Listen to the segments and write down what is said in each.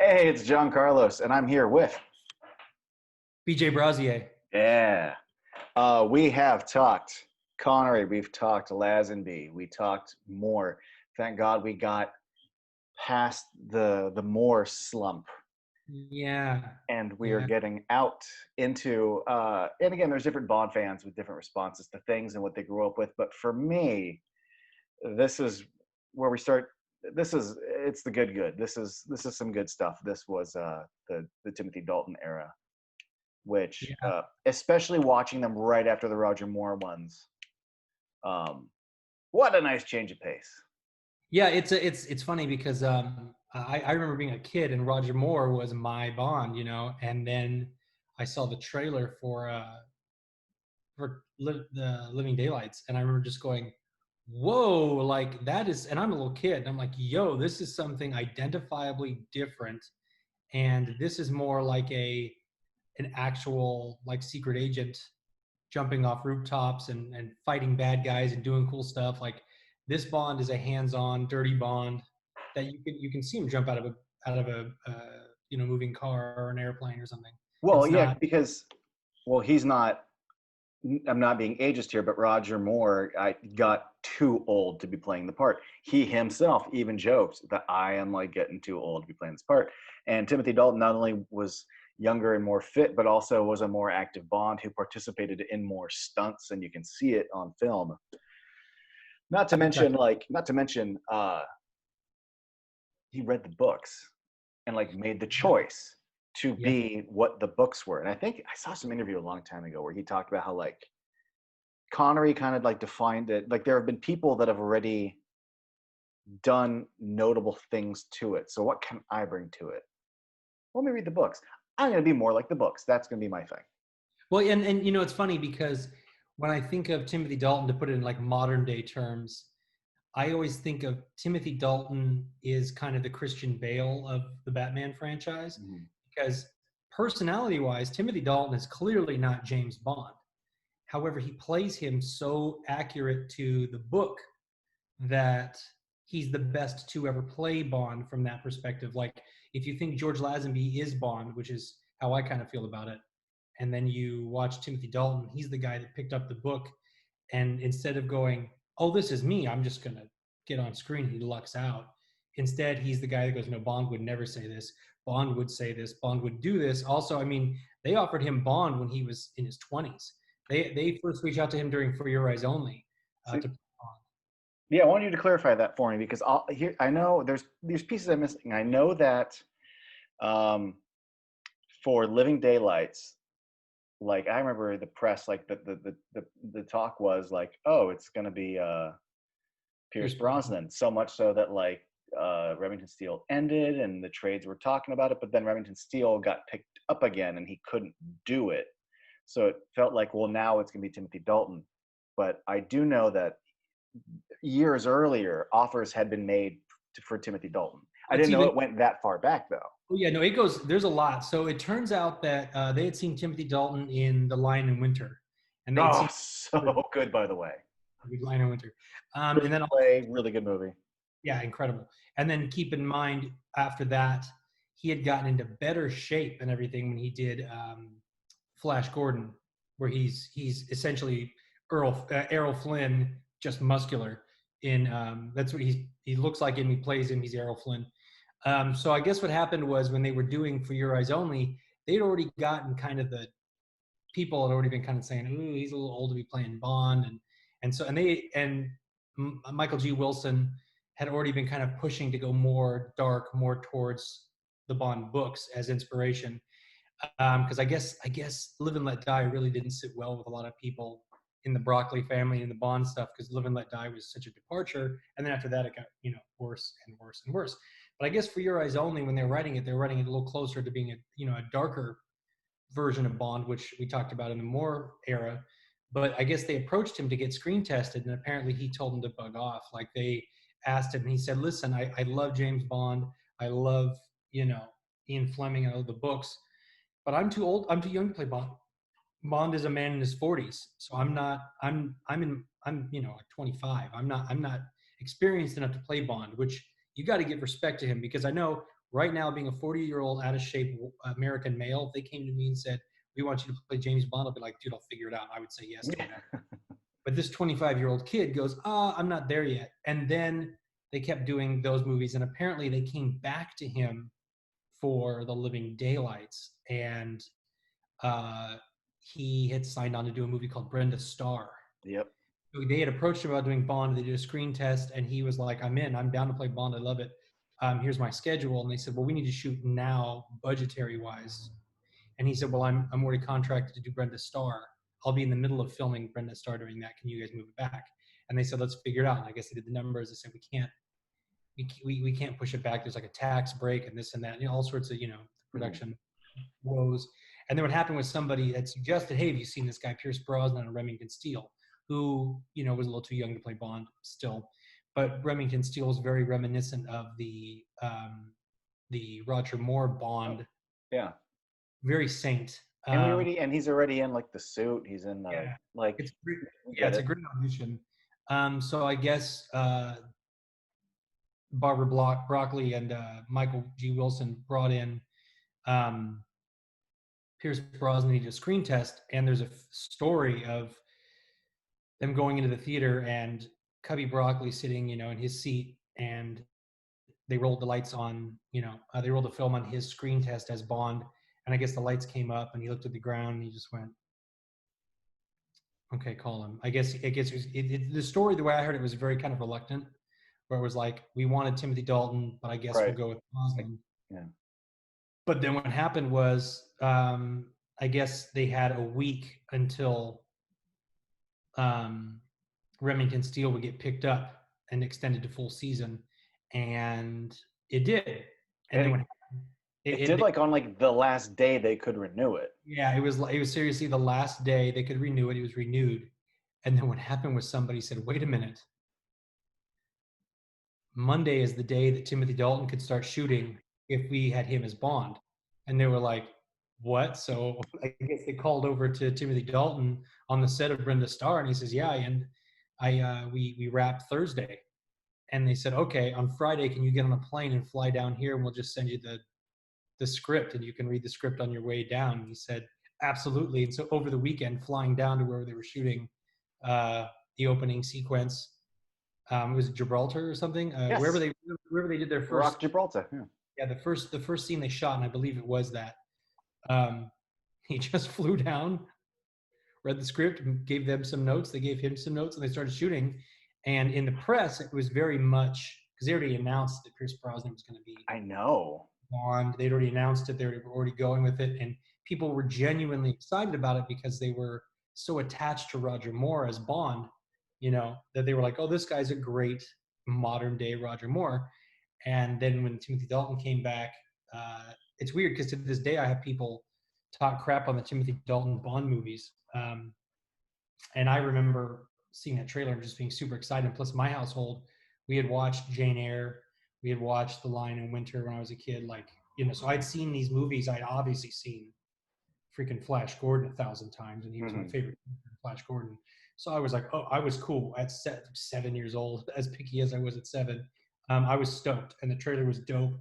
Hey, it's John Carlos, and I'm here with. BJ Brasier. Yeah. We have talked Connery, we've talked Lazenby, we talked Moore. Thank God we got past the Moore slump, Yeah, and we are yeah, getting out into. And again, there's different Bond fans with different responses to things and what they grew up with. But for me, this is where we start. It's the good. This is some good stuff. This was the Timothy Dalton era, which yeah, especially watching them right after the Roger Moore ones. Um, what a nice change of pace. yeah. It's funny because I remember being a kid and Roger Moore was my Bond, and then I saw the trailer for the Living Daylights, and I remember just going, "Whoa!" Like that is, and I'm a little kid, and I'm like, "Yo, this is something identifiably different, and this is more like an actual like secret agent jumping off rooftops and fighting bad guys and doing cool stuff. Like this Bond is a hands-on, dirty Bond that you can see him jump out of a moving car or an airplane or something. Well, It's yeah, not. because he's not. I'm not being ageist here, but Roger Moore, I got too old to be playing the part. He himself even joked that I am like getting too old to be playing this part. And Timothy Dalton not only was younger and more fit, but also was a more active Bond who participated in more stunts, and you can see it on film. Not to mention, he read the books and like made the choice to Yep. be what the books were. And I think I saw some interview a long time ago where he talked about how like Connery kind of like defined it. Like there have been people that have already done notable things to it. So what can I bring to it? Let me read the books. I'm going to be more like the books. That's going to be my thing. Well, and it's funny because when I think of Timothy Dalton, to put it in like modern day terms, I always think of Timothy Dalton is kind of the Christian Bale of the Batman franchise Mhm. because personality wise, Timothy Dalton is clearly not James Bond. However, he plays him so accurate to the book that he's the best to ever play Bond from that perspective. Like, if you think George Lazenby is Bond, which is how I kind of feel about it, and then you watch Timothy Dalton, he's the guy that picked up the book, and instead of going, "Oh, this is me, I'm just gonna get on screen," he lucks out. Instead, he's the guy that goes, "No, Bond would never say this. Bond would say this. Bond would do this." Also, I mean, they offered him Bond when he was in his 20s. They first reached out to him during For Your Eyes Only See, to play Bond. yeah, I want you to clarify that for me because I know there's pieces I'm missing. I know that um, for Living Daylights, like I remember the press, like the talk was like, oh, it's gonna be Pierce Pierce Brosnan. Brosnan. So much so that like Remington Steele ended, and the trades were talking about it, but then Remington Steele got picked up again, and he couldn't do it. So it felt like, well, now it's gonna be Timothy Dalton. But I do know that years earlier, offers had been made for Timothy Dalton. I It's didn't know even it went that far back though. Oh yeah, no, it goes. There's a lot. So it turns out that they had seen Timothy Dalton in The Lion in Winter, and they'd Oh, seen so good, by the way. Lion in Winter, and Great then play, really good movie. yeah, incredible. And then keep in mind after that, he had gotten into better shape and everything when he did Flash Gordon, where he's essentially Errol Flynn, just muscular. In That's what he looks like him. He plays him. He's Errol Flynn. So I guess what happened was when they were doing For Your Eyes Only, they'd already gotten kind of the people had already been kind of saying, "Ooh, he's a little old to be playing Bond," and Michael G. Wilson had already been kind of pushing to go more dark, more towards the Bond books as inspiration. Because I guess Live and Let Die really didn't sit well with a lot of people in the Broccoli family and the Bond stuff because Live and Let Die was such a departure, and then after that it got worse and worse and worse. But I guess For Your Eyes Only, when they're writing it a little closer to being a darker version of Bond, which we talked about in the Moore era. But I guess they approached him to get screen tested, and apparently he told them to bug off. Like they asked him, and he said, "Listen, I love James Bond. I love Ian Fleming. I love the books, but I'm too old. I'm too young to play Bond. Bond is a man in his 40s, so I'm not. I'm like 25. I'm not experienced enough to play Bond. Which you got to give respect to him because I know right now, being a 40-year-old out of shape American male, if they came to me and said, we want you to play James Bond, I'll be like, dude, I'll figure it out. I would say yes to that. But this 25-year-old kid goes, I'm not there yet. And then they kept doing those movies. And apparently they came back to him for The Living Daylights. And he had signed on to do a movie called Brenda Starr. Yep. So they had approached him about doing Bond. They did a screen test, and he was like, I'm in. I'm down to play Bond. I love it. Here's my schedule. And they said, well, we need to shoot now, budgetary-wise. And he said, well, I'm already contracted to do Brenda Starr. I'll be in the middle of filming Brenda Starr doing that. Can you guys move it back? And they said, let's figure it out. And I guess they did the numbers. They said, we can't push it back. There's like a tax break and this and that, all sorts of, production woes. And then what happened was somebody had suggested, hey, have you seen this guy, Pierce Brosnan and Remington Steele, who, was a little too young to play Bond still. But Remington Steele was very reminiscent of the Roger Moore Bond. Yeah. Very Saint. And he's already in like the suit. He's in the it's a great audition. So I guess Barbara Broccoli and Michael G. Wilson brought in Pierce Brosnan. He did a screen test, and there's a story of them going into the theater and Cubby Broccoli sitting, in his seat, and they rolled the lights on. They rolled the film on his screen test as Bond. And I guess the lights came up, and he looked at the ground, and he just went, "Okay, call him." I guess the story, the way I heard it, was very kind of reluctant, where it was like, "We wanted Timothy Dalton, but I guess we'll go with Brosnan." Yeah. But then what happened was, I guess they had a week until Remington Steele would get picked up and extended to full season, and it did. And then what happened? It did like on like the last day they could renew it. Yeah, it was seriously the last day they could renew it. It was renewed. And then what happened was somebody said, wait a minute. Monday is the day that Timothy Dalton could start shooting if we had him as Bond. And they were like, what? So I guess they called over to Timothy Dalton on the set of Brenda Starr, and he says, yeah, and we wrap Thursday. And they said, okay, on Friday, can you get on a plane and fly down here, and we'll just send you the script, and you can read the script on your way down. And he said, absolutely. And so over the weekend, flying down to where they were shooting the opening sequence, it was Gibraltar or something, yes. wherever they did their first Rock Gibraltar. Yeah, the first scene they shot, and I believe it was that. He just flew down, read the script, and gave them some notes. They gave him some notes, and they started shooting. And in the press, it was very much, because they already announced that Pierce Brosnan was going to be. I know. Bond. They'd already announced it. They were already going with it, and people were genuinely excited about it because they were so attached to Roger Moore as Bond, that they were like, "Oh, this guy's a great modern day Roger Moore." And then when Timothy Dalton came back, it's weird because to this day I have people talk crap on the Timothy Dalton Bond movies, and I remember seeing that trailer and just being super excited. And plus, my household, we had watched Jane Eyre. We had watched The Lion in Winter when I was a kid, so I'd seen these movies. I'd obviously seen freaking Flash Gordon 1,000 times, and he was my favorite, Flash Gordon. So I was like, oh, I was cool at 7 years old, as picky as I was at 7. I was stoked, and the trailer was dope.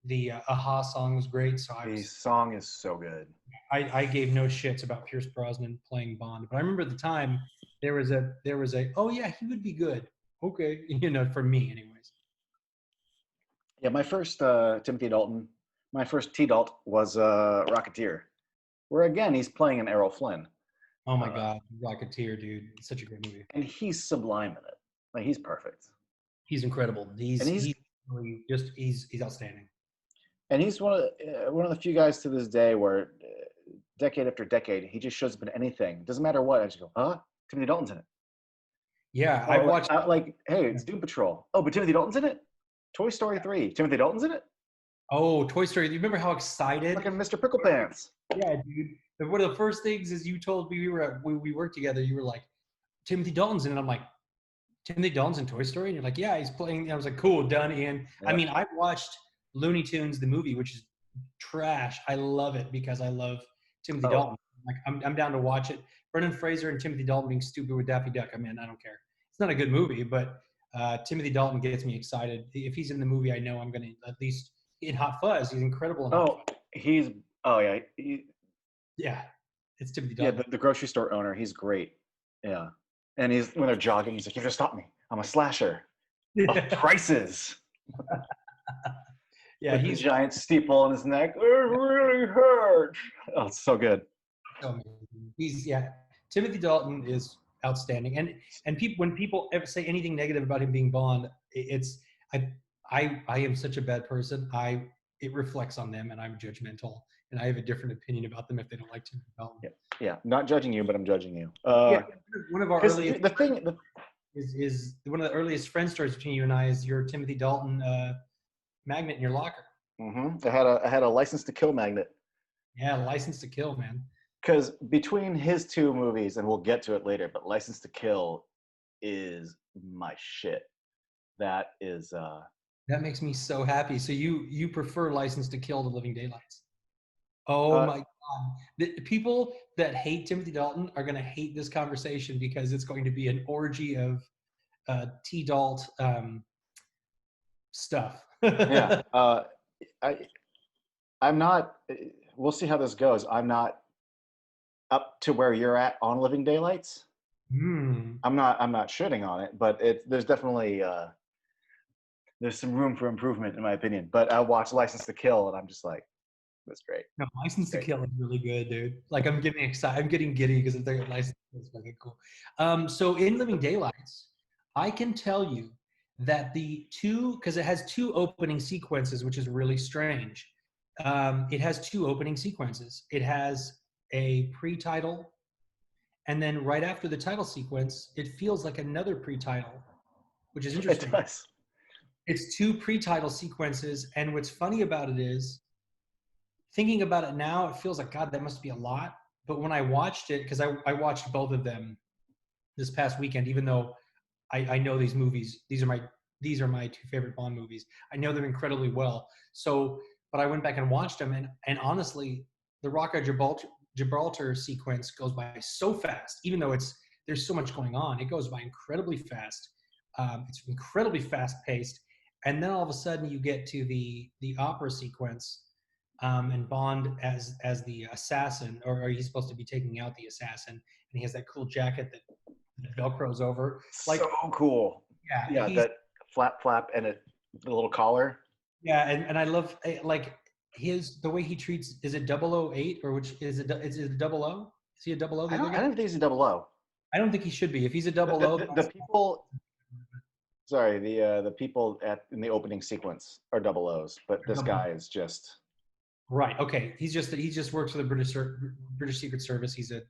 The Aha song was great. So the song is so good. I gave no shits about Pierce Brosnan playing Bond, but I remember at the time there was a oh yeah, he would be good. Okay, for me anyways. Yeah, my first Timothy Dalton, my first T-Dalt was Rocketeer, where again he's playing an Errol Flynn. Oh my God, Rocketeer, dude! It's such a great movie. And he's sublime in it. Like he's perfect. He's incredible. He's outstanding. And he's one of the few guys to this day where, decade after decade, he just shows up in anything. Doesn't matter what. I just go, Timothy Dalton's in it. Yeah, I watched. Hey, it's Doom Patrol. Oh, but Timothy Dalton's in it. Toy Story 3. Timothy Dalton's in it? Oh, Toy Story. You remember how excited? Fucking Mr. Pricklepants. Yeah, dude. One of the first things is you told me we worked together. You were like, Timothy Dalton's in it. I'm like, Timothy Dalton's in Toy Story? And you're like, yeah, he's playing. And I was like, cool, done, Ian. Yeah. I mean, I watched Looney Tunes, the movie, which is trash. I love it because I love Timothy Dalton. Like, I'm down to watch it. Brendan Fraser and Timothy Dalton being stupid with Daffy Duck. I mean, I don't care. It's not a good movie, but Timothy Dalton gets me excited. If he's in the movie, I know I'm going to at least in Hot Fuzz. He's incredible in Hot Oh, Fuzz. Yeah, it's Timothy Yeah, Dalton. the grocery store owner. He's great. Yeah, and when they're jogging, he's like, "You have to stop me. I'm a slasher of Yeah, prices." yeah, With the giant steeple on his neck. It really hurts. Oh, it's so good. he's Timothy Dalton is outstanding, and people when people ever say anything negative about him being Bond, it's I am such a bad person. It reflects on them, and I'm judgmental, and I have a different opinion about them if they don't like Timothy Dalton. Yeah. Not judging you, but I'm judging you. Yeah, one of our earliest the is one of the earliest friend stories between you and I is your Timothy Dalton magnet in your locker. Mm-hmm. I had a License to Kill magnet. Yeah, License to Kill, man. Because between his two movies, and we'll get to it later, but License to Kill is my shit. That is. That makes me so happy. So you prefer License to Kill to Living Daylights? Oh my God! The people that hate Timothy Dalton are going to hate this conversation because it's going to be an orgy of T. Dalt stuff. Yeah. I'm not. We'll see how this goes. I'm not up to where you're at on Living Daylights. I'm not shitting on it, but there's definitely there's some room for improvement in my opinion. But I watched License to Kill and I'm just like, that's great. No, License to Kill is really good, dude. Like I'm getting excited. I'm getting giddy because I'm thinking License to Kill is fucking cool. So in Living Daylights, I can tell you that because it has two opening sequences, which is really strange. It has two opening sequences. It has a pre-title, and then right after the title sequence, it feels like another pre-title, which is interesting. It does. It's two pre-title sequences, and what's funny about it is, thinking about it now, it feels like, God, that must be a lot. But when I watched it, because I watched both of them this past weekend, even though I know these movies, these are my two favorite Bond movies. I know them incredibly well. So, but I went back and watched them, and honestly, the Rock of Gibraltar sequence goes by so fast, even though there's so much going on. It goes by incredibly fast. It's incredibly fast paced, and then all of a sudden you get to the opera sequence, and Bond as the assassin, or he's supposed to be taking out the assassin, and he has that cool jacket that velcros over. Like, so cool. Yeah, that flap and the little collar. Yeah, and I love like the way he treats. Is it 008 or which is it? Is it 00? Is he a 00? I don't think he's a 00. I don't think he should be. If he's a 00, the people. Sorry, the people in the opening sequence are 00s, but this guy is just. Right. Okay. He just works for the British Secret Service. He's a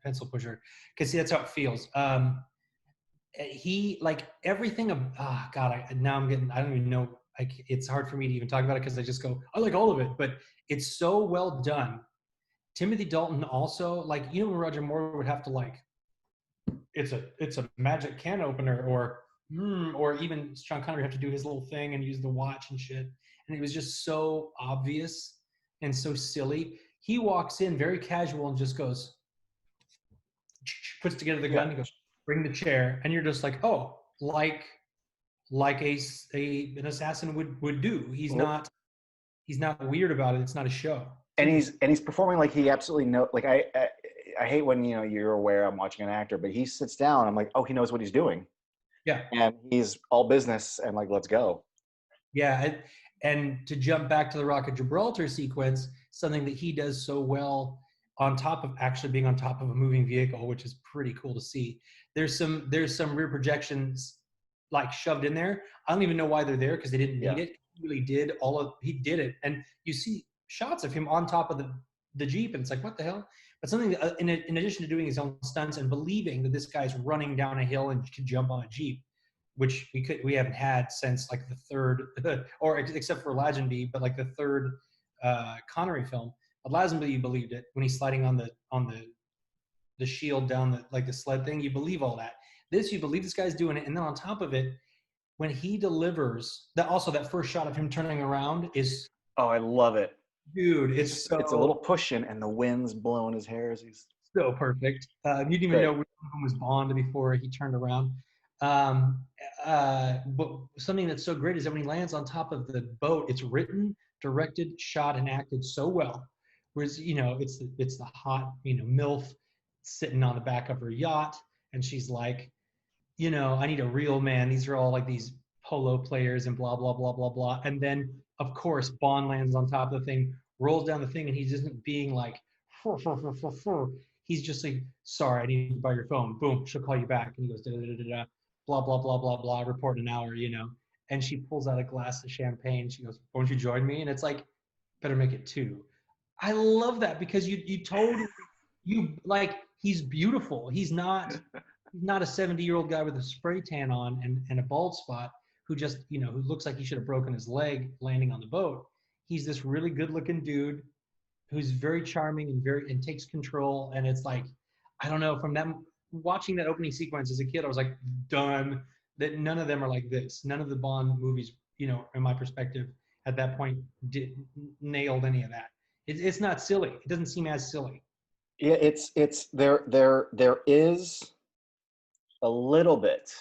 pencil pusher. Because see, that's how it feels. He like everything. God. I don't even know. It's hard for me to even talk about it because I just go, I like all of it. But it's so well done. Timothy Dalton also, like, when Roger Moore would have to like, it's a magic can opener, or even Sean Connery have to do his little thing and use the watch and shit. And it was just so obvious and so silly. He walks in very casual and just goes, puts together the gun and goes, bring the chair. And you're just like, oh, like an assassin would do. He's not weird about it. It's not a show. And he's performing like he absolutely knows. Like I hate when you're aware I'm watching an actor, but he sits down. I'm like, oh, he knows what he's doing. Yeah. And he's all business and like, let's go. Yeah. And to jump back to the Rock of Gibraltar sequence, something that he does so well, on top of actually being on top of a moving vehicle, which is pretty cool to see. There's some rear projections like shoved in there. I don't even know why they're there because they didn't need it. He really did he did it. And you see shots of him on top of the Jeep, and it's like, what the hell? But something in addition to doing his own stunts and believing that this guy's running down a hill and can jump on a Jeep, which we haven't had since like the third, or except for Lazenby, but like the third Connery film. But Lazenby, you believed it when he's sliding on the shield down the sled thing. You believe all that. You believe this guy's doing it, and then on top of it, when he delivers that first shot of him turning around is. Oh, I love it, dude! It's a little pushing, and the wind's blowing his hair as he's so perfect. You didn't even know which one was Bond before he turned around. But something that's so great is that when he lands on top of the boat, it's written, directed, shot, and acted so well. Whereas, it's the hot, MILF sitting on the back of her yacht, and she's like, I need a real man. These are all like these polo players and blah, blah, blah, blah, blah. And then, of course, Bond lands on top of the thing, rolls down the thing, and he isn't being like, fur, fur, fur, fur, fur. He's just like, sorry, I need to buy your phone. Boom, she'll call you back. And he goes, da, da, da, da, da, blah, blah, blah, blah, blah, report in an hour, And she pulls out a glass of champagne. She goes, won't you join me? And it's like, better make it two. I love that because you told you like he's beautiful. He's not a 70-year-old guy with a spray tan on and a bald spot who just, who looks like he should have broken his leg landing on the boat. He's this really good-looking dude who's very charming and takes control. And it's like, I don't know, from them watching that opening sequence as a kid, I was like, done. That none of them are like this. None of the Bond movies, in my perspective, at that point, nailed any of that. It's not silly. It doesn't seem as silly. Yeah, it's there is a little bit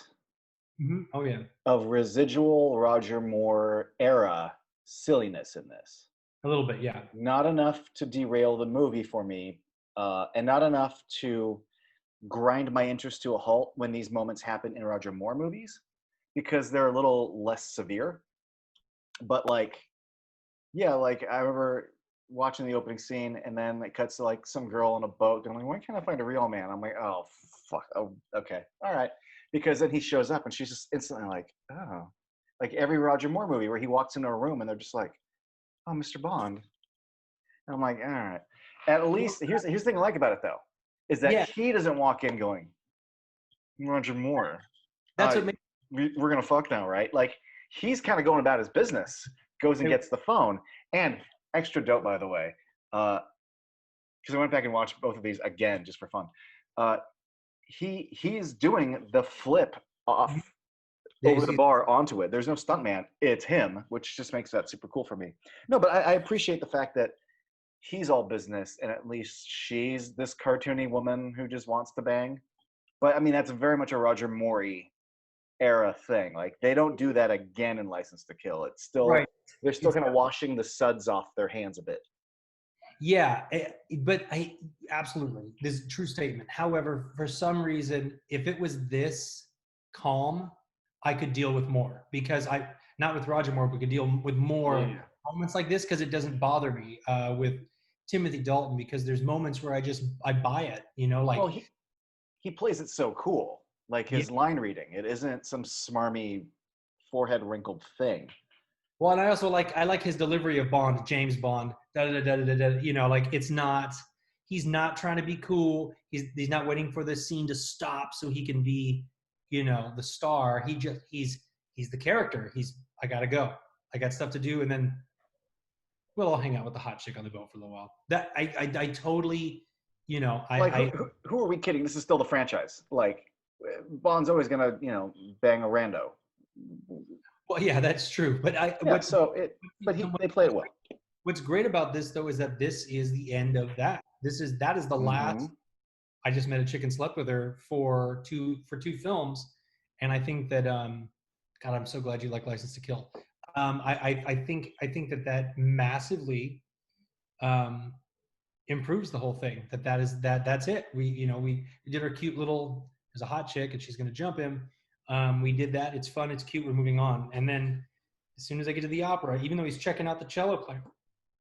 Oh yeah, of residual Roger Moore era silliness in this. a little bit, yeah. Not enough to derail the movie for me, and not enough to grind my interest to a halt when these moments happen in Roger Moore movies, because they're a little less severe. But like, yeah, like I remember watching the opening scene, and then it cuts to like some girl on a boat, and I'm like, why can't I find a real man? I'm like, oh fuck, oh okay, all right, because then he shows up, and she's just instantly like, oh, like every Roger Moore movie where he walks into a room, and they're just like, oh, Mr. Bond. And I'm like, all right. At least here's the thing I like about it though, is that he doesn't walk in going, Roger Moore. That's what makes we're gonna fuck now, right? Like he's kind of going about his business, goes and gets the phone, and extra dope, by the way, because I went back and watched both of these again just for fun. He's doing the flip off over the bar onto it. There's no stuntman. It's him, which just makes that super cool for me. No, but I appreciate the fact that he's all business, and at least she's this cartoony woman who just wants to bang. But I mean, that's very much a Roger Moore era thing. Like they don't do that again in License to Kill. It's still right. They're still kind of washing the suds off their hands a bit. Yeah, but absolutely, this is a true statement. However, for some reason, if it was this calm, I could deal with more, because not with Roger Moore, but could deal with more moments like this, because it doesn't bother me with Timothy Dalton, because there's moments where I buy it, like. Well, he plays it so cool, like his line reading. It isn't some smarmy, forehead wrinkled thing. Well, and I like his delivery of Bond, James Bond, like it's not, he's not trying to be cool. He's not waiting for the scene to stop so he can be, the star. He's the character. I gotta go. I got stuff to do, and then I'll hang out with the hot chick on the boat for a little while. That I totally, who are we kidding? This is still the franchise. Like Bond's always gonna, bang a rando. Well, yeah, that's true. But they play it well. What's great about this though is that this is the end of that. That is the last. I just met a chick and slept with her for two films, and I think that God, I'm so glad you like License to Kill. I think that massively improves the whole thing. That's it. We did our cute little. There's a hot chick and she's gonna jump him. We did that. It's fun. It's cute. We're moving on. And then as soon as I get to the opera, even though he's checking out the cello player,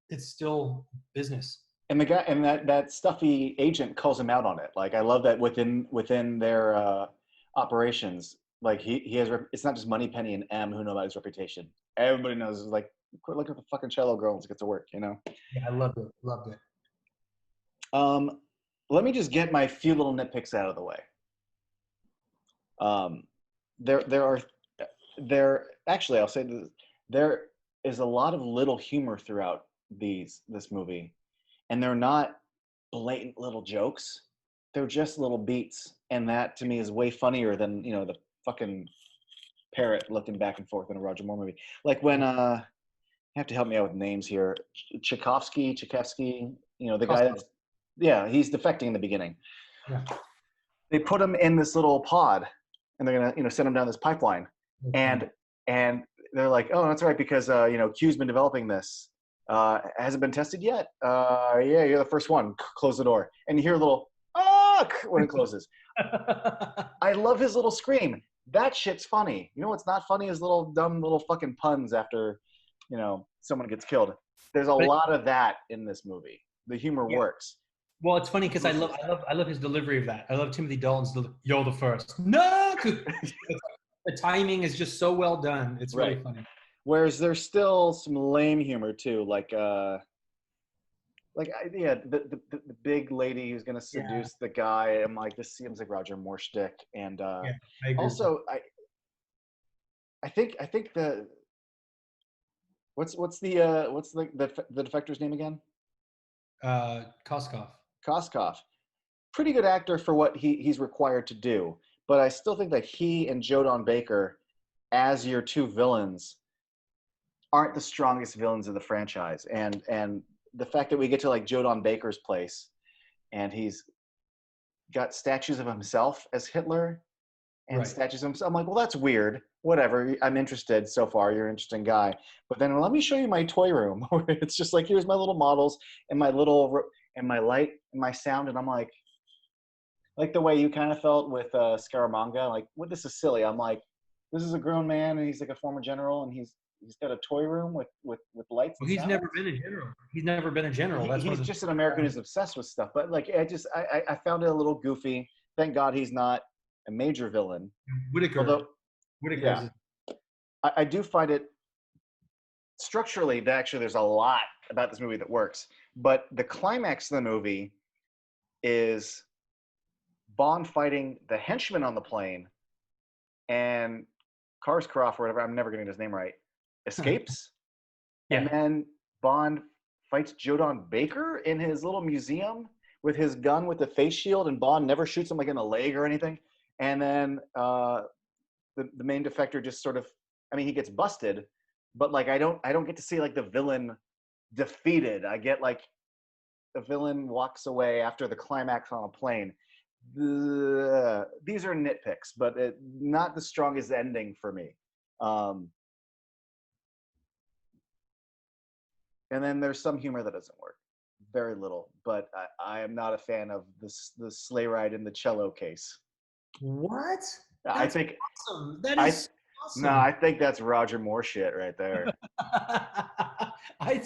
it's still business. And the guy and that stuffy agent calls him out on it. Like I love that within their operations. Like he has. It's not just Moneypenny and M who know about his reputation. Everybody knows. Like quit looking at the fucking cello girl and get to work. Yeah, I loved it. Loved it. Let me just get my few little nitpicks out of the way. Actually, I'll say this, there is a lot of little humor throughout this movie, and they're not blatant little jokes. They're just little beats, and that to me is way funnier than the fucking parrot looking back and forth in a Roger Moore movie. Like when you have to help me out with names here, Tchaikovsky, the guy that's he's defecting in the beginning. Yeah. They put him in this little pod and they're gonna send him down this pipeline, Okay. and they're like, oh, that's right, because Q's been developing this. Hasn't been tested yet. Yeah, you're the first one. Close the door, and you hear a little when it closes. I love his little scream. That shit's funny. You know what's not funny is little dumb little fucking puns after, someone gets killed. There's a But lot of that in this movie. The humor yeah. works. Well, it's funny because I love his delivery of that. I love Timothy Dalton's "You're the first." No, the timing is just so well done. It's Right. really funny. Whereas there's still some lame humor too, the big lady who's gonna seduce the guy. I'm like, this seems like Roger Moore shtick. And Yeah, I agree. also, I think the what's the defector's name again? Koskov. Koskov. Pretty good actor for what he's required to do, but I still think that he and Jodan Baker, as your two villains, aren't the strongest villains in the franchise. And the fact that we get to like Jodan Baker's place, and he's got statues of himself as Hitler and statues of himself. I'm like, well, that's weird. Whatever. I'm interested so far. You're an interesting guy. But then let me show you my toy room. It's just like, here's my little models and my light and my sound. And I'm like the way you kind of felt with Scaramanga. Like, well, this is silly. I'm like, this is a grown man, and he's like a former general, and he's got a toy room with lights. Well, he's never been a general. He's never been a general. He's just an American who's obsessed with stuff. But like, I found it a little goofy. Thank God he's not a major villain. Whitaker. Although, yeah. I do find it structurally that actually there's a lot about this movie that works. But the climax of the movie is Bond fighting the henchman on the plane, and Karscroft or whatever, I'm never getting his name right, escapes. And then Bond fights Jodan Baker in his little museum with his gun with the face shield, and Bond never shoots him like in the leg or anything. And then the main defector just sort of, he gets busted, but like I don't get to see like the villain defeated. I get like the villain walks away after the climax on a plane. These are nitpicks, but not the strongest ending for me. And then there's some humor that doesn't work, very little. But I am not a fan of the sleigh ride in the cello case. What? I think awesome. That is awesome. No, I think that's Roger Moore shit right there. I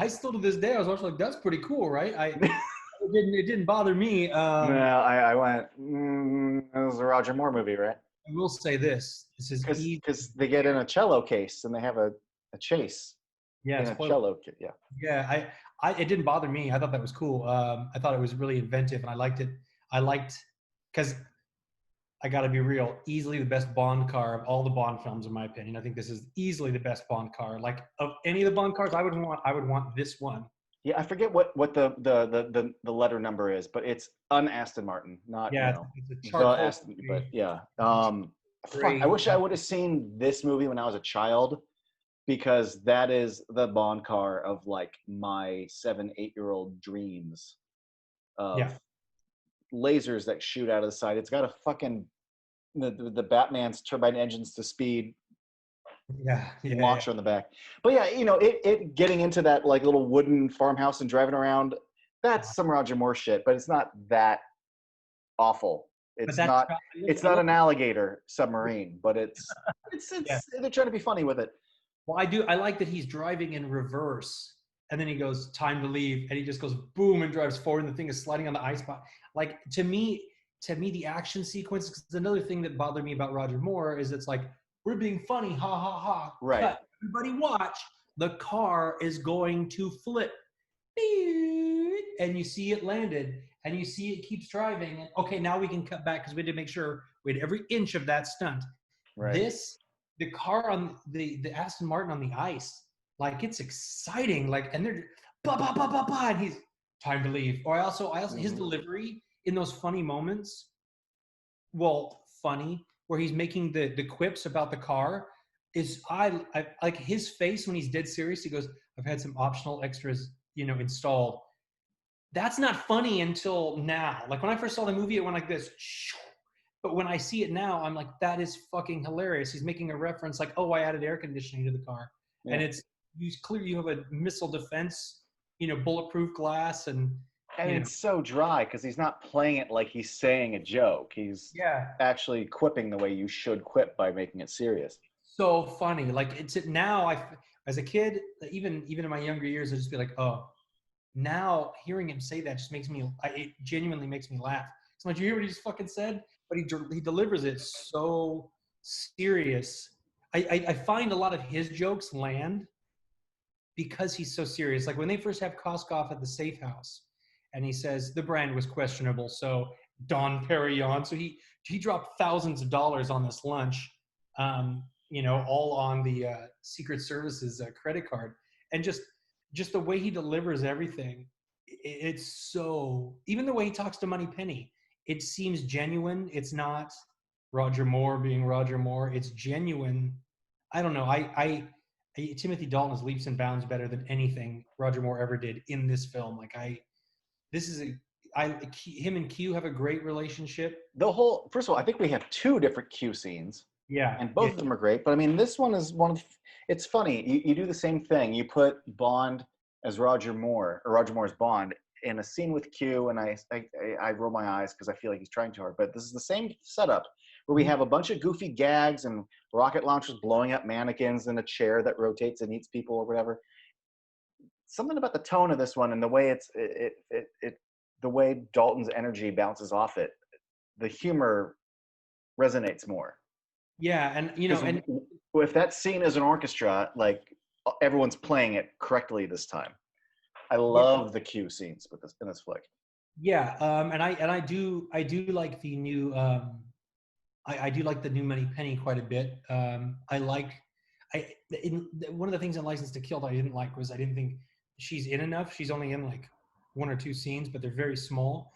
still to this day I was also like, that's pretty cool, right? It didn't bother me. No, I went, it was a Roger Moore movie, right? I will say this is because they get in a cello case and they have a chase. Yeah, in a cello kit. Yeah. Yeah, it didn't bother me. I thought that was cool. I thought it was really inventive, and I liked it. Because I got to be real, easily the best Bond car of all the Bond films, in my opinion. I think this is easily the best Bond car. Like of any of the Bond cars, I would want this one. Yeah, I forget what the letter number is, but it's an Aston Martin, not it's the Aston. But yeah, I wish I would have seen this movie when I was a child, because that is the Bond car of like my 7-8-year-old dreams of lasers that shoot out of the side. It's got a fucking the Batman's turbine engines to speed. Launcher on the back. But yeah, it getting into that like little wooden farmhouse and driving around, that's some Roger Moore shit, but it's not that awful. It's not an alligator submarine, but it's they're trying to be funny with it. Well, I like that he's driving in reverse, and then he goes, time to leave, and he just goes boom and drives forward, and the thing is sliding on the ice. Like to me, the action sequence, because another thing that bothered me about Roger Moore is it's like, we're being funny, ha ha ha. Right. But everybody watch, the car is going to flip. And you see it landed, and you see it keeps driving. And okay, now we can cut back because we had to make sure we had every inch of that stunt. Right. The car on the Aston Martin on the ice, like it's exciting. Like, and they're and he's time to leave. Or I also his delivery in those funny moments. Well, funny. Where he's making the quips about the car is I like his face when he's dead serious. He goes, I've had some optional extras, installed. That's not funny until now. Like when I first saw the movie, it went like this. But when I see it now, I'm like, that is fucking hilarious. He's making a reference like, oh, I added air conditioning to the car. Yeah. And it's clear you have a missile defense, bulletproof glass and it's so dry because he's not playing it like he's saying a joke. He's yeah. actually quipping the way you should quip by making it serious. So funny. Like now as a kid, even in my younger years, I just be like, oh, now hearing him say that just makes me, it genuinely makes me laugh. So like, you hear what he just fucking said? But he delivers it so serious. I find a lot of his jokes land because he's so serious. Like when they first have Koskov at the safe house, and he says the brand was questionable, so Don Perignon. So he dropped thousands of dollars on this lunch, all on the Secret Service's credit card, and just the way he delivers everything, it's so. Even the way he talks to Moneypenny, it seems genuine. It's not Roger Moore being Roger Moore. It's genuine. I don't know. Timothy Dalton is leaps and bounds better than anything Roger Moore ever did in this film. Him and Q have a great relationship. First of all, I think we have two different Q scenes. Yeah. And both of them are great. But I mean, this one is it's funny. You do the same thing. You put Bond as Roger Moore, or Roger Moore's Bond, in a scene with Q, and I roll my eyes because I feel like he's trying too hard. But this is the same setup where we have a bunch of goofy gags and rocket launchers blowing up mannequins and a chair that rotates and eats people or whatever. Something about the tone of this one and the way the way Dalton's energy bounces off it, the humor resonates more. Yeah, and and if that scene is an orchestra, like everyone's playing it correctly this time. I love the Q scenes in this flick. Yeah, and I do like the new I do like the new Moneypenny quite a bit. One of the things in License to Kill that I didn't like was I didn't think she's in enough. She's only in like one or two scenes, but they're very small.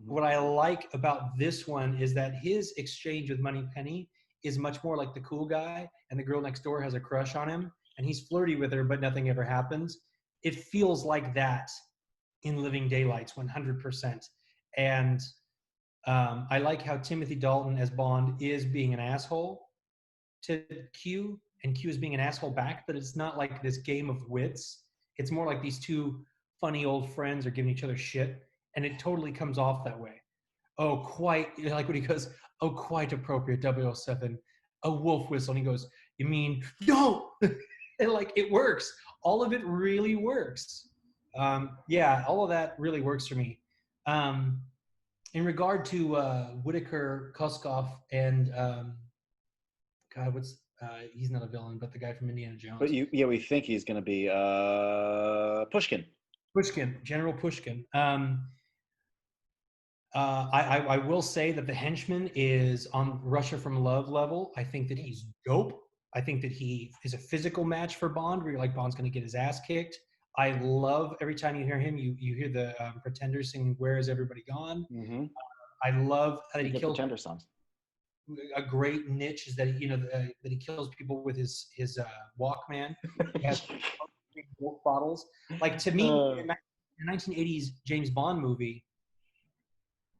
What I like about this one is that his exchange with Moneypenny is much more like the cool guy, and the girl next door has a crush on him, and he's flirty with her, but nothing ever happens. It feels like that in Living Daylights, 100%. And I like how Timothy Dalton as Bond is being an asshole to Q, and Q is being an asshole back, but it's not like this game of wits. It's more like these two funny old friends are giving each other shit, and it totally comes off that way. Oh, quite, like when he goes, oh, quite appropriate, 007, a wolf whistle. And he goes, you mean, no! And like, it works. All of it really works. Yeah, all of that really works for me. In regard to Whitaker, Koskov, and God, he's not a villain, but the guy from Indiana Jones. But we think he's going to be Pushkin. General Pushkin. I will say that the henchman is on Russia from Love level. I think that he's dope. I think that he is a physical match for Bond, where you're like, Bond's going to get his ass kicked. I love every time you hear him, you hear the Pretender singing "Where Is Everybody Gone." Mm-hmm. I love that he kills Pretender songs. A great niche is that that he kills people with his Walkman. He has Coke bottles. Like, to me, in the 1980s James Bond movie,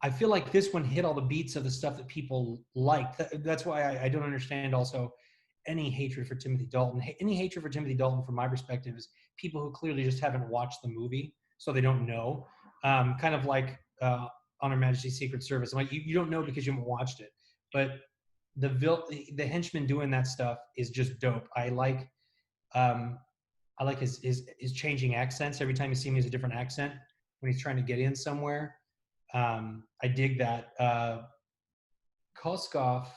I feel like this one hit all the beats of the stuff that people liked. That's why I don't understand also any hatred for Timothy Dalton. Any hatred for Timothy Dalton, from my perspective, is people who clearly just haven't watched the movie, so they don't know. Kind of like On Her Majesty's Secret Service. I'm like, you don't know because you haven't watched it. But the henchman doing that stuff is just dope. I like his changing accents. Every time you see him, he has a different accent when he's trying to get in somewhere. I dig that. Koskov,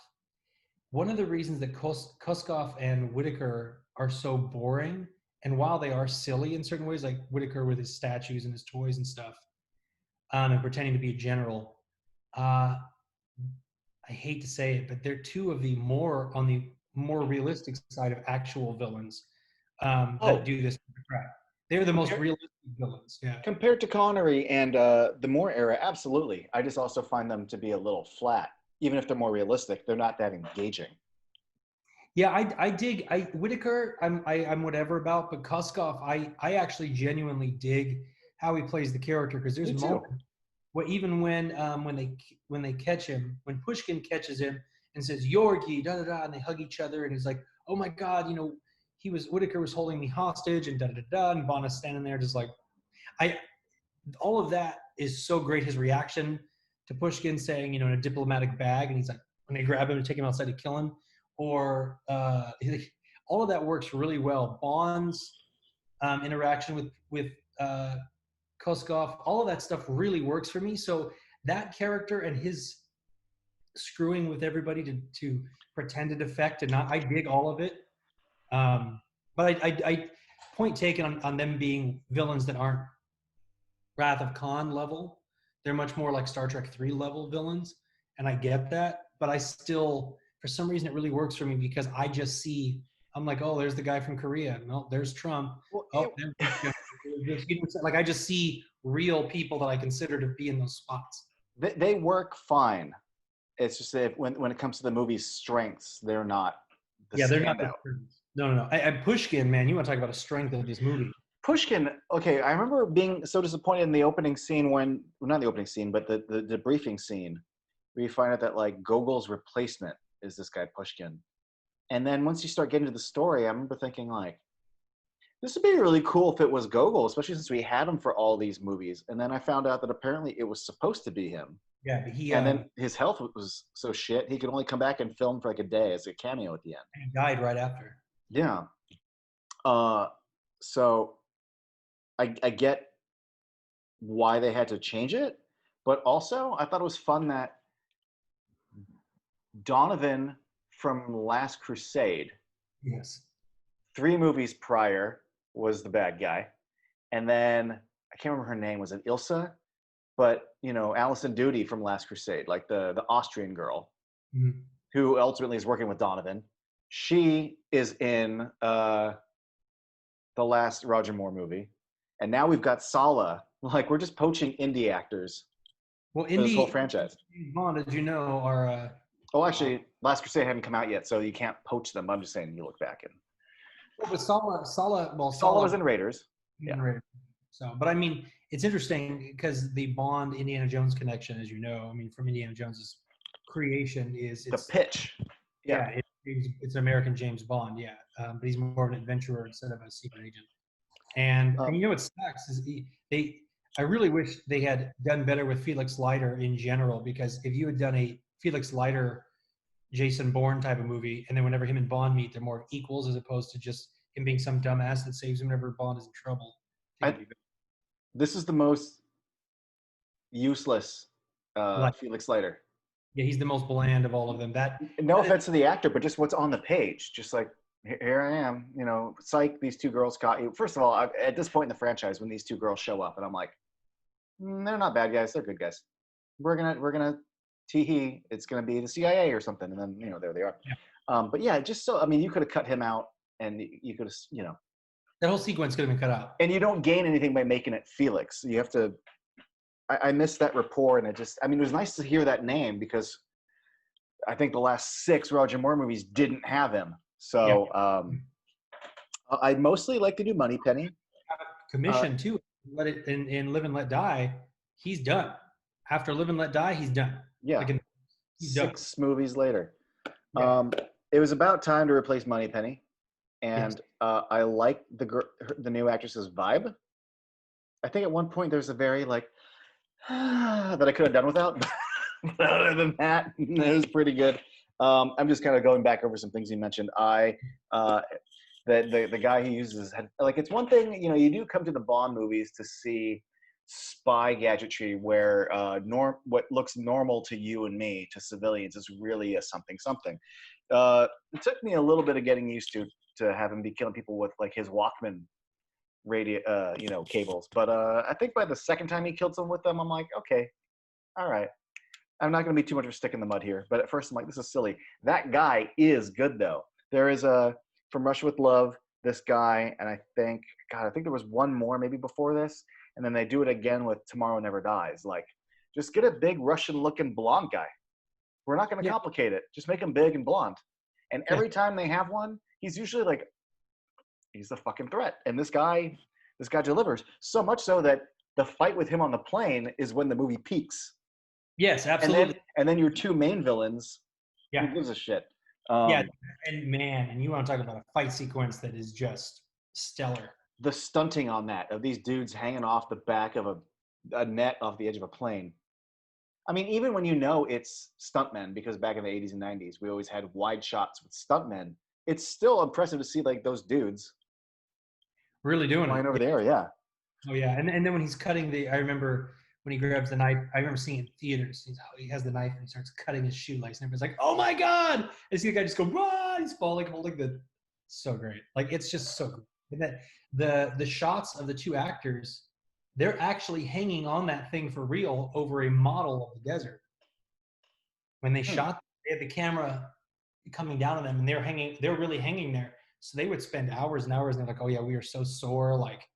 one of the reasons that Koskov and Whitaker are so boring, and while they are silly in certain ways, like Whitaker with his statues and his toys and stuff, and pretending to be a general, I hate to say it, but they're two of the more realistic side of actual villains that do this crap. They're the most realistic villains. Yeah. Compared to Connery and the Moore era, absolutely. I just also find them to be a little flat. Even if they're more realistic, they're not that engaging. Yeah, I dig Whitaker. I'm whatever about, but Koskov, I actually genuinely dig how he plays the character, because there's a moment Well, even when they catch him, when Pushkin catches him and says Yorgi, da da da, and they hug each other, and he's like, "Oh my God, Whitaker was holding me hostage," and da da da, and Bond is standing there just like, I all of that is so great. His reaction to Pushkin saying, in a diplomatic bag, and he's like, when they grab him and take him outside to kill him, or all of that works really well. Bond's interaction with Koskov, all of that stuff really works for me. So that character and his screwing with everybody to pretend to defect and not, I dig all of it. But I point taken on them being villains that aren't Wrath of Khan level. They're much more like Star Trek 3 level villains, and I get that. But I still, for some reason, it really works for me because I just see. I'm like, oh, there's the guy from Korea. No, there's Trump. Well, Oh, like I just see real people that I consider to be in those spots. they work fine. It's just that when it comes to the movie's strengths, they're not the Yeah, they're not. standout. No. I Pushkin, man, you want to talk about a strength of this movie? Pushkin, okay, I remember being so disappointed in the opening scene not the opening scene, but the debriefing scene, where you find out that like Gogol's replacement is this guy Pushkin. And then once you start getting to the story, I remember thinking like, this would be really cool if it was Gogol, especially since we had him for all these movies. And then I found out that apparently it was supposed to be him. Yeah, but and then his health was so shit, he could only come back and film for like a day as a cameo at the end. He died right after. Yeah. So I get why they had to change it, but also I thought it was fun that Donovan from Last Crusade, yes, 3 movies prior, was the bad guy. And then I can't remember her name. Was it Ilsa? But, Alison Doody from Last Crusade, like the Austrian girl, mm-hmm. who ultimately is working with Donovan. She is in the last Roger Moore movie. And now we've got Sala. Like, we're just poaching indie actors for this whole franchise. Bond, as you know, are... Oh, actually, Last Crusade hadn't come out yet, so you can't poach them. I'm just saying you look back. Well, but Sala was in Raiders. Yeah. Raiders. So, but I mean, it's interesting because the Bond Indiana Jones connection, as you know, I mean, from Indiana Jones's creation is the pitch. Yeah, it's American James Bond. Yeah, but he's more of an adventurer instead of a secret agent. And what sucks is I really wish they had done better with Felix Leiter in general, because if you had done a Felix Leiter Jason Bourne type of movie, and then whenever him and Bond meet, they're more equals as opposed to just him being some dumbass that saves him whenever Bond is in trouble. This is the most useless Felix Leiter. Yeah, he's the most bland of all of them. No offense to the actor, but just what's on the page. Just like, here I am, psych, these 2 girls caught you. First of all, at this point in the franchise, when these 2 girls show up, and I'm like, they're not bad guys, they're good guys. We're gonna tee-hee, it's gonna be the CIA or something, and then there they are. Yeah. But yeah, just so you could have cut him out, and you could have that whole sequence could have been cut out. And you don't gain anything by making it Felix. You have to. I missed that rapport, and it was nice to hear that name, because I think the last 6 Roger Moore movies didn't have him. So I mostly like the new Moneypenny. Commission too. Let it in Live and Let Die. He's done. After Live and Let Die, he's done. Yeah. He's 6 done. Movies later. Yeah. It was about time to replace Moneypenny, and I like the new actress's vibe. I think at one point there's a very like that I could have done without. But other than that, it was pretty good. I'm just kind of going back over some things you mentioned. The guy he uses, like, it's one thing, you do come to the Bond movies to see spy gadgetry where what looks normal to you and me, to civilians, is really a something. It took me a little bit of getting used to have him be killing people with like his Walkman radio, cables. But I think by the second time he killed someone with them, I'm like, okay, all right. I'm not going to be too much of a stick in the mud here. But at first, I'm like, this is silly. That guy is good, though. There is from Russia with Love, this guy, and I think there was one more maybe before this, and then they do it again with Tomorrow Never Dies. Like, just get a big Russian-looking blonde guy. We're not going to complicate it. Just make him big and blonde. And every time they have one, he's usually like, he's a fucking threat. And this guy delivers. So much so that the fight with him on the plane is when the movie peaks. Yes, And absolutely. then your two main villains, Yeah. who gives a shit? Yeah. And man, and you want to talk about a fight sequence that is just stellar. The stunting on that of these dudes hanging off the back of a net off the edge of a plane. I mean, even when you know it's stuntmen, because back in the 80s and 90s, we always had wide shots with stuntmen. It's still impressive to see like those dudes Really doing flying it. over the air. Yeah. Oh yeah, and then when he's cutting I remember when he grabs the knife. I remember seeing it in theaters. He has the knife and he starts cutting his shoelace, and everybody's like, "Oh my god!" And see the guy just go, "Run!" He's falling, holding the. So great, like it's just so great. And that the shots of the two actors, they're actually hanging on that thing for real over a model of the desert. When they shot, they had the camera coming down on them, and they're really hanging there. So they would spend hours and hours, and they're like, "Oh yeah, we are so sore, like."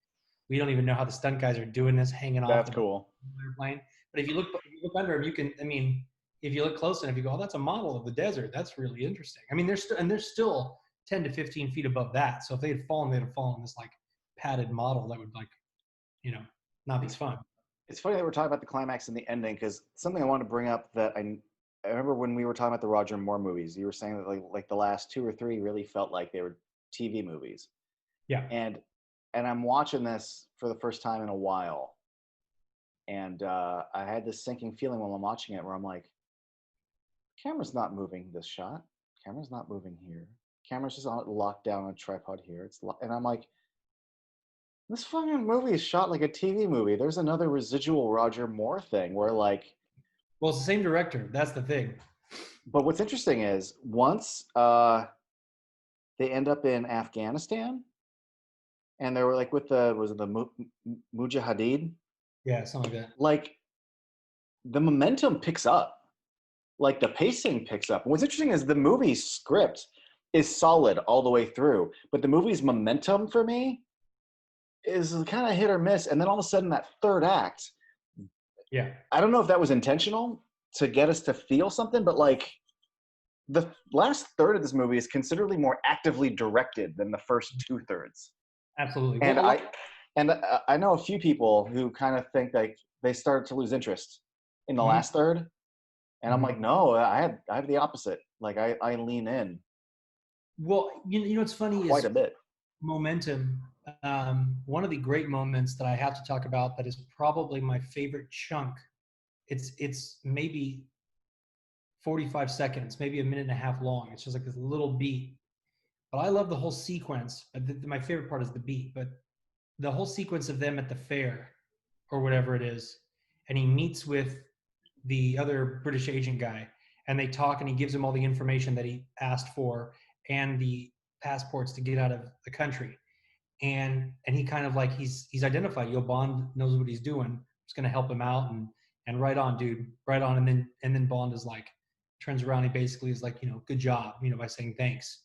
We don't even know how the stunt guys are doing this, hanging off That's the cool. airplane. But if you look under them, you can. I mean, if you look close enough, you go, "Oh, that's a model of the desert. That's really interesting." I mean, they're still 10 to 15 feet above that. So if they had fallen, they'd have fallen this like padded model that would not be fun. It's funny that we're talking about the climax and the ending, because something I wanted to bring up that I remember when we were talking about the Roger Moore movies, you were saying that like the last two or three really felt like they were TV movies. Yeah. And I'm watching this for the first time in a while, and I had this sinking feeling while I'm watching it, where I'm like, camera's not moving this shot. Camera's not moving here. Camera's just locked down on a tripod here. And I'm like, this fucking movie is shot like a TV movie. There's another residual Roger Moore thing where like, well, it's the same director. That's the thing. but what's interesting is once they end up in Afghanistan, and they were like with the Mujahideen. Yeah, something like that. Like the momentum picks up, like the pacing picks up. And what's interesting is the movie's script is solid all the way through, but the movie's momentum for me is kind of hit or miss. And then all of a sudden, that third act, yeah, I don't know if that was intentional to get us to feel something, but like the last third of this movie is considerably more actively directed than the first 2/3. absolutely. And Well, I know a few people who kind of think like they started to lose interest in the last third, and I'm like, no, I have the opposite. Like I lean in. Well, you know what's funny quite is a bit. momentum. One of the great moments that I have to talk about that is probably my favorite chunk. It's maybe 45 seconds, maybe a minute and a half long. It's just like this little beat. But I love the whole sequence. My favorite part is the beat, but the whole sequence of them at the fair or whatever it is, and he meets with the other British agent guy, and they talk, and he gives him all the information that he asked for and the passports to get out of the country. And he kind of like he's identified. Bond knows what he's doing. It's going to help him out, and right on, dude, right on. And then Bond is like turns around. He basically is like, good job, by saying thanks.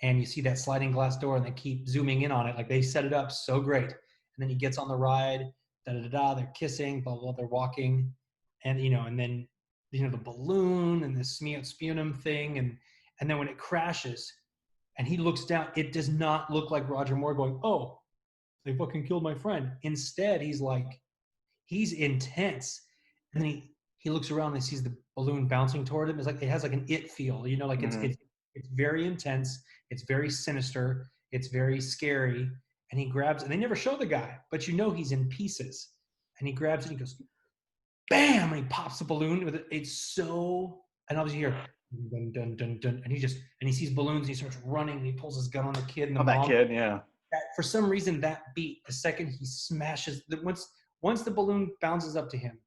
And you see that sliding glass door, and they keep zooming in on it. Like they set it up so great. And then he gets on the ride. Da da da. They're kissing. Blah blah. They're walking, and and then the balloon and the sputum thing, and then when it crashes, and he looks down, it does not look like Roger Moore going, "Oh, they fucking killed my friend." Instead, he's intense, and then he looks around and he sees the balloon bouncing toward him. It's like it has like an it feel, like it's very intense, it's very sinister, it's very scary. And he grabs, and they never show the guy, but he's in pieces. And he grabs it, and he goes, bam, and he pops the balloon with it. It's so, and obviously you hear dun dun dun dun, and he sees balloons, and he starts running, and he pulls his gun on the kid and the mom. That kid, yeah. For some reason, that beat, the second he smashes, once the balloon bounces up to him,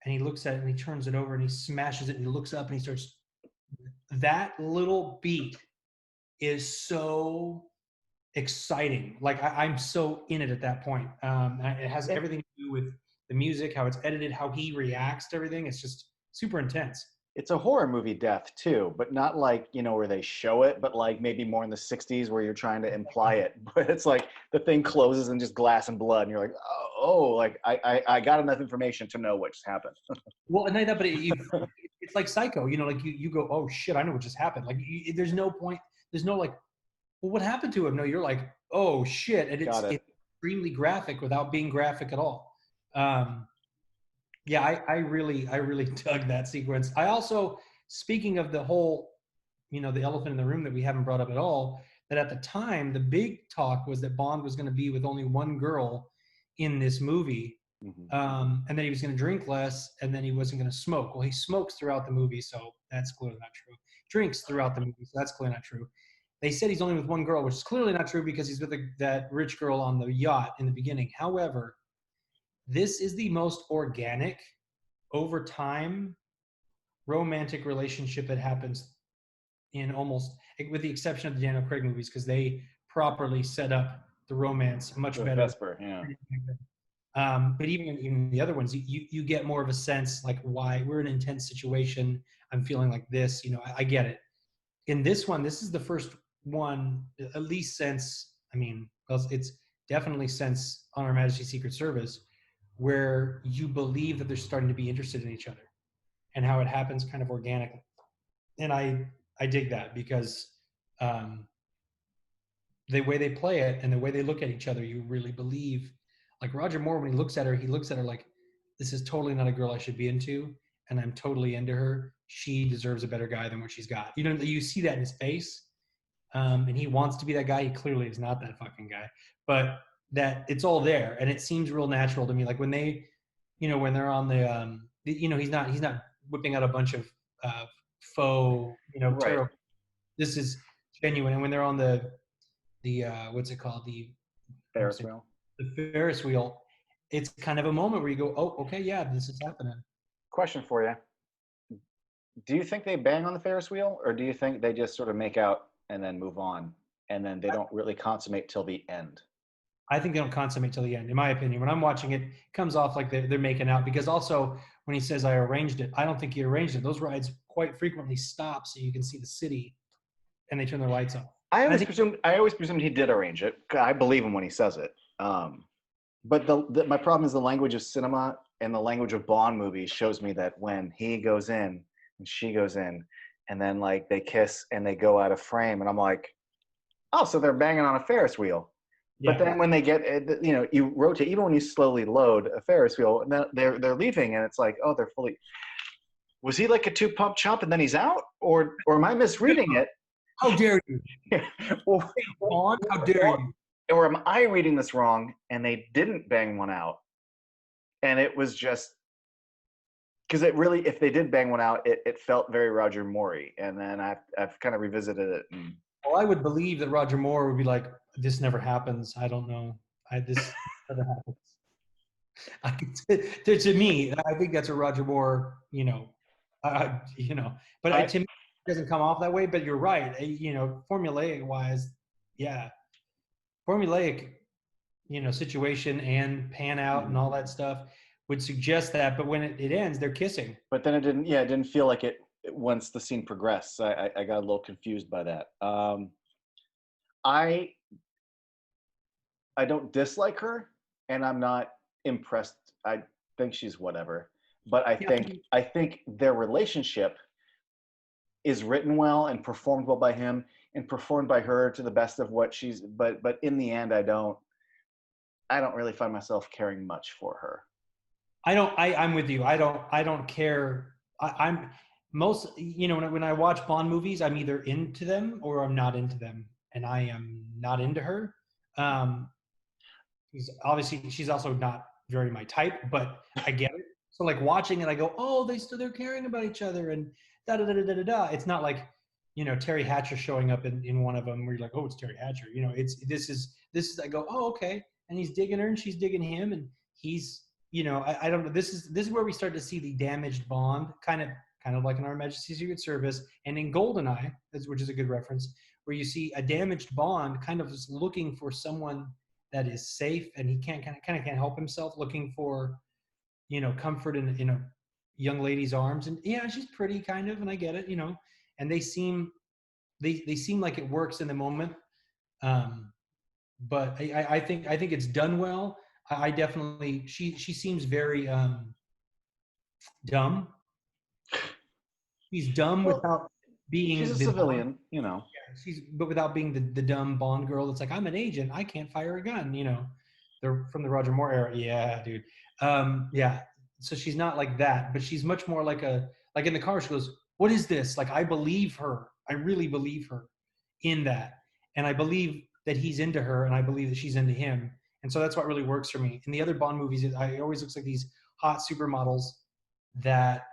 and he looks at it, and he turns it over, and he smashes it, and he looks up, and he starts. That little beat is so exciting. Like I'm so in it at that point. It has everything to do with the music, how it's edited, how he reacts to everything. It's just super intense. It's a horror movie death too, but not like, where they show it, but like maybe more in the 60s where you're trying to imply it. But it's like the thing closes and just glass and blood, and you're like, oh, like I got enough information to know what just happened. Well, and but it's like Psycho, like you go, oh shit, I know what just happened. Like there's no point, there's no like, well, what happened to him? No, you're like, oh shit, and it's extremely graphic without being graphic at all. Yeah, I really dug that sequence. I also, speaking of the whole, the elephant in the room that we haven't brought up at all, that at the time the big talk was that Bond was going to be with only one girl in this movie, and then he was going to drink less, and then he wasn't going to smoke. Well, he smokes throughout the movie, so that's clearly not true. Drinks throughout the movie, so that's clearly not true. They said he's only with one girl, which is clearly not true because he's with that rich girl on the yacht in the beginning. However, this is the most organic, over time, romantic relationship that happens in almost, with the exception of the Daniel Craig movies, because they properly set up the romance much better. Vesper, yeah. But even in the other ones, you get more of a sense like why we're in an intense situation. I'm feeling like this. I get it. In this one, this is the first one, at least since, well, it's definitely since On Her Majesty's Secret Service, where you believe that they're starting to be interested in each other, and how it happens kind of organically. And I dig that because the way they play it and the way they look at each other, you really believe. Like Roger Moore, when he looks at her like, this is totally not a girl I should be into, and I'm totally into her. She deserves a better guy than what she's got. You see that in his face, and he wants to be that guy. He clearly is not that fucking guy, but that it's all there, and it seems real natural to me. Like when they, when they're on the, he's not whipping out a bunch of faux, Right. terrible. This is genuine, and when they're on the what's it called, the Ferris wheel. The Ferris wheel, it's kind of a moment where you go, oh, okay, yeah, this is happening. Question for you. Do you think they bang on the Ferris wheel, or do you think they just sort of make out and then move on, and then they don't really consummate till the end? I think they don't consummate till the end, in my opinion. When I'm watching it, it comes off like they're making out, because also when he says I arranged it, I don't think he arranged it. Those rides quite frequently stop so you can see the city, and they turn their lights off. I always presumed he did arrange it. I believe him when he says it. But my problem is the language of cinema and the language of Bond movies shows me that when he goes in and she goes in, and then like they kiss and they go out of frame, and I'm like, oh, so they're banging on a Ferris wheel. Yeah. But then when they get, you rotate, even when you slowly load a Ferris wheel, and then they're leaving, and it's like, oh, they're fully. Was he like a two-pump chump and then he's out, or am I misreading it? How dare you? Bond, how dare you? Or am I reading this wrong and they didn't bang one out? And it was just because it really, if they did bang one out, it felt very Roger Moore-y. And then I've kind of revisited it. Well, I would believe that Roger Moore would be like, this never happens. I don't know. This never happens. To me, I think that's a Roger Moore, but to me, it doesn't come off that way. But you're right. Formulaic wise, yeah. Formulaic, situation and pan out and all that stuff would suggest that. But when it ends, they're kissing. But then it didn't feel like it once the scene progressed. I got a little confused by that. I don't dislike her, and I'm not impressed. I think she's whatever. But I think their relationship is written well and performed well by him and performed by her to the best of what she's. But in the end, I don't really find myself caring much for her. I'm with you. I don't care. I'm most, when I watch Bond movies, I'm either into them or I'm not into them, and I am not into her. She's also not very my type, but I get it. So like watching it, I go, oh, they're caring about each other and da da da da da da. It's not like, Terry Hatcher showing up in one of them where you're like, oh, it's Terry Hatcher. This is I go, oh, okay, and he's digging her and she's digging him, and he's, I don't know. This is where we start to see the damaged Bond, kind of like in Our Majesty's Secret Service and in GoldenEye, which is a good reference, where you see a damaged Bond kind of just looking for someone that is safe, and he can't help himself, looking for, comfort in a young lady's arms. And yeah, she's pretty kind of, and I get it, and they seem like it works in the moment. But I think it's done well. I definitely, she seems very dumb. She's dumb without being. She's a civilian, Yeah, but without being the dumb Bond girl that's like, I'm an agent, I can't fire a gun, They're from the Roger Moore era. Yeah, dude. Yeah. So she's not like that, but she's much more like like in the car. She goes, "What is this?" Like I believe her. I really believe her in that, and I believe that he's into her, and I believe that she's into him, and so that's what really works for me. In the other Bond movies, it always looks like these hot supermodels that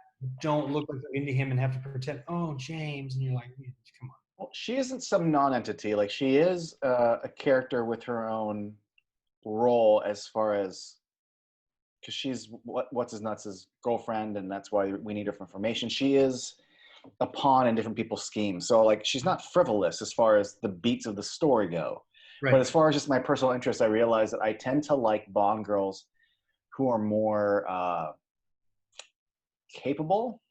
don't look like they're into him and have to pretend, "Oh, James," and you're like, "Come on." Well, she isn't some non-entity. Like she is a character with her own role as far as because she's what's his nuts' girlfriend, and that's why we need her for information. She is a pawn in different people's schemes. So like she's not frivolous as far as the beats of the story go. But Right. as far as just my personal interest, I realize that I tend to like Bond girls who are more capable.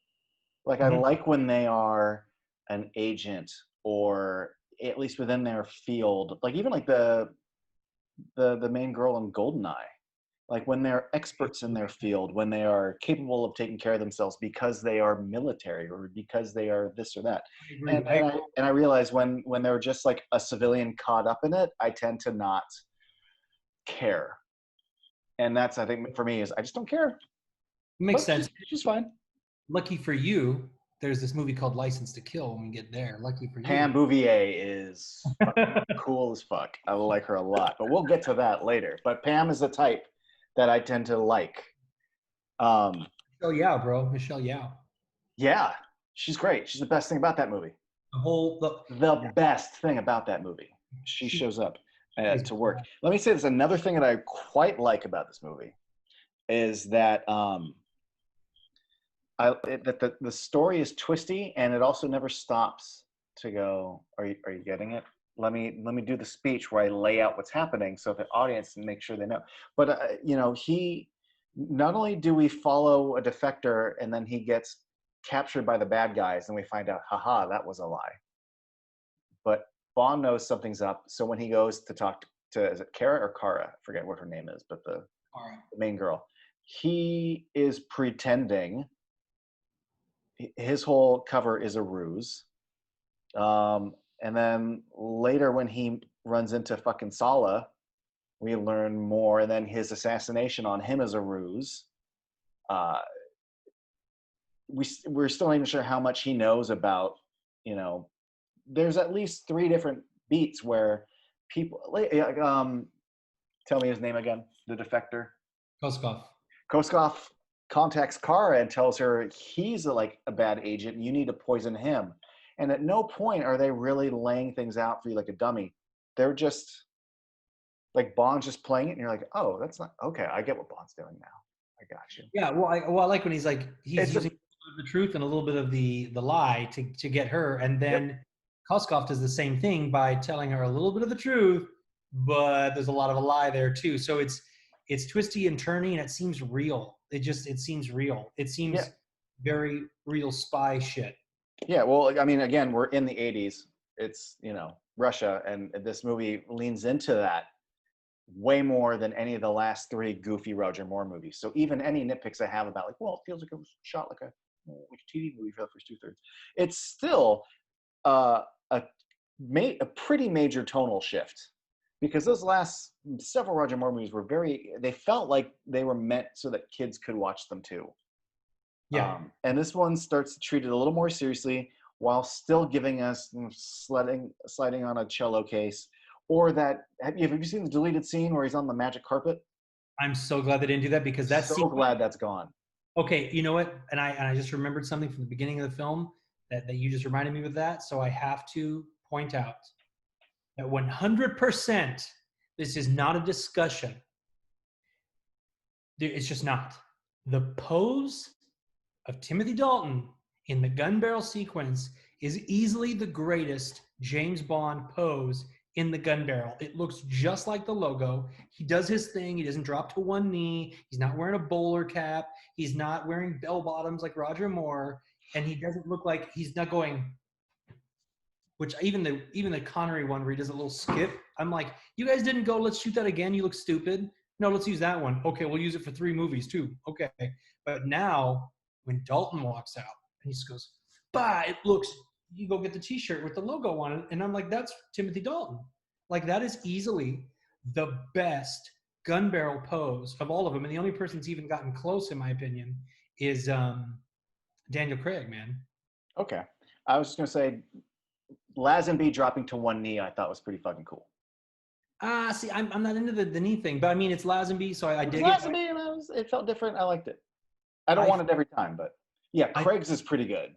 Like I Mm-hmm. like when they are an agent or at least within their field. Like even like the main girl in Goldeneye. Like when they're experts in their field, when they are capable of taking care of themselves because they are military or because they are this or that. I agree. And I realize when they're just like a civilian caught up in it, I tend to not care. And that's, I think for me, is I just don't care. Makes But sense. she's fine. Lucky for you, there's this movie called License to Kill when we get there. Lucky for you. Pam Bouvier is cool as fuck. I like her a lot, but we'll get to that later. But Pam is the type that I tend to like. Michelle Yao, bro. Michelle Yao. Yeah, she's great. She's the best thing about that movie. The Yeah, best thing about that movie. She she shows up is. to work. Let me say this. Another thing that I quite like about this movie is that the story is twisty and it also never stops to go. Are you getting it? Let me do the speech where I lay out what's happening so the audience can make sure they know. But he not only do we follow a defector and then he gets captured by the bad guys and we find out, haha, that was a lie. But Bond knows something's up. So when he goes to talk to, is it Kara or Kara? I forget what her name is, but the main girl, he is pretending. His whole cover is a ruse. And then later when he runs into fucking Sala, we learn more. And then his assassination on him is a ruse. We're still not even sure how much he knows about, there's at least 3 different beats where people, tell me his name again, the defector. Koskov contacts Kara and tells her he's a bad agent. You need to poison him. And at no point are they really laying things out for you like a dummy. They're just like Bond's just playing it, and you're like, oh, that's not okay. I get what Bond's doing now. I got you. Yeah, well, I like when he's using the truth and a little bit of the lie to get her, and then Yep. Koskov does the same thing by telling her a little bit of the truth, but there's a lot of a lie there too. So it's twisty and turny, and it seems real. It seems real. It seems very real spy shit. Yeah, well, I mean, again, we're in the 80s. It's, Russia, and this movie leans into that way more than any of the last 3 goofy Roger Moore movies. So even any nitpicks I have about it feels like it was shot like a TV movie for the first 2/3. It's still a pretty major tonal shift because those last several Roger Moore movies were they felt like they were meant so that kids could watch them too. Yeah. And this one starts to treat it a little more seriously while still giving us sliding on a cello case. Or that, have you seen the deleted scene where he's on the magic carpet? I'm so glad they didn't do that because that's glad that's gone. Okay, you know what? And I just remembered something from the beginning of the film that you just reminded me of that. So I have to point out that 100%, this is not a discussion. It's just not. The pose of Timothy Dalton in the gun barrel sequence is easily the greatest James Bond pose in the gun barrel. It looks just like the logo. He does his thing. He doesn't drop to one knee. He's not wearing a bowler cap. He's not wearing bell bottoms like Roger Moore. And he doesn't look like he's not going, which even the Connery one where he does a little skip. I'm like, you guys didn't go, let's shoot that again. You look stupid. No, let's use that one. Okay, we'll use it for 3 movies too. Okay. But now when Dalton walks out and he just goes, bah, it looks, you go get the t-shirt with the logo on it. And I'm like, that's Timothy Dalton. Like that is easily the best gun barrel pose of all of them, and the only person that's even gotten close, in my opinion, is Daniel Craig, man. Okay. I was just gonna say, Lazenby dropping to one knee, I thought was pretty fucking cool. See, I'm not into the knee thing, but I mean, it's Lazenby, so I dig it. Lazenby, and it felt different. I liked it. I don't want it every time, but yeah, Craig's is pretty good.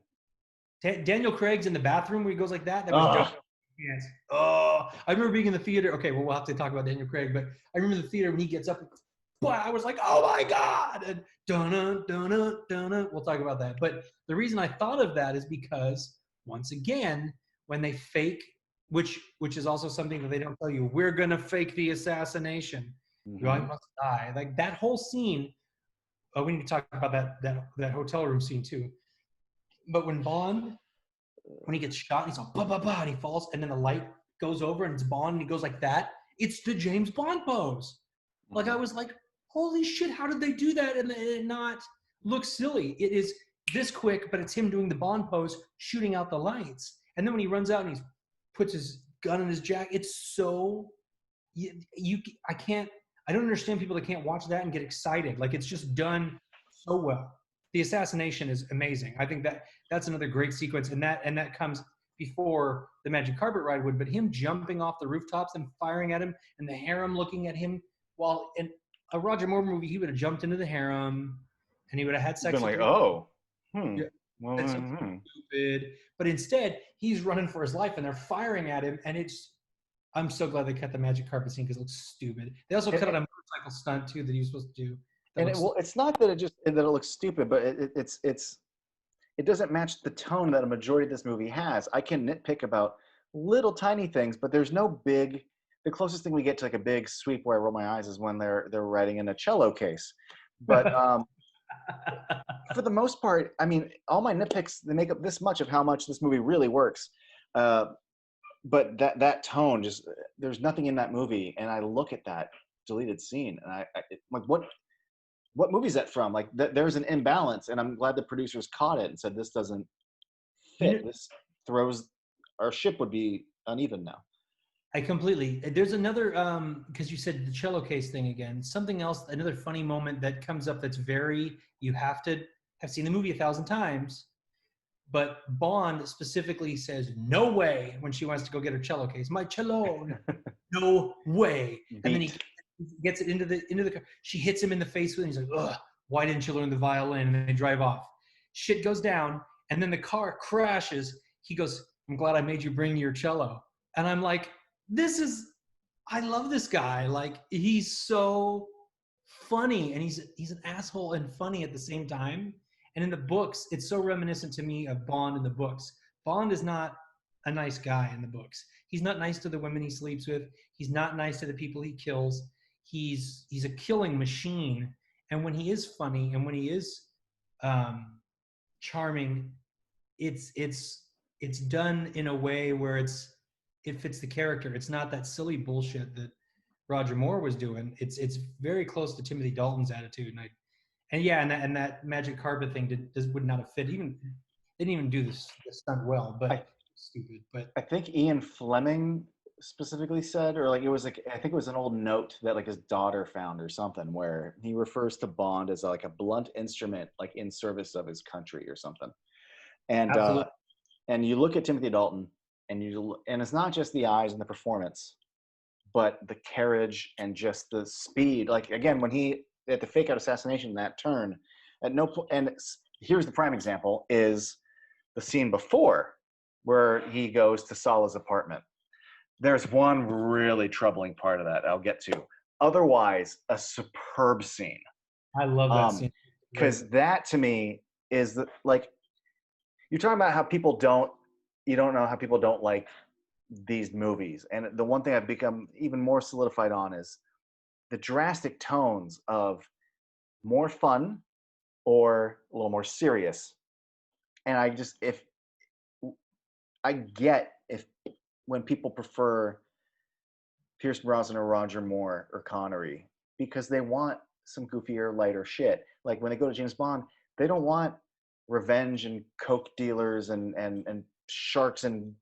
Daniel Craig's in the bathroom where he goes like that. That was dope. Yes. Oh, I remember being in the theater. Okay, well, we'll have to talk about Daniel Craig, but I remember the theater when he gets up. I was like, oh my God. And dun-dun. We'll talk about that. But the reason I thought of that is because, once again, when they fake, which is also something that they don't tell you, we're going to fake the assassination. Mm-hmm. I must die. Like that whole scene. Oh, we need to talk about that hotel room scene too. But when Bond, when he gets shot, he's all, bah, bah, bah, and he falls, and then the light goes over, and it's Bond, and he goes like that. It's the James Bond pose. Like, I was like, holy shit, how did they do that and it not look silly? It is this quick, but it's him doing the Bond pose, shooting out the lights. And then when he runs out and he puts his gun in his jacket, it's so, I don't understand people that can't watch that and get excited. Like, it's just done so well. The assassination is amazing. I think that's another great sequence, and that comes before the magic carpet ride would. But him jumping off the rooftops and firing at him, and the harem looking at him, while in a Roger Moore movie, he would have jumped into the harem, and he would have had sex. Been like, yeah, that's so stupid. But instead, he's running for his life, and they're firing at him, and I'm so glad they cut the magic carpet scene because it looks stupid. They also cut out a motorcycle stunt too that he was supposed to do. And it's not that it looks stupid, but it doesn't match the tone that a majority of this movie has. I can nitpick about little tiny things, but there's no big. The closest thing we get to like a big sweep where I roll my eyes is when they're riding in a cello case. But for the most part, I mean, all my nitpicks, they make up this much of how much this movie really works. But that tone, just there's nothing in that movie, and I look at that deleted scene, and I like what movie is that from? Like, there's an imbalance, and I'm glad the producers caught it and said this doesn't fit. This throws our ship would be uneven now. I completely. There's another because you said the cello case thing again. Something else, another funny moment that comes up that's very, you have to have seen the movie 1,000 times, but Bond specifically says no way when she wants to go get her cello case. My cello, no way. And then he gets it into the car. She hits him in the face with it. He's like, ugh, why didn't you learn the violin? And then they drive off. Shit goes down, and then the car crashes. He goes, I'm glad I made you bring your cello. And I'm like, I love this guy. Like, he's so funny, and he's an asshole and funny at the same time. And in the books, it's so reminiscent to me of Bond in the books. Bond is not a nice guy in the books. He's not nice to the women he sleeps with. He's not nice to the people he kills. He's a killing machine. And when he is funny and when he is charming, it's done in a way where it fits the character. It's not that silly bullshit that Roger Moore was doing. It's very close to Timothy Dalton's attitude, and that magic carpet thing would not have fit. They didn't even do this stunt well, but stupid. But I think Ian Fleming specifically said, or like it was like, I think it was an old note that like his daughter found or something, where he refers to Bond as like a blunt instrument, like in service of his country or something. And and you look at Timothy Dalton, and it's not just the eyes and the performance, but the carriage and just the speed. Like, again, when he at the fake out assassination, that turn at no point. And here's the prime example: is the scene before where he goes to Salah's apartment. There's one really troubling part of that I'll get to. Otherwise, a superb scene. I love that scene. Because that to me is like, you're talking about how you don't know how people don't like these movies. And the one thing I've become even more solidified on is the drastic tones of more fun or a little more serious. And when people prefer Pierce Brosnan or Roger Moore or Connery, because they want some goofier, lighter shit. Like when they go to James Bond, they don't want revenge and coke dealers and sharks and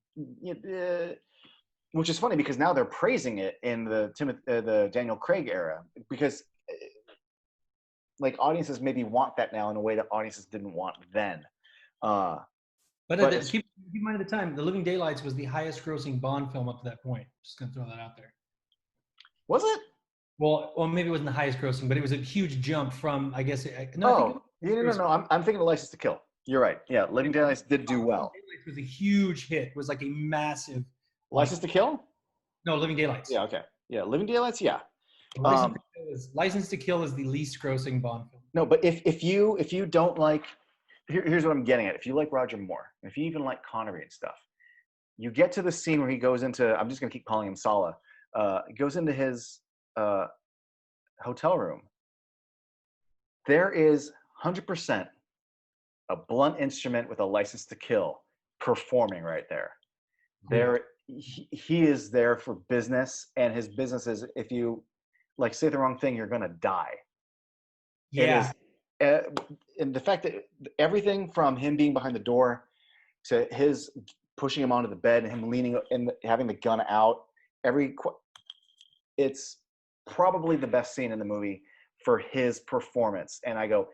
when which is funny because now they're praising it in the Daniel Craig era because like audiences maybe want that now in a way that audiences didn't want then. Keep in mind at the time, The Living Daylights was the highest grossing Bond film up to that point. Just gonna throw that out there. Was it? Well, maybe it wasn't the highest grossing, but it was a huge jump from, I guess. No. I'm thinking of License to Kill. You're right. Yeah, Living Daylights did do well. Living Daylights was a huge hit. It was like a massive. License to Kill? No, Living Daylights. Yeah. Okay. Yeah, Living Daylights. Yeah. License to Kill is the least grossing Bond film. No, but if you don't like, here's what I'm getting at. If you like Roger Moore, if you even like Connery and stuff, you get to the scene where he goes into. I'm just gonna keep calling him Sala. He goes into his hotel room. There is 100% a blunt instrument with a license to kill performing right there. There, he is there for business, and his business is if you like say the wrong thing, you're gonna die. Yeah. It is, and the fact that everything from him being behind the door to his pushing him onto the bed and him leaning and having the gun out, it's probably the best scene in the movie for his performance. And I go,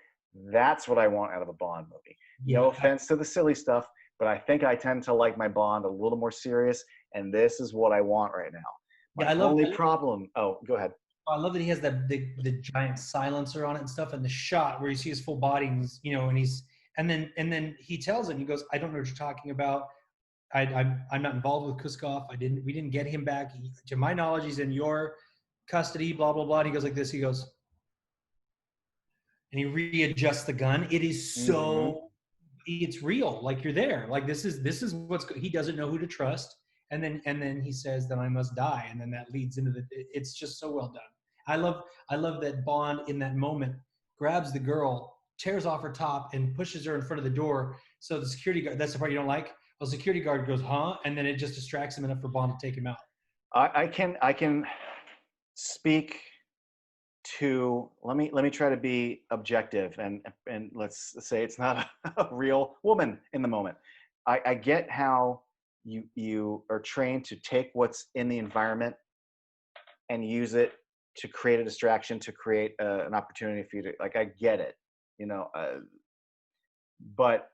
that's what I want out of a Bond movie. Yeah. No offense to the silly stuff, but I think I tend to like my Bond a little more serious, and this is what I want right now. My only problem. Oh, go ahead. I love that he has the giant silencer on it and stuff, and the shot where you see his full body, and then he tells him, he goes, "I don't know what you're talking about. I'm not involved with Kuskov. We didn't get him back. To my knowledge, he's in your custody. Blah blah blah." And he goes like this. He goes, and he readjusts the gun. It is so, it's real. Like you're there. Like this is what's. He doesn't know who to trust. And then he says that I must die, and then that leads into it's just so well done. I love that Bond in that moment grabs the girl, tears off her top, and pushes her in front of the door. So the security guard, that's the part you don't like. Well, the security guard goes, huh? And then it just distracts him enough for Bond to take him out. I can speak to let me try to be objective and let's say it's not a real woman in the moment. I get how you are trained to take what's in the environment and use it to create a distraction, to create an opportunity for you to, like, I get it, but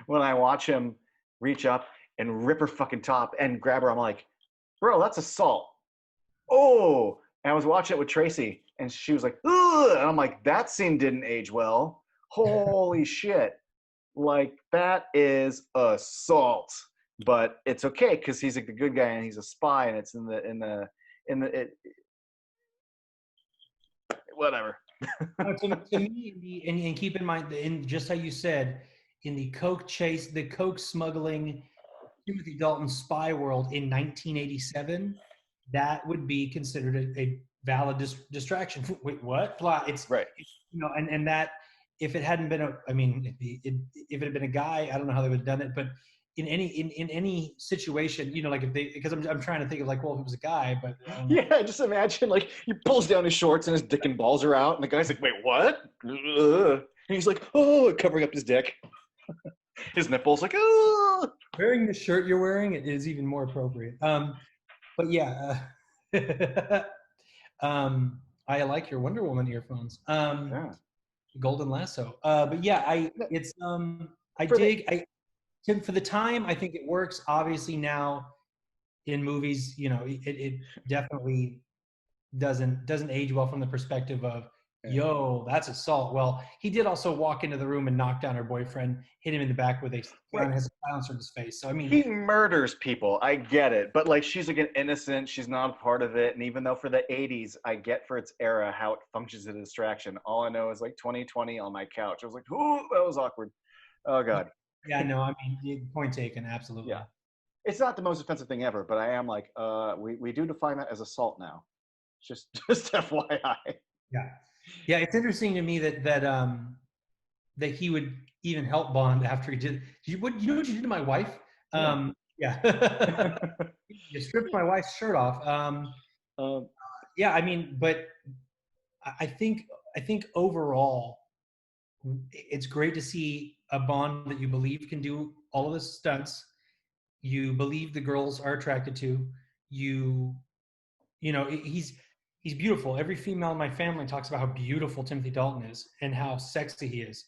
when I watch him reach up and rip her fucking top and grab her, I'm like, bro, that's assault. Oh, and I was watching it with Tracy and she was like, ugh, and I'm like, that scene didn't age well. Holy shit. Like, that is assault, but it's okay because he's like the good guy and he's a spy, and it's whatever. To me, and keep in mind, in just how you said, in the coke chase, the coke smuggling Timothy Dalton spy world in 1987, that would be considered a valid distraction. Wait, what? It's right. And that. If it hadn't been if it had been a guy, I don't know how they would have done it. But in any situation, like because I'm trying to think of like, well, if it was a guy, but yeah, just imagine like he pulls down his shorts and his dick and balls are out, and the guy's like, wait, what? And he's like, oh, covering up his dick, his nipples, like, oh. Wearing the shirt you're wearing, it is even more appropriate. But yeah, I like your Wonder Woman earphones. Yeah. Golden Lasso. But yeah, for the time, I think it works. Obviously now in movies, it definitely doesn't age well from the perspective of, yo, that's assault. Well, he did also walk into the room and knock down her boyfriend, hit him in the back with a silencer in his face. So I mean, he murders people. I get it, but like, she's like an innocent. She's not a part of it. And even though for the '80s, I get for its era how it functions as a distraction. All I know is like 2020 on my couch. I was like, oh, that was awkward. Oh God. Yeah, no, I mean, point taken. Absolutely. Yeah, it's not the most offensive thing ever, but I am like, we do define that as assault now. Just FYI. Yeah, it's interesting to me that he would even help Bond after he did. You know what you did to my wife? Yeah. You stripped my wife's shirt off. Yeah, I mean, but I think overall, it's great to see a Bond that you believe can do all of the stunts, you believe the girls are attracted to. You know, he's beautiful. Every female in my family talks about how beautiful Timothy Dalton is and how sexy he is.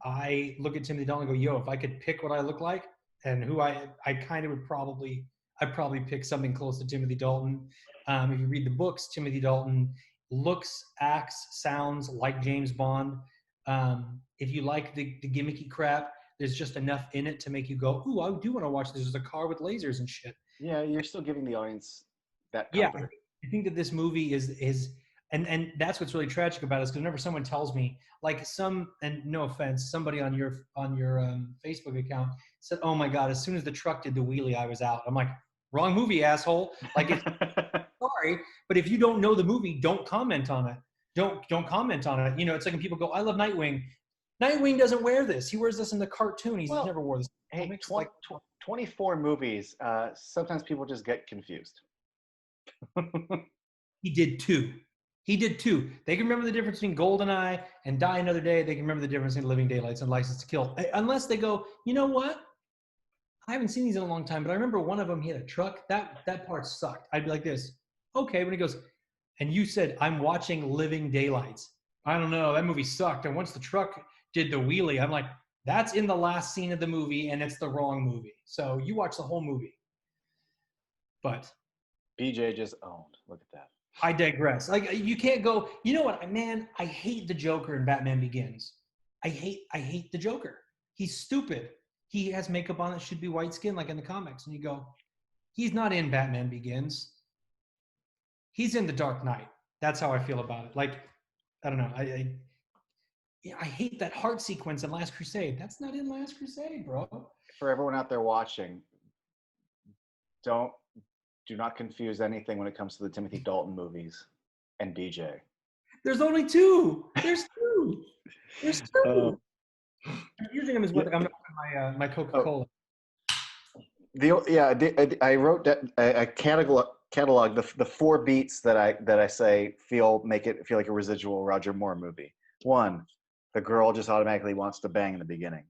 I look at Timothy Dalton and go, yo, if I could pick what I look like and who I kind of would I'd probably pick something close to Timothy Dalton. If you read the books, Timothy Dalton looks, acts, sounds like James Bond. If you like the gimmicky crap, there's just enough in it to make you go, ooh, I do want to watch this. There's a car with lasers and shit. Yeah, you're still giving the audience that Yeah, comfort. I think that this movie is and that's what's really tragic about it is because whenever someone tells me like and no offense, somebody on your Facebook account said, "Oh my god, as soon as the truck did the wheelie, I was out." I'm like, wrong movie, asshole. Like, if sorry, but if you don't know the movie, don't comment on it. Don't comment on it. You know, it's like when people go, "I love Nightwing." Nightwing doesn't wear this. He wears this in the cartoon. He's never wore this. Hey, Like 24 movies. Sometimes people just get confused. he did two. He did two. They can remember the difference between GoldenEye and Die Another Day. They can remember the difference between Living Daylights and License to Kill. Unless they go, you know what? I haven't seen these in a long time, but I remember one of them, he had a truck. That part sucked. I'd be like this. Okay, when he goes, and you said, I'm watching Living Daylights. I don't know. That movie sucked. And once the truck did the wheelie, I'm like, that's in the last scene of the movie, and it's the wrong movie. So you watch the whole movie. But BJ just owned. Look at that. I digress. Like, you can't go, you know what, man, I hate the Joker in Batman Begins. I hate the Joker. He's stupid. He has makeup on that should be white skin like in the comics. And you go, he's not in Batman Begins. He's in The Dark Knight. That's how I feel about it. Like, I don't know. I hate that heart sequence in Last Crusade. That's not in Last Crusade, bro. For everyone out there watching, do not confuse anything when it comes to the Timothy Dalton movies and BJ. There's only two. There's two. There's two. I'm using them as what I'm my my Coca-Cola. I wrote that I catalog the four beats that I say make it feel like a residual Roger Moore movie. One, the girl just automatically wants to bang in the beginning.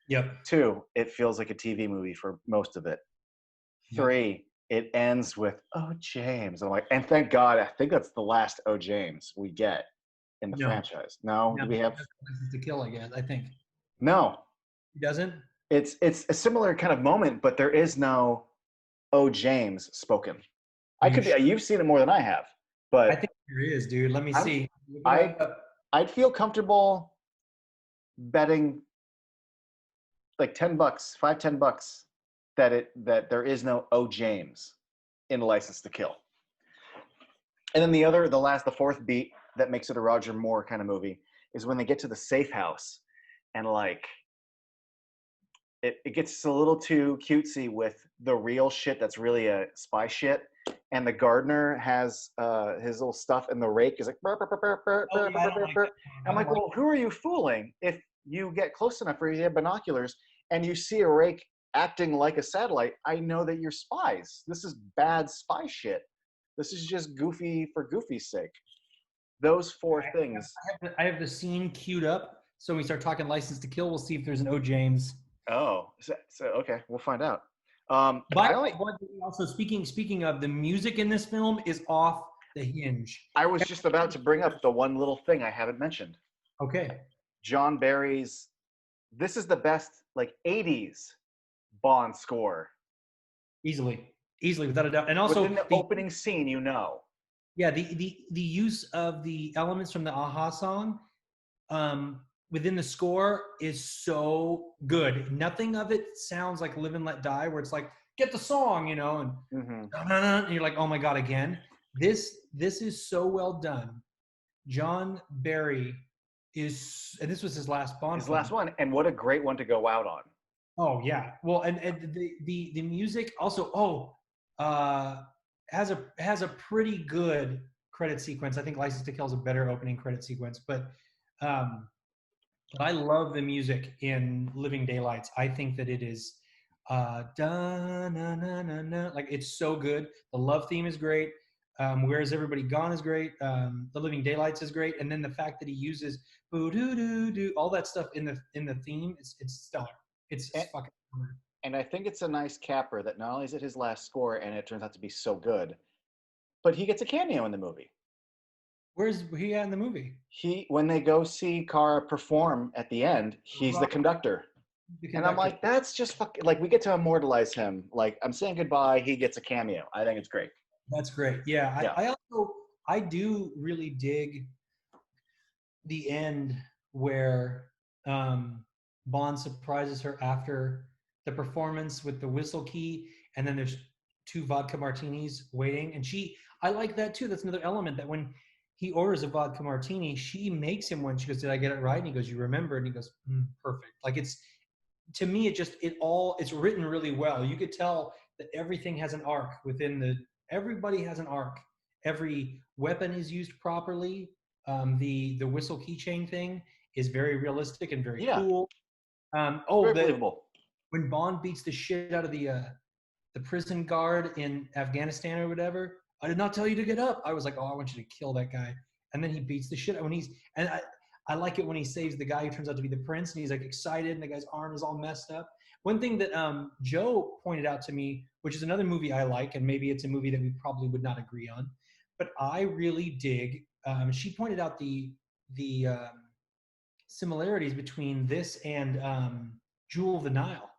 Yep. Two, it feels like a TV movie for most of it. Three, it ends with "Oh James." I'm like, and thank God, I think that's the last "Oh James" we get in the franchise. No, do we have License to Kill again? I think. No, He doesn't. It's a similar kind of moment, but there is no "Oh James" spoken. You've seen it more than I have, but I think there is, dude. Let me see. I'd feel comfortable betting like $10, $5-10 that there is no "Oh James" in License to Kill. And then the fourth beat that makes it a Roger Moore kind of movie is when they get to the safe house and like it gets a little too cutesy with the real shit that's really a spy shit. And the gardener has his little stuff, and the rake is like, burr, burr, burr, burr, burr, burr, burr. I'm like, well, who are you fooling if you get close enough or you have binoculars and you see a rake acting like a satellite? I know that you're spies. This is bad spy shit. This is just goofy for goofy's sake. Those four things. I have the scene queued up. So when we start talking License to Kill, we'll see if there's an "Oh James." Oh, so okay, we'll find out. Also, speaking of, the music in this film is off the hinge. I was just about to bring up the one little thing I haven't mentioned. Okay. John Barry's. This is the best like 80s Bond score. Easily, without a doubt. And also within the opening scene, you know. Yeah, the use of the elements from the Aha song within the score is so good. Nothing of it sounds like Live and Let Die, where it's like, get the song, you know, and, and you're like, oh my God, again. This is so well done. John Barry and this was his last Bond film. Last one, and what a great one to go out on. Oh yeah, well, and the music also has a pretty good credit sequence. I think License to Kill is a better opening credit sequence, but I love the music in Living Daylights. I think that it is like it's so good. The love theme is great. Where's Everybody Gone is great. The Living Daylights is great, and then the fact that he uses boo doo doo doo all that stuff in the theme, it's stellar. It's fucking stellar. And I think it's a nice capper that not only is it his last score and it turns out to be so good, but he gets a cameo in the movie. Where's he at in the movie? When they go see Cara perform at the end, he's the conductor. And I'm like, that's just like, we get to immortalize him. Like, I'm saying goodbye, he gets a cameo. I think it's great. That's great. Yeah. Yeah. I do really dig the end where Bond surprises her after the performance with the whistle key, and then there's 2 vodka martinis waiting. And I like that too. That's another element, that when he orders a vodka martini, she makes him one. She goes, "Did I get it right?" And he goes, "You remember?" And he goes, "Perfect." Like, to me, it's written really well. You could tell that everything has an arc everybody has an arc. Every weapon is used properly. The whistle keychain thing is very realistic and very cool. Very believable. When Bond beats the shit out of the prison guard in Afghanistan or whatever, I did not tell you to get up. I was like, oh, I want you to kill that guy. And then he beats the shit out I like it when he saves the guy who turns out to be the prince, and he's like excited, and the guy's arm is all messed up. One thing that Joe pointed out to me, which is another movie I like, and maybe it's a movie that we probably would not agree on, but I really dig. She pointed out the similarities between this and Jewel of the Nile.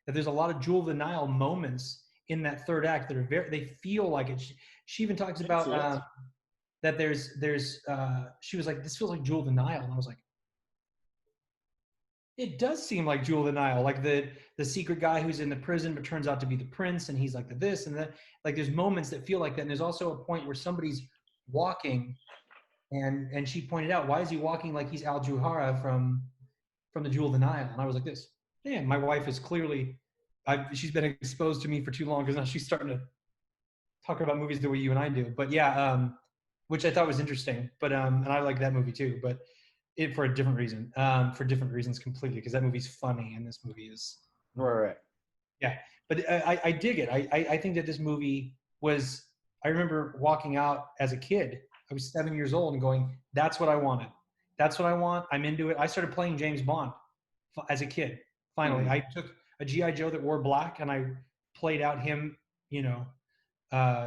That there's a lot of Jewel of the Nile moments in that third act that are they feel like it. She even talks about that she was like, this feels like Jewel of the Nile, and I was like, it does seem like Jewel of the Nile, like the secret guy who's in the prison but turns out to be the prince, and he's like the this and that. Like, there's moments that feel like that, and there's also a point where somebody's walking, and she pointed out, why is he walking like he's Al Juhara from the Jewel of the Nile? And I was like, this, man, my wife is clearly, she's been exposed to me for too long, because now she's starting to talk about movies the way you and I do. But yeah, which I thought was interesting. But and I like that movie too, but for a different reason, for different reasons completely, because that movie's funny and this movie is right. Yeah, but I dig it. I think that this movie was. I remember walking out as a kid. I was 7 years old and going, "That's what I wanted. That's what I want. I'm into it." I started playing James Bond as a kid. Finally, I took a GI Joe that wore black, and I played out him,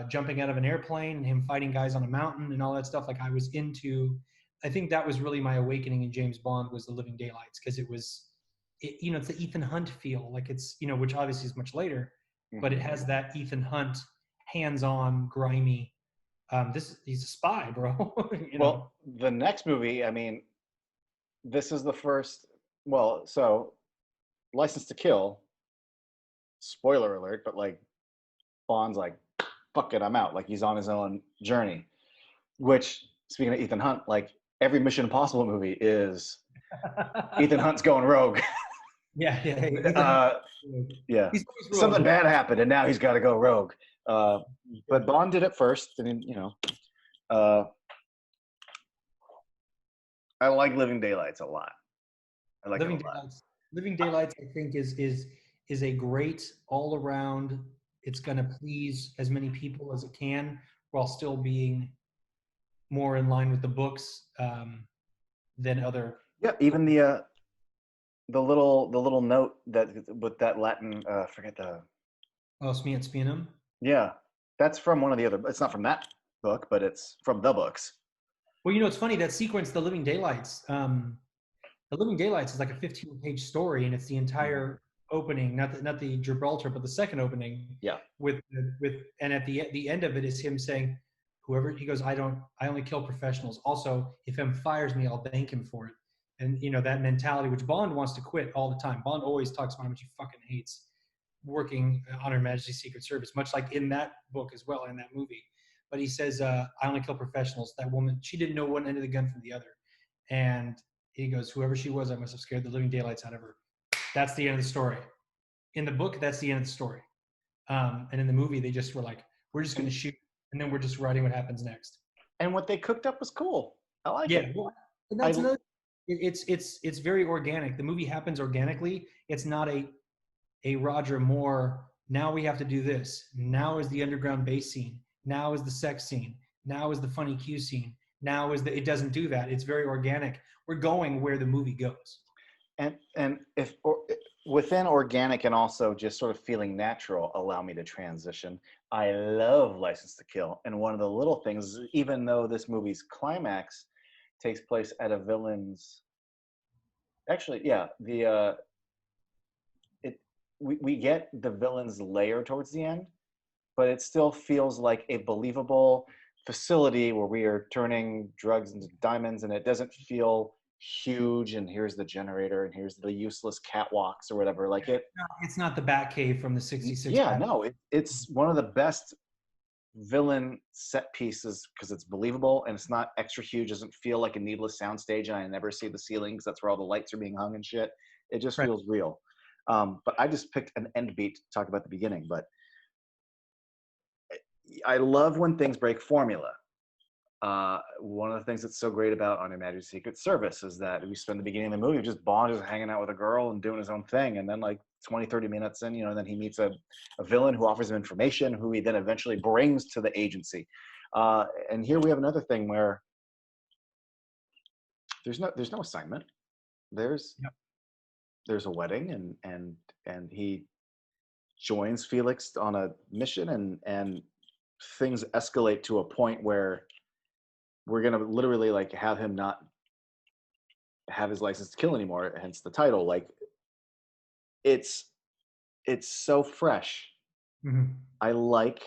jumping out of an airplane and him fighting guys on a mountain and all that stuff. Like, I was into. I think that was really my awakening in James Bond, was The Living Daylights, because it was, it's the Ethan Hunt feel. Like, it's, which obviously is much later, but it has that Ethan Hunt, hands-on, grimy. He's a spy, bro. Well, the next movie, I mean, this is the first. Well, so License to Kill. Spoiler alert, but like, Bond's like, fuck it, I'm out. Like, he's on his own journey. Which, speaking of Ethan Hunt, like, every Mission Impossible movie is Ethan Hunt's going rogue. Yeah. Yeah. Something bad happened, and now he's got to go rogue. But Bond did it first, and I like Living Daylights a lot. I like Living Daylights. Living Daylights, I think, is a great all around. It's going to please as many people as it can, while still being more in line with the books than other. Yeah, even the little note that with that Latin, forget the. Oh, Smiat Spinum. Yeah, that's from one of the other. It's not from that book, but it's from the books. Well, it's funny, that sequence, The Living Daylights. The Living Daylights is like a 15-page story, and it's the entire opening, not the Gibraltar, but the second opening. Yeah. And at the end of it is him saying, whoever, he goes, I only kill professionals. Also, if him fires me, I'll thank him for it. And that mentality, which Bond wants to quit all the time. Bond always talks about how much he fucking hates working on Her Majesty's Secret Service, much like in that book as well, in that movie. But he says, I only kill professionals. That woman, she didn't know one end of the gun from the other. And he goes, whoever she was, I must have scared the living daylights out of her. That's the end of the story. In the book, that's the end of the story. And in the movie, they just were like, we're just going to shoot, and then we're just writing what happens next. And what they cooked up was cool. I like it. Well, and that's another. It's very organic. The movie happens organically. It's not a Roger Moore. Now we have to do this. Now is the underground bass scene. Now is the sex scene. Now is the funny Q scene. Now is it doesn't do that. It's very organic. We're going where the movie goes. And if within organic and also just sort of feeling natural, allow me to transition. I love License to Kill, and one of the little things, even though this movie's climax takes place at a villain's, actually, yeah, it we get the villain's lair towards the end, but it still feels like a believable facility where we are turning drugs into diamonds, and it doesn't feel huge and here's the generator and here's the useless catwalks or whatever like it. No, it's not the Batcave from the '66 Yeah, Bat. no, it's one of the best villain set pieces because it's believable and it's not extra huge, doesn't feel like a needless soundstage, and I never see the ceiling because that's where all the lights are being hung and shit. It just Right. feels real. But I just picked an end beat to talk about the beginning. But I love when things break formula. One of the things that's so great about On Her Majesty's Secret Service is that we spend the beginning of the movie just Bond just hanging out with a girl and doing his own thing. And then like 20, 30 minutes in, then he meets a villain who offers him information who he then eventually brings to the agency. And here we have another thing where there's no assignment. There's Yep. there's a wedding and he joins Felix on a mission and things escalate to a point where we're gonna literally like have him not have his license to kill anymore, hence the title. Like it's so fresh. Mm-hmm. I like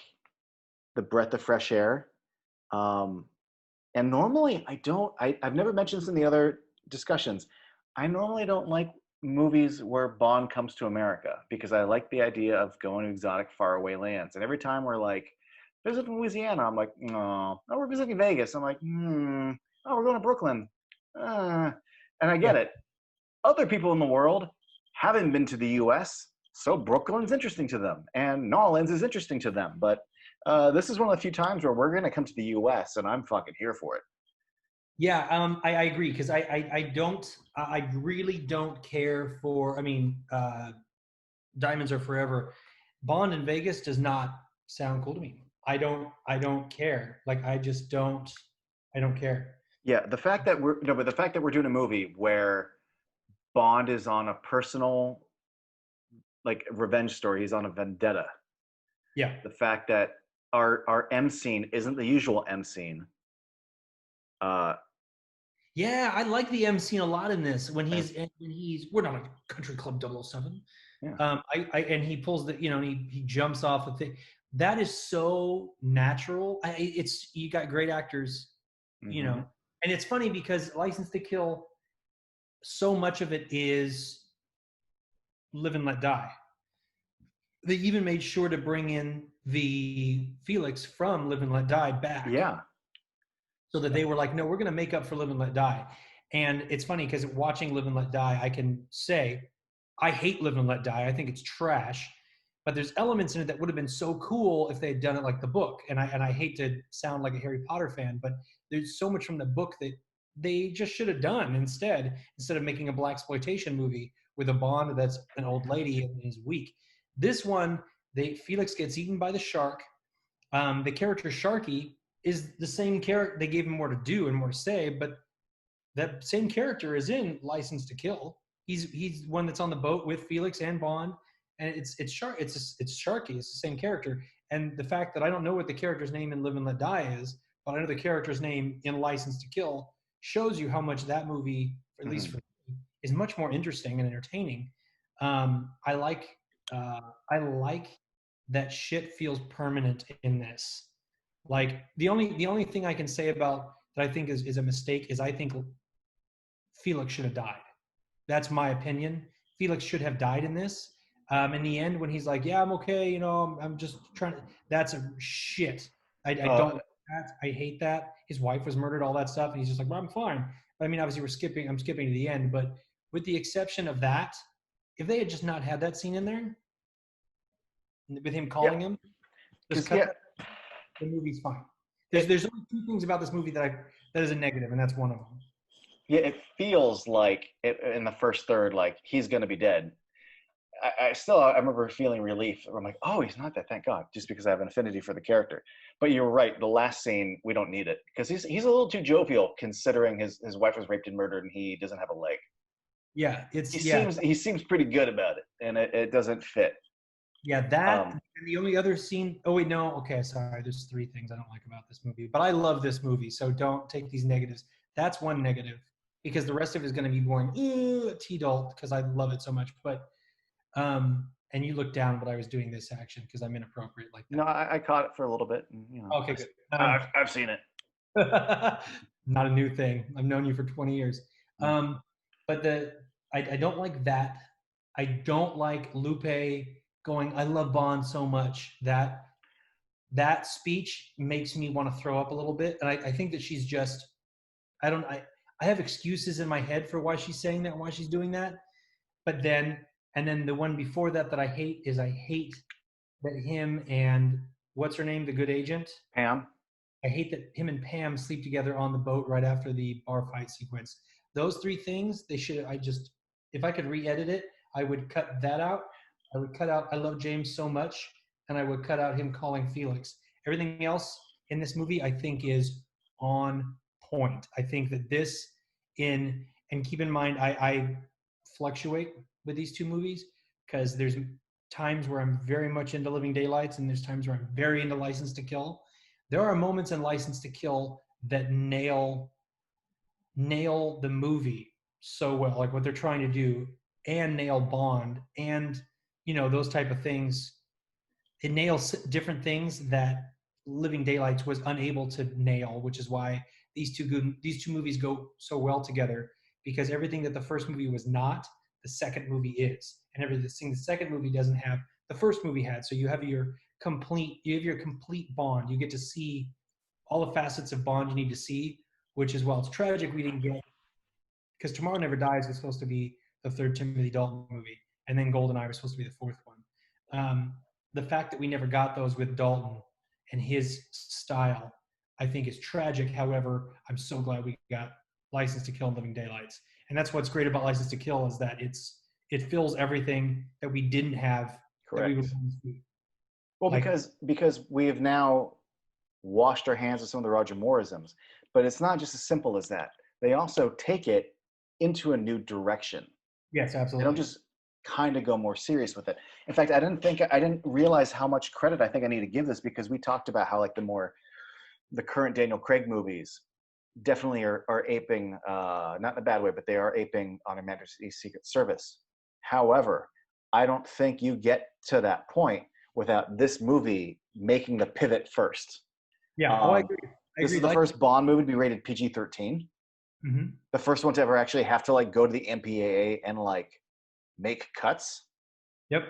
the breath of fresh air. And normally I've never mentioned this in the other discussions. I normally don't like movies where Bond comes to America because I like the idea of going to exotic faraway lands. And every time we're like, visiting Louisiana, I'm like, no. Oh, we're visiting Vegas. I'm like, oh, we're going to Brooklyn. And I get Yeah. it. Other people in the world haven't been to the U.S., so Brooklyn's interesting to them, and New Orleans is interesting to them. But this is one of the few times where we're going to come to the U.S., and I'm fucking here for it. Yeah, I agree because I really don't care for. I mean, Diamonds Are Forever. Bond in Vegas does not sound cool to me. I don't care. Like I just don't. I don't care. Yeah, the fact that we're doing a movie where Bond is on a personal like revenge story, he's on a vendetta. Yeah. The fact that our M scene isn't the usual M scene. Yeah, I like the M scene a lot in this. When he's we're not a country club 007. Yeah. And he pulls the and he jumps off the thing. That is so natural. It's you got great actors, Mm-hmm. and it's funny because License to Kill, so much of it is Live and Let Die. They even made sure to bring in the Felix from Live and Let Die back. Yeah. So that they were like, no, we're going to make up for Live and Let Die. And it's funny because watching Live and Let Die, I can say, I hate Live and Let Die. I think it's trash. But there's elements in it that would have been so cool if they had done it like the book. And I hate to sound like a Harry Potter fan, but there's so much from the book that they just should have done instead of making a blaxploitation movie with a Bond that's an old lady and is weak. This one, Felix gets eaten by the shark. The character Sharky is the same character. They gave him more to do and more to say, but that same character is in License to Kill. He's one that's on the boat with Felix and Bond, and it's Sharky. It's the same character. And the fact that I don't know what the character's name in Live and Let Die is, but I know the character's name in License to Kill, shows you how much that movie, at least for me, is much more interesting and entertaining. I like that shit feels permanent in this. Like the only thing I can say about that I think is a mistake is I think Felix should have died. That's my opinion. Felix should have died in this. In the end, when he's like, "Yeah, I'm okay," I'm just trying to. That's a shit. I don't. I hate that. His wife was murdered, all that stuff, and he's just like, "Well, I'm fine." But I mean, obviously, I'm skipping to the end. But with the exception of that, if they had just not had that scene in there, with him calling him, just cut that, the movie's fine. There's only two things about this movie that is a negative, and that's one of them. Yeah, it feels like in the first third, like he's gonna be dead. I remember feeling relief. I'm like, oh, he's not dead, thank God, just because I have an affinity for the character. But you're right, the last scene, we don't need it because he's a little too jovial considering his wife was raped and murdered and he doesn't have a leg. Yeah, He it's yeah, seems pretty good about it, and it doesn't fit. yeah. That Um, and the only other scene. Oh wait, no. Okay, sorry. There's three things I don't like about this movie, but I love this movie, so don't take these negatives. That's one negative because the rest of it is going to be boring. T-Dalt because I love it so much. But and you looked down, but I was doing this action because I'm inappropriate like no, I caught it for a little bit, and Okay, good. I've seen it. Not a new thing. I've known you for 20 years. Mm. But I don't like that. I don't like Lupe going, I love Bond so much. That speech makes me want to throw up a little bit. And I think that she's just, I have excuses in my head for why she's saying that, why she's doing that. But then the one before that I hate is I hate that him and what's her name, the good agent? Pam. I hate that him and Pam sleep together on the boat right after the bar fight sequence. Those three things, they should. If I could re-edit it, I would cut that out. I would cut out I love James so much, and I would cut out him calling Felix. Everything else in this movie, I think, is on point. I think that and keep in mind, I fluctuate with these two movies because there's times where I'm very much into Living Daylights, and there's times where I'm very into License to Kill. There are moments in License to Kill that nail the movie so well, like what they're trying to do, and nail Bond, and those type of things. It nails different things that Living Daylights was unable to nail, which is why these two movies go so well together, because everything that the first movie was not, the second movie is, and everything the second movie doesn't have, the first movie had. So you have your complete Bond. You get to see all the facets of Bond you need to see, which is, well, it's tragic we didn't get, because Tomorrow Never Dies was supposed to be the third Timothy Dalton movie, and then GoldenEye was supposed to be the fourth one. The fact that we never got those with Dalton and his style, I think, is tragic. However, I'm so glad we got License to Kill and Living Daylights, and that's what's great about License to Kill, is that it fills everything that we didn't have that we would Correct. want to see. Well, Like, because we have now washed our hands of some of the Roger Mooreisms, but it's not just as simple as that. They also take it into a new direction. yes, They don't absolutely. just kind of go more serious with it. In fact, I didn't realize how much credit I think I need to give this, because we talked about how like the current Daniel Craig movies definitely are aping, not in a bad way, but they are aping on Her Majesty's Secret Service. However, I don't think you get to that point without this movie making the pivot first. Yeah. Oh, I Um, agree. I this agree. is the Like, first Bond movie to be rated PG-13. mhm. The first one to ever actually have to like go to the MPAA and like make cuts. Yep.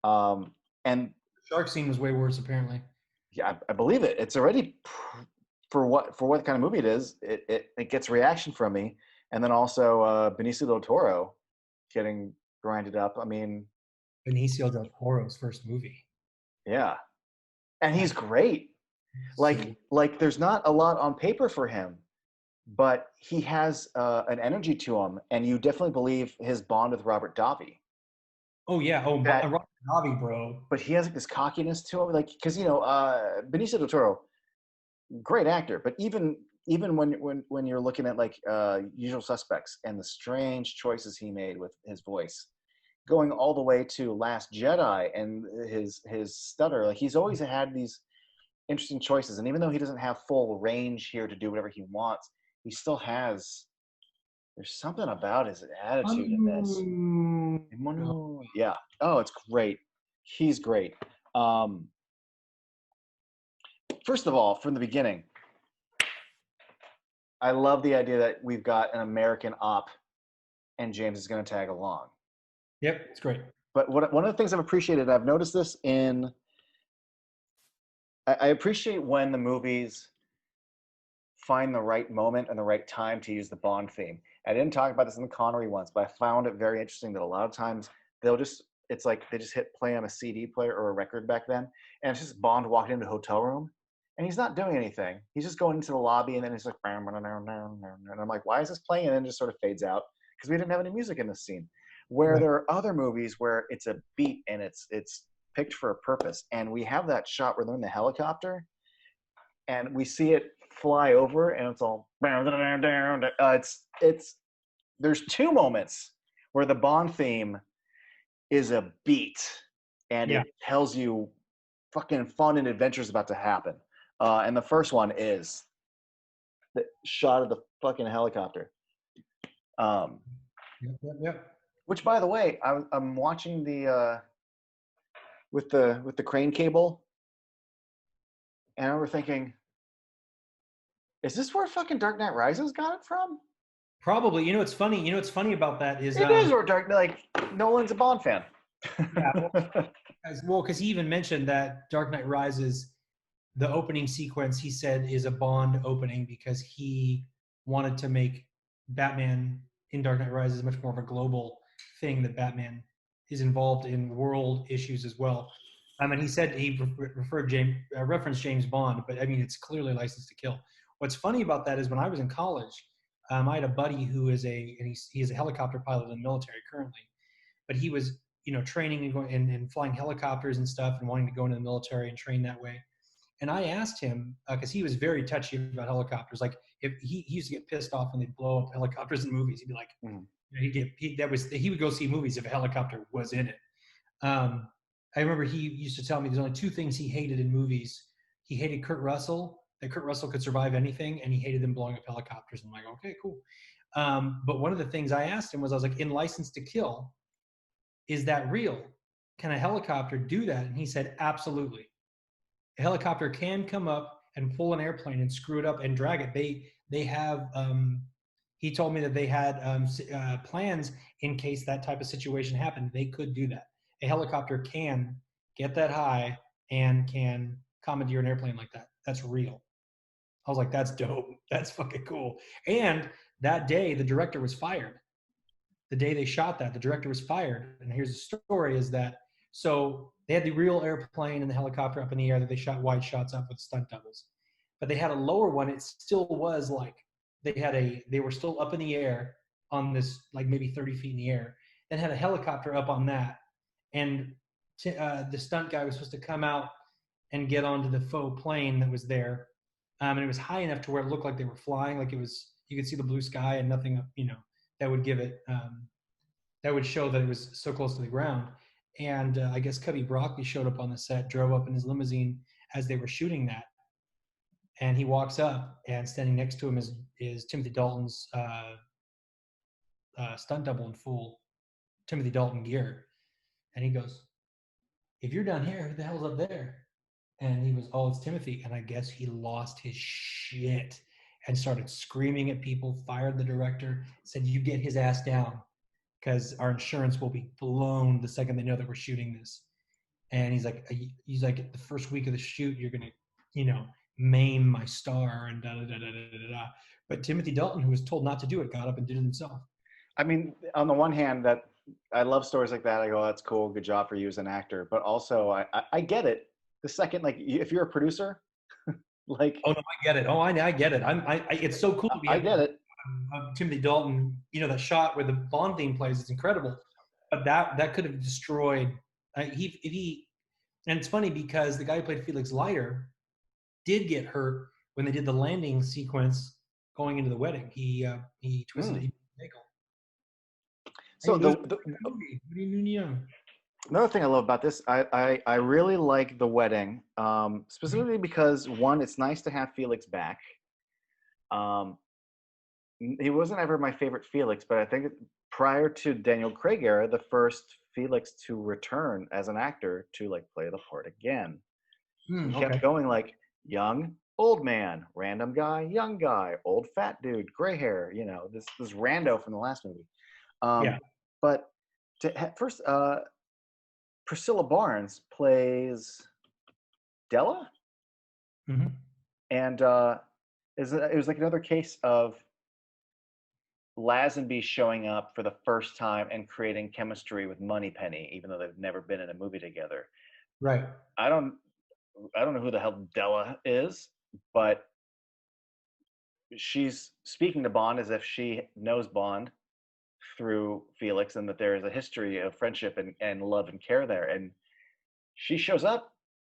Um, and Shark scene was way worse, apparently. yeah, I believe it. It's already for what kind of movie it is. It gets reaction from me, and then also Benicio del Toro getting grinded up. I mean, Benicio del Toro's first movie. yeah, and he's That's great. so. Like there's not a lot on paper for him, but he has an energy to him, and you definitely believe his bond with Robert Davi. Oh yeah. Oh, That, Robert Davi, bro. but he has like this cockiness to him, like because Benicio del Toro, great actor, but even when you're looking at like Usual Suspects and the strange choices he made with his voice, going all the way to Last Jedi and his stutter, like he's always had these interesting choices, and even though he doesn't have full range here to do whatever he wants, he still has. There's something about his attitude in this. Yeah. Oh, it's great. He's great. Um, First of all, from the beginning, I love the idea that we've got an American op and James is going to tag along. Yep, it's great. But one of the things I've appreciated, I've noticed this I appreciate when the movies find the right moment and the right time to use the Bond theme. I didn't talk about this in the Connery ones, but I found it very interesting that a lot of times it's like they just hit play on a CD player or a record back then, and it's just Bond walking into a hotel room, and he's not doing anything. He's just going into the lobby, and then he's like, and I'm like, why is this playing? And then it just sort of fades out because we didn't have any music in this scene. Where Right. there are other movies where it's a beat and it's picked for a purpose, and we have that shot where they're in the helicopter, and we see it fly over, and it's all it's there's two moments where the Bond theme is a beat and Yeah. it tells you fucking fun and adventures about to happen. And the first one is the shot of the fucking helicopter. Yep. Which, by the way, I'm watching the with the crane cable, and I remember thinking, is this where fucking Dark Knight Rises got it from? Probably. You know what's funny? You know what's funny about that is It is where Nolan's a Bond fan. yeah, because he even mentioned that Dark Knight Rises, the opening sequence, he said is a Bond opening because he wanted to make Batman in Dark Knight Rises much more of a global thing, that Batman is involved in world issues as well. And he said he referenced James Bond, but I mean, it's clearly License to Kill. What's funny about that is when I was in college, I had a buddy who is he is a helicopter pilot in the military currently, but he was, training and going and flying helicopters and stuff and wanting to go into the military and train that way. And I asked him, because he was very touchy about helicopters. Like, if he used to get pissed off when they blow up helicopters in movies. He'd be like, he would go see movies if a helicopter was in it. I remember he used to tell me there's only two things he hated in movies. He hated Kurt Russell, that Kurt Russell could survive anything, and he hated them blowing up helicopters. I'm like, okay, cool. But one of the things I asked him I was like, in License to Kill, is that real? Can a helicopter do that? And he said, absolutely. A helicopter can come up and pull an airplane and screw it up and drag it. They have. He told me that they had plans in case that type of situation happened. They could do that. A helicopter can get that high and can commandeer an airplane like that. That's real. I was like, that's dope. That's fucking cool. And that day, the director was fired. The day they shot that, the director was fired. And here's the story: is that so they had the real airplane and the helicopter up in the air that they shot wide shots up with stunt doubles, but they had a lower one. It still was like they were still up in the air on this, like maybe 30 feet in the air, then had a helicopter up on that, and the stunt guy was supposed to come out and get onto the faux plane that was there, and it was high enough to where it looked like they were flying, like it was, you could see the blue sky and nothing, that would give it, that would show that it was so close to the ground. And I guess Cubby Broccoli showed up on the set, drove up in his limousine as they were shooting that. And he walks up, and standing next to him is Timothy Dalton's stunt double in full Timothy Dalton gear. And he goes, if you're down here, who the hell's up there? And he was, oh, it's Timothy. And I guess he lost his shit and started screaming at people, fired the director, said, you get his ass down, because our insurance will be blown the second they know that we're shooting this. And he's like, the first week of the shoot, you're going to, maim my star and da da da da da da. But Timothy Dalton, who was told not to do it, got up and did it himself. I mean, on the one hand, that I love stories like that. I go, that's cool. Good job for you as an actor. But also, I get it. The second, like, if you're a producer, like, oh no, I get it. Oh, I get it. It's so cool to be. I get it. Timothy Dalton, that shot where the Bond theme plays is incredible, but that could have destroyed. He, and it's funny because the guy who played Felix Leiter did get hurt when they did the landing sequence going into the wedding. He twisted his ankle. So another thing I love about this, I really like the wedding, specifically because, one, it's nice to have Felix back. He wasn't ever my favorite Felix, but I think prior to Daniel Craig era, the first Felix to return as an actor to like play the part again. He kept going like young, old man, random guy, young guy, old fat dude, gray hair. This rando from the last movie. But first, Priscilla Barnes plays Della, and it was like another case of Lazenby showing up for the first time and creating chemistry with Moneypenny, even though they've never been in a movie together. Right. I don't know who the hell Della is, but she's speaking to Bond as if she knows Bond through Felix, and that there is a history of friendship and love and care there. And she shows up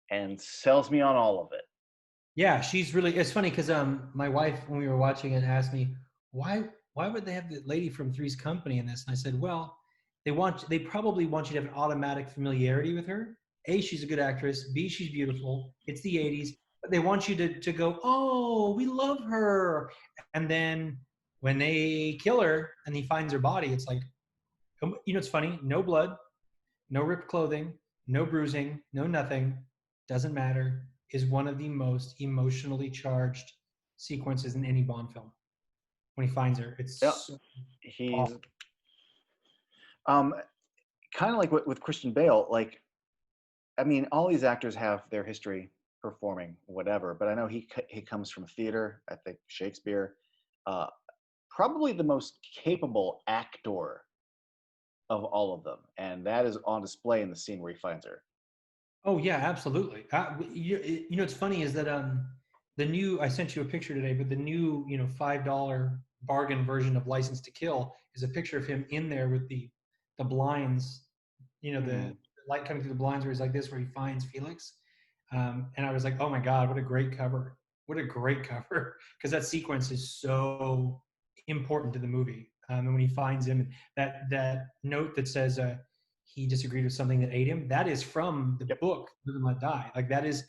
and sells me on all of it. Yeah, she's really, it's funny because my wife, when we were watching it, asked me, why would they have the lady from Three's Company in this? And I said, well, they probably want you to have an automatic familiarity with her. A, she's a good actress. B, she's beautiful. It's the 80s. But they want you to go, oh, we love her. And then when they kill her and he finds her body, it's like, it's funny. No blood, no ripped clothing, no bruising, no nothing. Doesn't matter. Is one of the most emotionally charged sequences in any Bond film. When he finds her, it's so he's awful. kind of like with Christian Bale. Like, I mean, all these actors have their history performing whatever, but I know he comes from theater. I think Shakespeare, probably the most capable actor of all of them, and that is on display in the scene where he finds her. Oh yeah, absolutely. It's funny is that the new I sent you a picture today, but the new $5 bargain version of License to Kill is a picture of him in there with the blinds, the light coming through the blinds where he's like this, where he finds Felix, and I was like, oh my god, what a great cover! What a great cover, because that sequence is so important to the movie. And when he finds him, that note that says he disagreed with something that ate him, that is from the book Live and Let Die. Like that is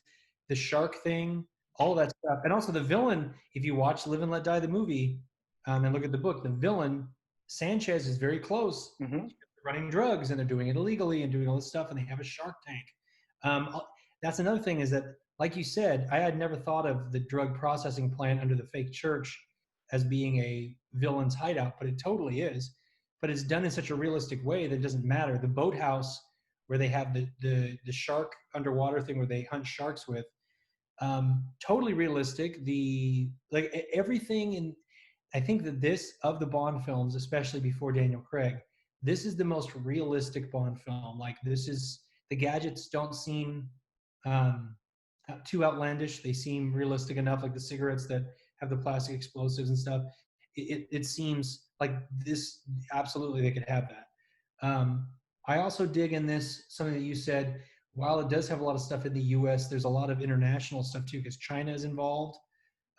the shark thing, all that stuff. And also the villain, if you watch Live and Let Die, the movie, and look at the book, the villain, Sanchez, is very close. Mm-hmm. Running drugs and they're doing it illegally and doing all this stuff, and they have a shark tank. That's another thing is that, like you said, I had never thought of the drug processing plant under the fake church as being a villain's hideout, but it totally is. But it's done in such a realistic way that it doesn't matter. The boathouse where they have the shark underwater thing where they hunt sharks with, totally realistic. Everything in, I think that this, of the Bond films, especially before Daniel Craig, this is the most realistic Bond film. Like the gadgets don't seem too outlandish. They seem realistic enough, like the cigarettes that have the plastic explosives and stuff. It seems like this, absolutely they could have that. I also dig in this, something that you said, while it does have a lot of stuff in the US, there's a lot of international stuff too, because China is involved.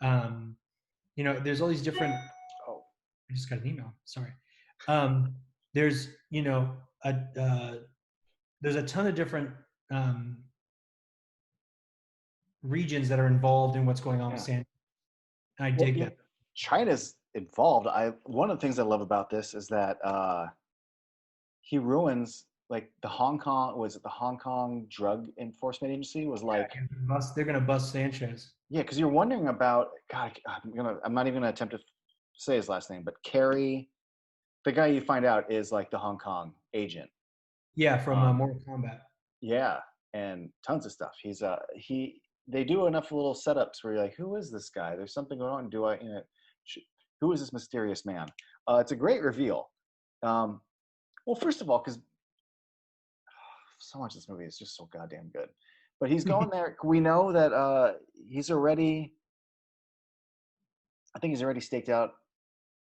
There's all these different, oh, I just got an email, sorry. There's, there's a ton of different regions that are involved in what's going on with San. I dig that. China's involved. One of the things I love about this is that he ruins, like, the Hong Kong Drug Enforcement Agency was like, they're gonna bust Sanchez. Yeah, because you're wondering about, God, I'm not even gonna attempt to say his last name, but Kerry, the guy you find out is like the Hong Kong agent. Yeah, from Mortal Kombat. Yeah, and tons of stuff. They do enough little setups where you're like, who is this guy? There's something going on. Who is this mysterious man? It's a great reveal. Well, first of all, because so much of this movie is just so goddamn good. But he's going there. We know that I think he's already staked out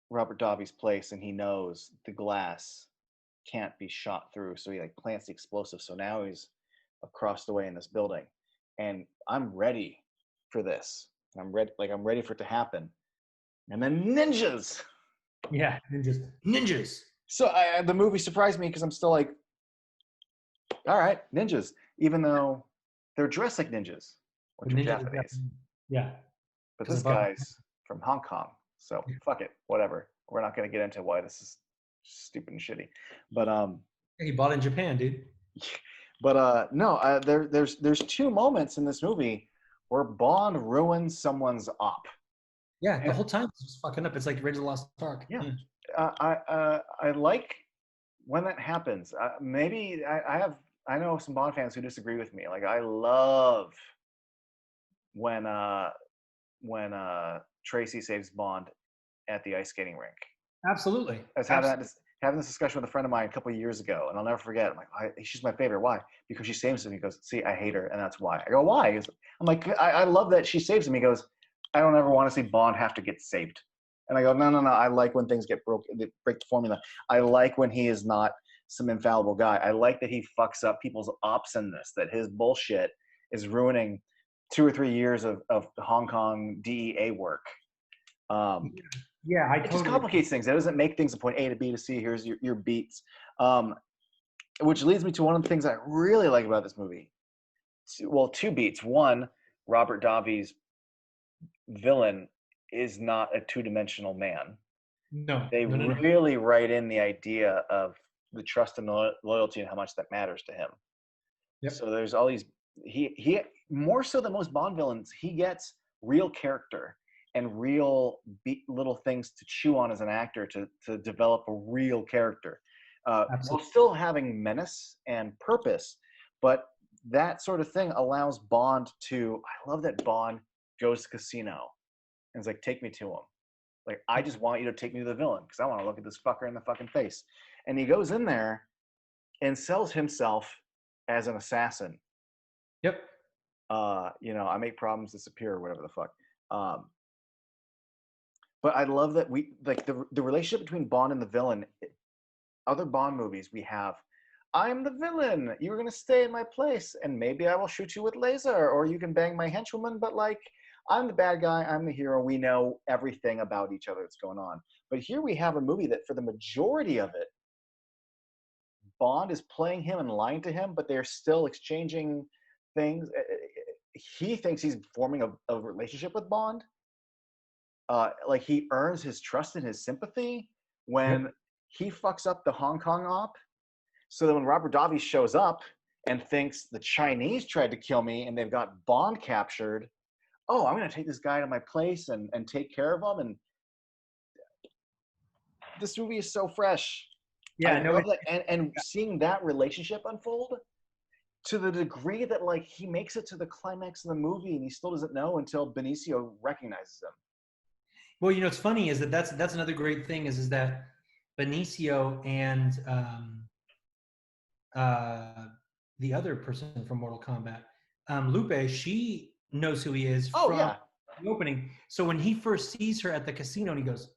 Robert Davi's place, and he knows the glass can't be shot through, so he plants the explosive. So now he's across the way in this building, and I'm ready for this. I'm ready for it to happen. And then ninjas. Yeah, ninjas. So the movie surprised me because I'm still like, all right, ninjas, even though they're dressed like ninjas, which are Japanese. Yeah. But this guy's from Hong Kong, so fuck it, whatever. We're not going to get into why this is stupid and shitty. But he bought in Japan, dude. But no, there's two moments in this movie where Bond ruins someone's op. Yeah, the whole time it's just fucking up. It's like Raiders of the Lost Ark. Yeah. I like when that happens. Maybe I know some Bond fans who disagree with me. Like, I love when Tracy saves Bond at the ice skating rink. Absolutely. I was having this discussion with a friend of mine a couple of years ago, and I'll never forget. I'm like, she's my favorite. Why? Because she saves him. He goes, see, I hate her, and that's why. I go, why? I'm like, I love that she saves him. He goes, I don't ever want to see Bond have to get saved. And I go, no. I like when things get broke, they break the formula. I like when he is not some infallible guy. I like that he fucks up people's ops in this, that his bullshit is ruining 2 or 3 years of Hong Kong DEA work. Yeah, I It just totally. complicates things. It doesn't make things a point A to B to C. Here's your beats. Which leads me to one of the things I really like about this movie. Well, two beats. One, Robert Davi's villain is not a two-dimensional man. No, They no, no, no. really write in the idea of the trust and loyalty and how much that matters to him. Yep. So there's all these, he more so than most Bond villains, he gets real character and real little things to chew on as an actor to develop a real character, while Absolutely. still having menace and purpose. But that sort of thing allows Bond to, I love that Bond goes to casino and is like, take me to him. Like, I just want you to take me to the villain because I want to look at this fucker in the fucking face. And he goes in there and sells himself as an assassin. Yep. I make problems disappear or whatever the fuck. But I love that we like the relationship between Bond and the villain. Other Bond movies we have, I'm the villain. You're gonna stay in my place, and maybe I will shoot you with laser, or you can bang my henchwoman. But like, I'm the bad guy. I'm the hero. We know everything about each other that's going on. But here we have a movie that, for the majority of it, Bond is playing him and lying to him, but they're still exchanging things. He thinks he's forming a relationship with Bond. Like, he earns his trust and his sympathy when he fucks up the Hong Kong op. So that when Robert Davi shows up and thinks the Chinese tried to kill me and they've got Bond captured, oh, I'm going to take this guy to my place and take care of him. And this movie is so fresh. Yeah, I love that. And seeing that relationship unfold to the degree that, like, he makes it to the climax of the movie and he still doesn't know until Benicio recognizes him. Well, it's funny is that's another great thing is that Benicio and the other person from Mortal Kombat, Lupe, she knows who he is from the opening. So when he first sees her at the casino and he goes,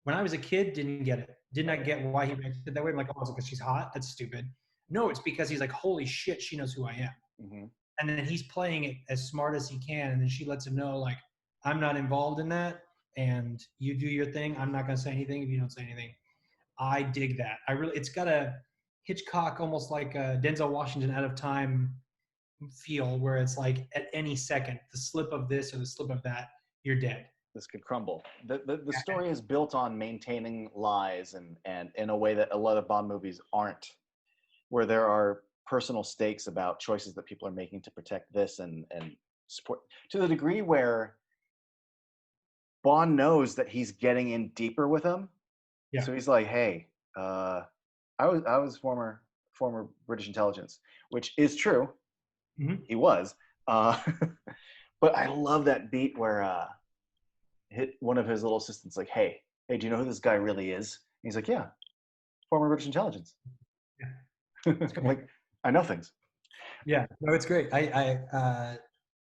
when I was a kid, didn't get it. Did not get why he reacted that way. I'm like, oh, it's because she's hot? That's stupid. No, it's because he's like, holy shit, she knows who I am. Mm-hmm. And then he's playing it as smart as he can. And then she lets him know, like, I'm not involved in that. And you do your thing. I'm not going to say anything if you don't say anything. I dig that. It's got a Hitchcock, almost like a Denzel Washington Out of Time feel, where it's like at any second, the slip of this or the slip of that, you're dead. This could crumble. The story is built on maintaining lies and in a way that a lot of Bond movies aren't, where there are personal stakes about choices that people are making to protect this and support, to the degree where Bond knows that he's getting in deeper with him. Yeah. So he's like, hey, I was former British intelligence, which is true. Mm-hmm. He was. But I love that beat where hit one of his little assistants like, hey, do you know who this guy really is? And he's like, yeah, former British intelligence. Yeah. Like, I know things. Yeah, no, it's great.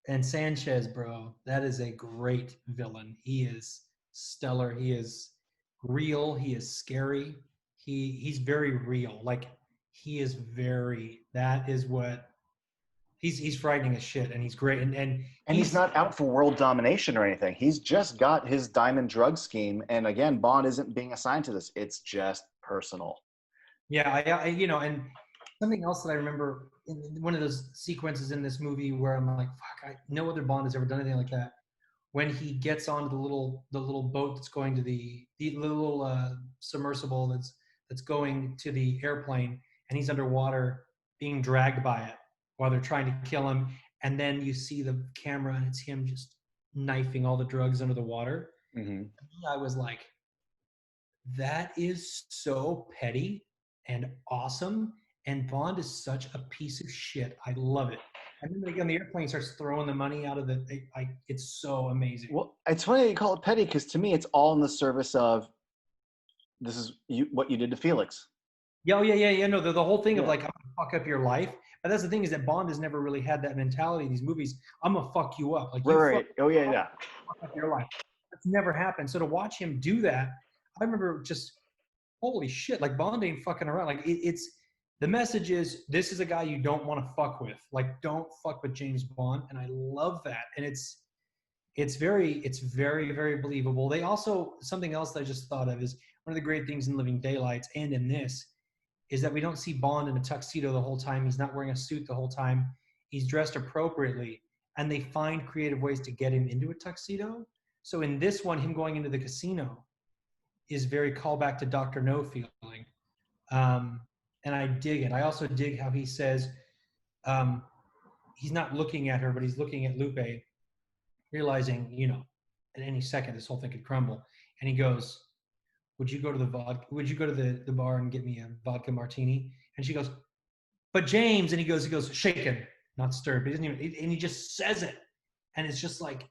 And Sanchez, bro, that is a great villain. He is stellar. He is real. He is scary. He's very real. Like, that is what he's frightening as shit, and he's great. And he's not out for world domination or anything. He's just got his diamond drug scheme. And again, Bond isn't being assigned to this. It's just personal. Yeah, and something else that I remember in one of those sequences in this movie where I'm like, fuck, no other Bond has ever done anything like that. When he gets onto the little boat that's going to the little submersible that's going to the airplane, and he's underwater being dragged by it while they're trying to kill him, and then you see the camera and it's him just knifing all the drugs under the water. Mm-hmm. I was like, that is so petty and awesome. And Bond is such a piece of shit. I love it. And then again, the airplane starts throwing the money out of it's so amazing. Well, it's funny that you call it petty, because to me, it's all in the service of, this is what you did to Felix. Yeah. No, the whole thing of like, I'm gonna fuck up your life. But that's the thing, is that Bond has never really had that mentality in these movies. I'm gonna fuck you up. Like, right. Fuck up your life. That's never happened. So to watch him do that, I remember just, holy shit, like, Bond ain't fucking around. Like, it's the message is, this is a guy you don't want to fuck with. Like, don't fuck with James Bond. And I love that. And it's It's very, very believable. They also, something else that I just thought of is one of the great things in Living Daylights and in this is that we don't see Bond in a tuxedo the whole time. He's not wearing a suit the whole time. He's dressed appropriately, and they find creative ways to get him into a tuxedo. So in this one, him going into the casino is very callback to Dr. No feeling. And I dig it. I also dig how he says he's not looking at her, but he's looking at Lupe, realizing, at any second this whole thing could crumble. And he goes, would you go to the bar and get me a vodka martini? And she goes, but James, and he goes, shaken, not stirred. But he doesn't even, and he just says it. And it's just like,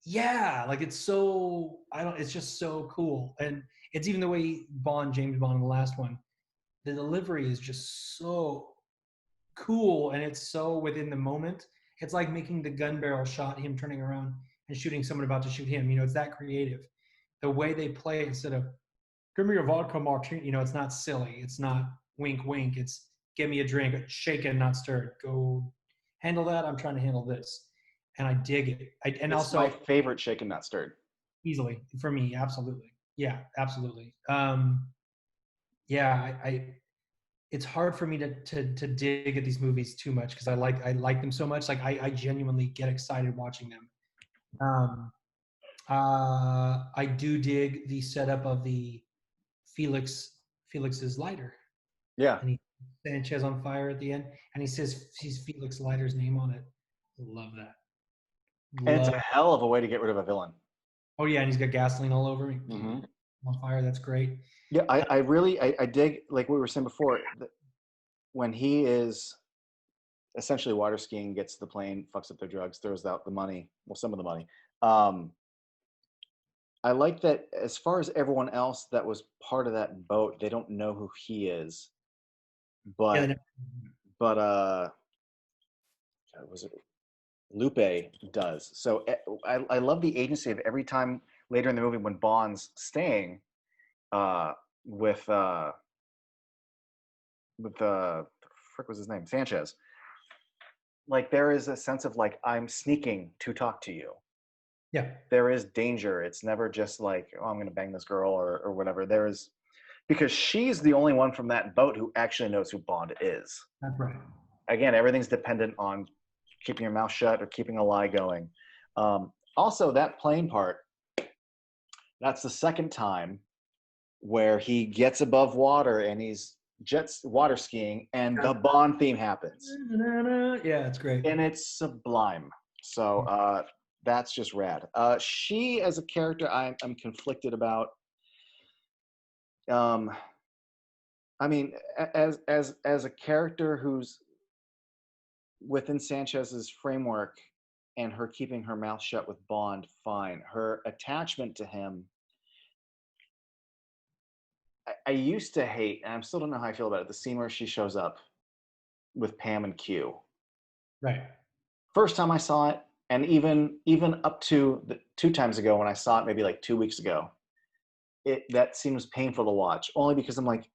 yeah, like it's just so cool. And it's even the way James Bond in the last one, the delivery is just so cool, and it's so within the moment. It's like making the gun barrel shot, him turning around and shooting someone about to shoot him. It's that creative. The way they play it, instead of give me a vodka martini, it's not silly. It's not wink, wink. It's give me a drink, shaken, not stirred. Go handle that. I'm trying to handle this. And I dig it. It's my favorite shaken, not stirred. Easily for me, absolutely. Yeah, absolutely. It's hard for me to dig at these movies too much because I like them so much. Like I genuinely get excited watching them. I do dig the setup of the Felix's lighter. Yeah. And he Sanchez on fire at the end, and he says Felix Leiter's name on it. Love that. And it's a hell of a way to get rid of a villain. Oh yeah, and he's got gasoline all over him. Mm-hmm. On fire. That's great. Yeah, I really dig, like we were saying before, when he is essentially water skiing, gets to the plane, fucks up their drugs, throws out the money, well, some of the money. I like that as far as everyone else that was part of that boat, they don't know who he is. But was it Lupe does. So I love the agency of every time later in the movie when Bond's staying with the frick was his name, Sanchez. Like there is a sense of like I'm sneaking to talk to you. Yeah. There is danger. It's never just like, oh, I'm going to bang this girl or whatever. There is, because she's the only one from that boat who actually knows who Bond is. That's right. Again, everything's dependent on keeping your mouth shut or keeping a lie going. Also, that plane part, that's the second time where he gets above water and he's water skiing and the Bond theme happens. Yeah, it's great. And it's sublime. So that's just rad. She as a character, I'm conflicted about. I mean, as a character who's within Sanchez's framework and her keeping her mouth shut with Bond, fine. Her attachment to him, I used to hate, and I still don't know how I feel about it, the scene where she shows up with Pam and Q. Right. First time I saw it, and even up to 2 times ago when I saw it maybe like 2 weeks ago, that seems painful to watch, only because I'm like,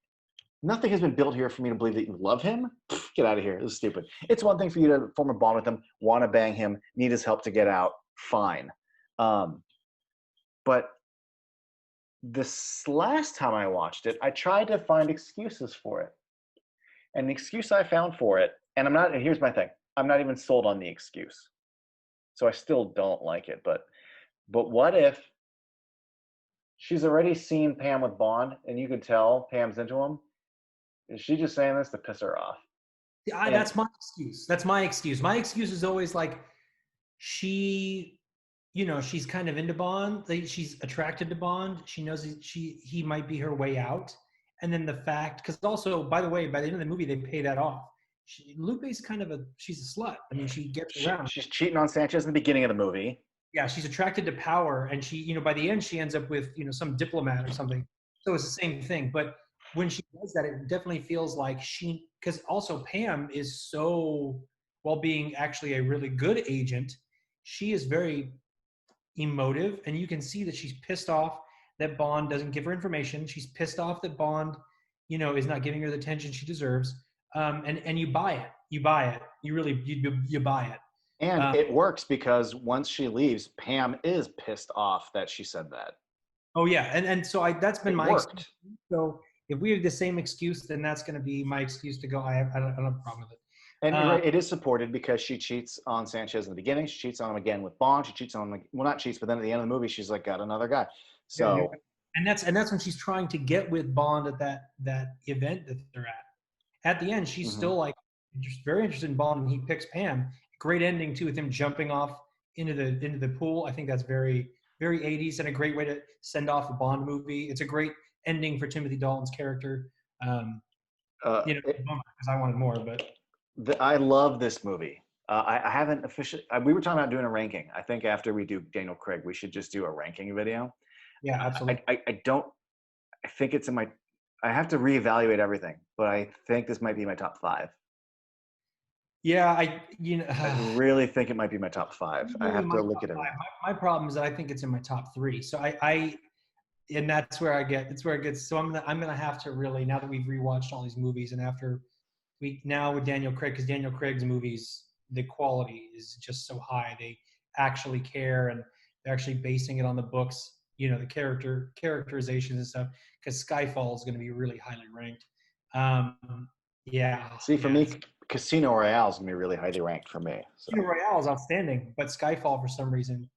nothing has been built here for me to believe that you love him. Get out of here. This is stupid. It's one thing for you to form a bond with him, want to bang him, need his help to get out. Fine. But this last time I watched it, I tried to find excuses for it. And the excuse I found for it, and here's my thing. I'm not even sold on the excuse. So I still don't like it. But what if she's already seen Pam with Bond and you could tell Pam's into him? Is she just saying this to piss her off? Yeah, that's my excuse. That's my excuse. My excuse is always like she's kind of into Bond. She's attracted to Bond. She knows he might be her way out. And then the fact, because also, by the way, by the end of the movie, they pay that off. Lupe's she's a slut. I mean, she gets around. She's cheating on Sanchez in the beginning of the movie. Yeah, she's attracted to power, and she, by the end, she ends up with, some diplomat or something. So it's the same thing. But when she does that, it definitely feels like because also Pam is so, while being actually a really good agent, she is very emotive, and you can see that she's pissed off that Bond doesn't give her information. She's pissed off that Bond, is not giving her the attention she deserves. And you buy it. You buy it. You really, you buy it. And it works because once she leaves, Pam is pissed off that she said that. Oh yeah, and so that's been It my excuse. worked. So if we have the same excuse, then that's going to be my excuse to go. I don't have a problem with it. And you're right, it is supported because she cheats on Sanchez in the beginning. She cheats on him again with Bond. She cheats on him, well, not cheats, but then at the end of the movie, she's like, got another guy. Yeah, So, and that's when she's trying to get with Bond at that event that they're at. At the end, she's mhm. still like just very interested in Bond, and he picks Pam. Great ending too, with him jumping off into the pool. I think that's very very 80s and a great way to send off a Bond movie. It's a great ending for Timothy Dalton's character. Um, uh, because I wanted more, but I love this movie. I haven't officially. We were talking about doing a ranking. I think after we do Daniel Craig, we should just do a ranking video. yeah, absolutely. I don't. I think it's in my. I have to reevaluate everything, but I think this might be my top 5. Yeah, I really think it might be my top 5. I really have my to top look at five. everything. My problem is that I think it's in my top 3. So and that's where it's where it gets. So I'm gonna have to really, now that we've rewatched all these movies, and after now with Daniel Craig, because Daniel Craig's movies, the quality is just so high. They actually care, and they're actually basing it on the books. The characterizations and stuff. Because Skyfall is going to be really highly ranked. Yeah, See, for yeah. me, Casino Royale is gonna be really highly ranked for me. So, Casino Royale is outstanding, but Skyfall for some reason,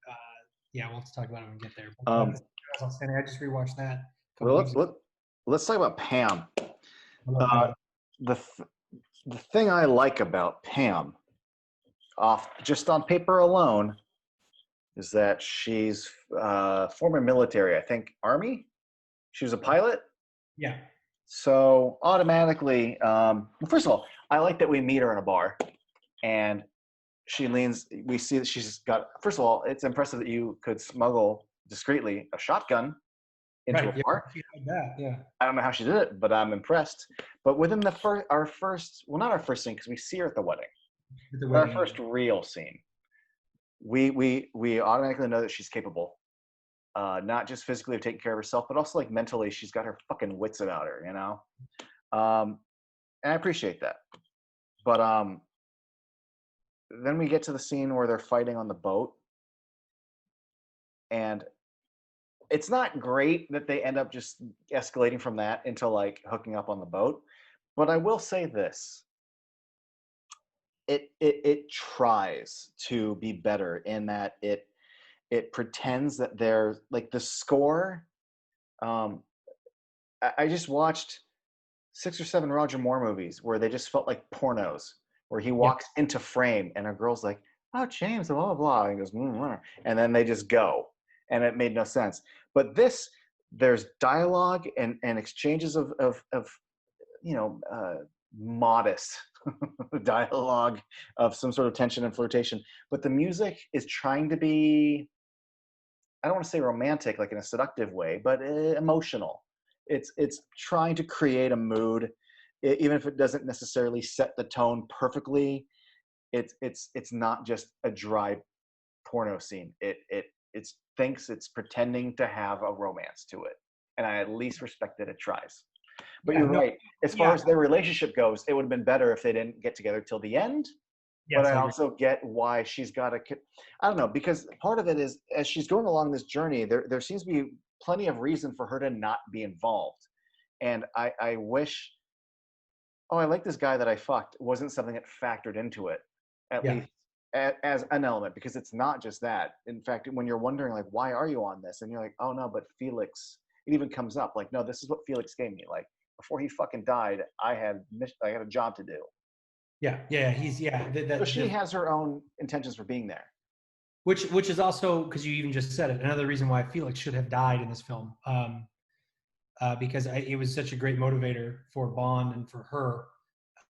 yeah, we'll have to talk about it when we get there. But um, Casino Royale is outstanding. I just rewatched that a couple well, weeks ago. let's talk about Pam. I love Uh, Pam. the thing I like about Pam, off just on paper alone, is that she's former military. I think Army. She was a pilot. Yeah, So automatically, well, first of all, I like that we meet her in a bar, and she leans. We see that she's got. First of all, it's impressive that you could smuggle discreetly a shotgun into a right. Yeah, bar. she had that. Yeah, I don't know how she did it, but I'm impressed. But within our first, well, not our first scene because we see her at the wedding, at the but our wedding. first real scene, we automatically know that she's capable, not just physically of taking care of herself, but also like mentally, she's got her fucking wits about her, and I appreciate that. But then we get to the scene where they're fighting on the boat, and it's not great that they end up just escalating from that into like hooking up on the boat. But I will say this: it tries to be better in that it pretends that they're like the score. Um, I just watched 6 or 7 Roger Moore movies where they just felt like pornos, where he Yeah, walks into frame and a girl's like, "Oh, James, blah blah blah," and he goes, and then they just go, and it made no sense. But there's dialogue and exchanges of you know uh, modest dialogue of some sort of tension and flirtation, but the music is trying to be, I don't want to say romantic like in a seductive way, but emotional. It's trying to create a mood, even if it doesn't necessarily set the tone perfectly. It's not just a dry porno scene. It thinks it's pretending to have a romance to it, and I at least respect that it tries. But yeah, you're no, right. As far yeah, as their relationship goes, it would have been better if they didn't get together till the end. But yes, I I agree. also get why she's got to. I don't know, because part of it is as she's going along this journey, there seems to be plenty of reason for her to not be involved. And I wish, oh, I like this guy that I fucked wasn't something that factored into it, at Yeah, least as an element, because it's not just that. In fact, when you're wondering like, why are you on this? And you're like, oh no, but Felix, it even comes up like, no, this is what Felix gave me. Like before he fucking died, I had a job to do. yeah. He's yeah. So she has her own intentions for being there. Which is also, because you even just said it, another reason why Felix should have died in this film, because it was such a great motivator for Bond and for her.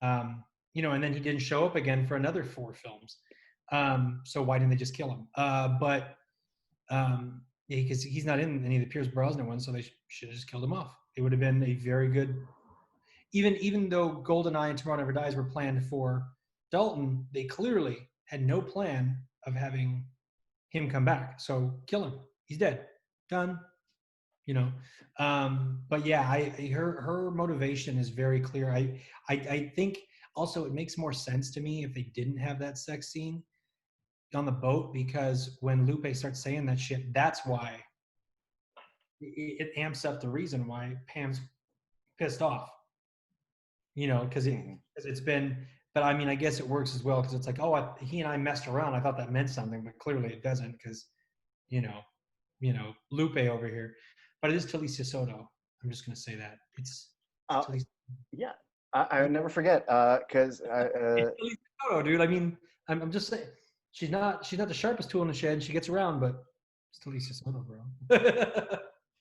And then he didn't show up again for another 4 films. So why didn't they just kill him? But yeah, because he's not in any of the Pierce Brosnan ones, so they should have just killed him off. It would have been a very good. Even though GoldenEye and Tomorrow Never Dies were planned for Dalton, they clearly had no plan of having him come back. So kill him. He's dead. Done. You know. But yeah, her motivation is very clear. I think also it makes more sense to me if they didn't have that sex scene, on the boat, because when Lupe starts saying that shit, that's why it amps up the reason why Pam's pissed off. You know, because it's been. But I mean, I guess it works as well because it's like, oh, he and I messed around. I thought that meant something, but clearly it doesn't because, you know, Lupe over here. But it is Talicia Soto. I'm just gonna say that it's Talicia. Yeah, I would never forget because It's Talicia Soto, dude. I mean, I'm just saying she's not the sharpest tool in the shed. She gets around, but it's Talicia Soto, bro.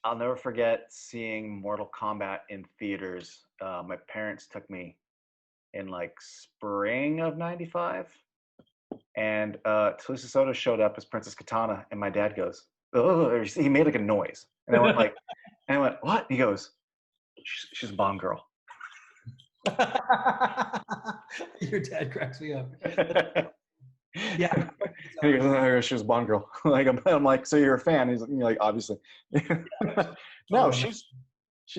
I'll never forget seeing Mortal Kombat in theaters. My parents took me in like spring of '95, and Talisha Soto showed up as Princess Katana, and my dad goes, "Oh!" He made like a noise, and I went like, and I went, "What?" He goes, "She's a Bond girl." Your dad cracks me up. Yeah. He goes, "Oh, she was a Bond girl." Like I'm like, "So you're a fan?" He's like, "Obviously." No, she's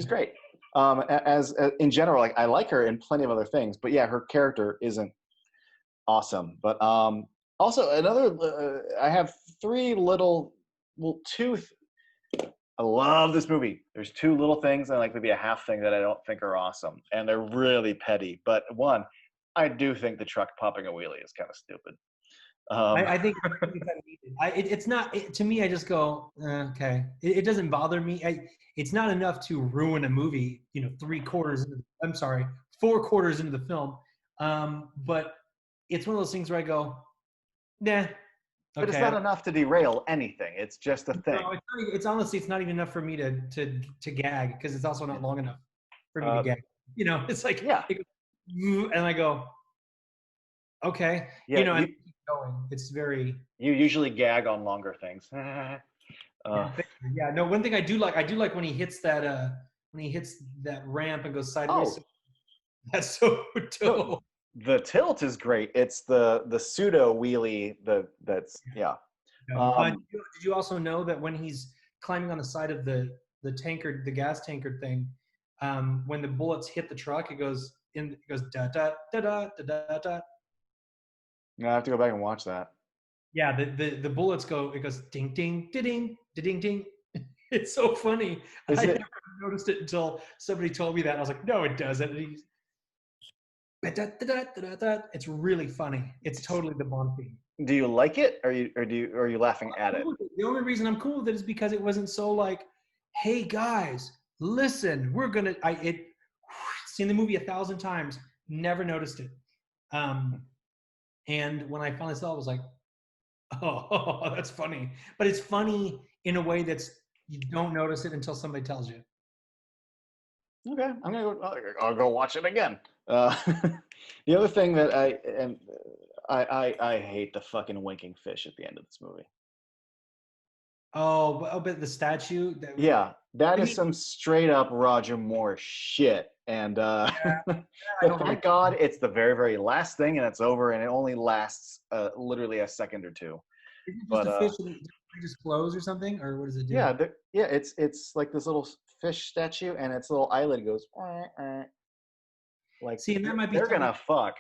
great. As in general, like I like her in plenty of other things, but yeah, her character isn't awesome. But also another, I have two. I love this movie. There's two little things and like maybe a half thing that I don't think are awesome, and they're really petty. But one, I do think the truck popping a wheelie is kind of stupid. I think it's not to me. I just go okay. It doesn't bother me. It's not enough to ruin a movie. You know, 4 quarters into the film. But it's one of those things where I go, nah. But it's not enough to derail anything. It's just a thing. No, it's honestly, it's not even enough for me to gag because it's also not long enough for me to gag. You know, it's like yeah, and I go, okay, yeah, you know, and keep going. It's very. You usually gag on longer things. Yeah, no. One thing I do like when he hits that ramp and goes sideways. Oh, that's so dope. The tilt is great. It's the pseudo wheelie. Yeah. Did you also know that when he's climbing on the side of the tankard, the gas tankard thing, when the bullets hit the truck, it goes da da da da da da. I have to go back and watch that. Yeah, the bullets go. It goes ding ding ding ding ding. It's so funny. I never noticed it until somebody told me that. I was like, no, it doesn't. It's really funny. It's totally the Bond theme. Do you like it, or are you laughing at it? The only reason I'm cool with it is because it wasn't so like, hey guys, listen, we're gonna. Seen the movie 1,000 times, never noticed it. And when I finally saw it, I was like, oh, that's funny. But it's funny in a way that's you don't notice it until somebody tells you. Okay, I'll go watch it again. The other thing that I hate the fucking winking fish at the end of this movie. Oh, but the statue. That is some straight up Roger Moore shit. And thank God it's the very, very last thing and it's over and it only lasts literally a second or two. Is it just a fish that just glows or something, or what does it do? Yeah, it's like this little fish statue and its little eyelid goes. Like, see, and that might be. They're gonna fuck.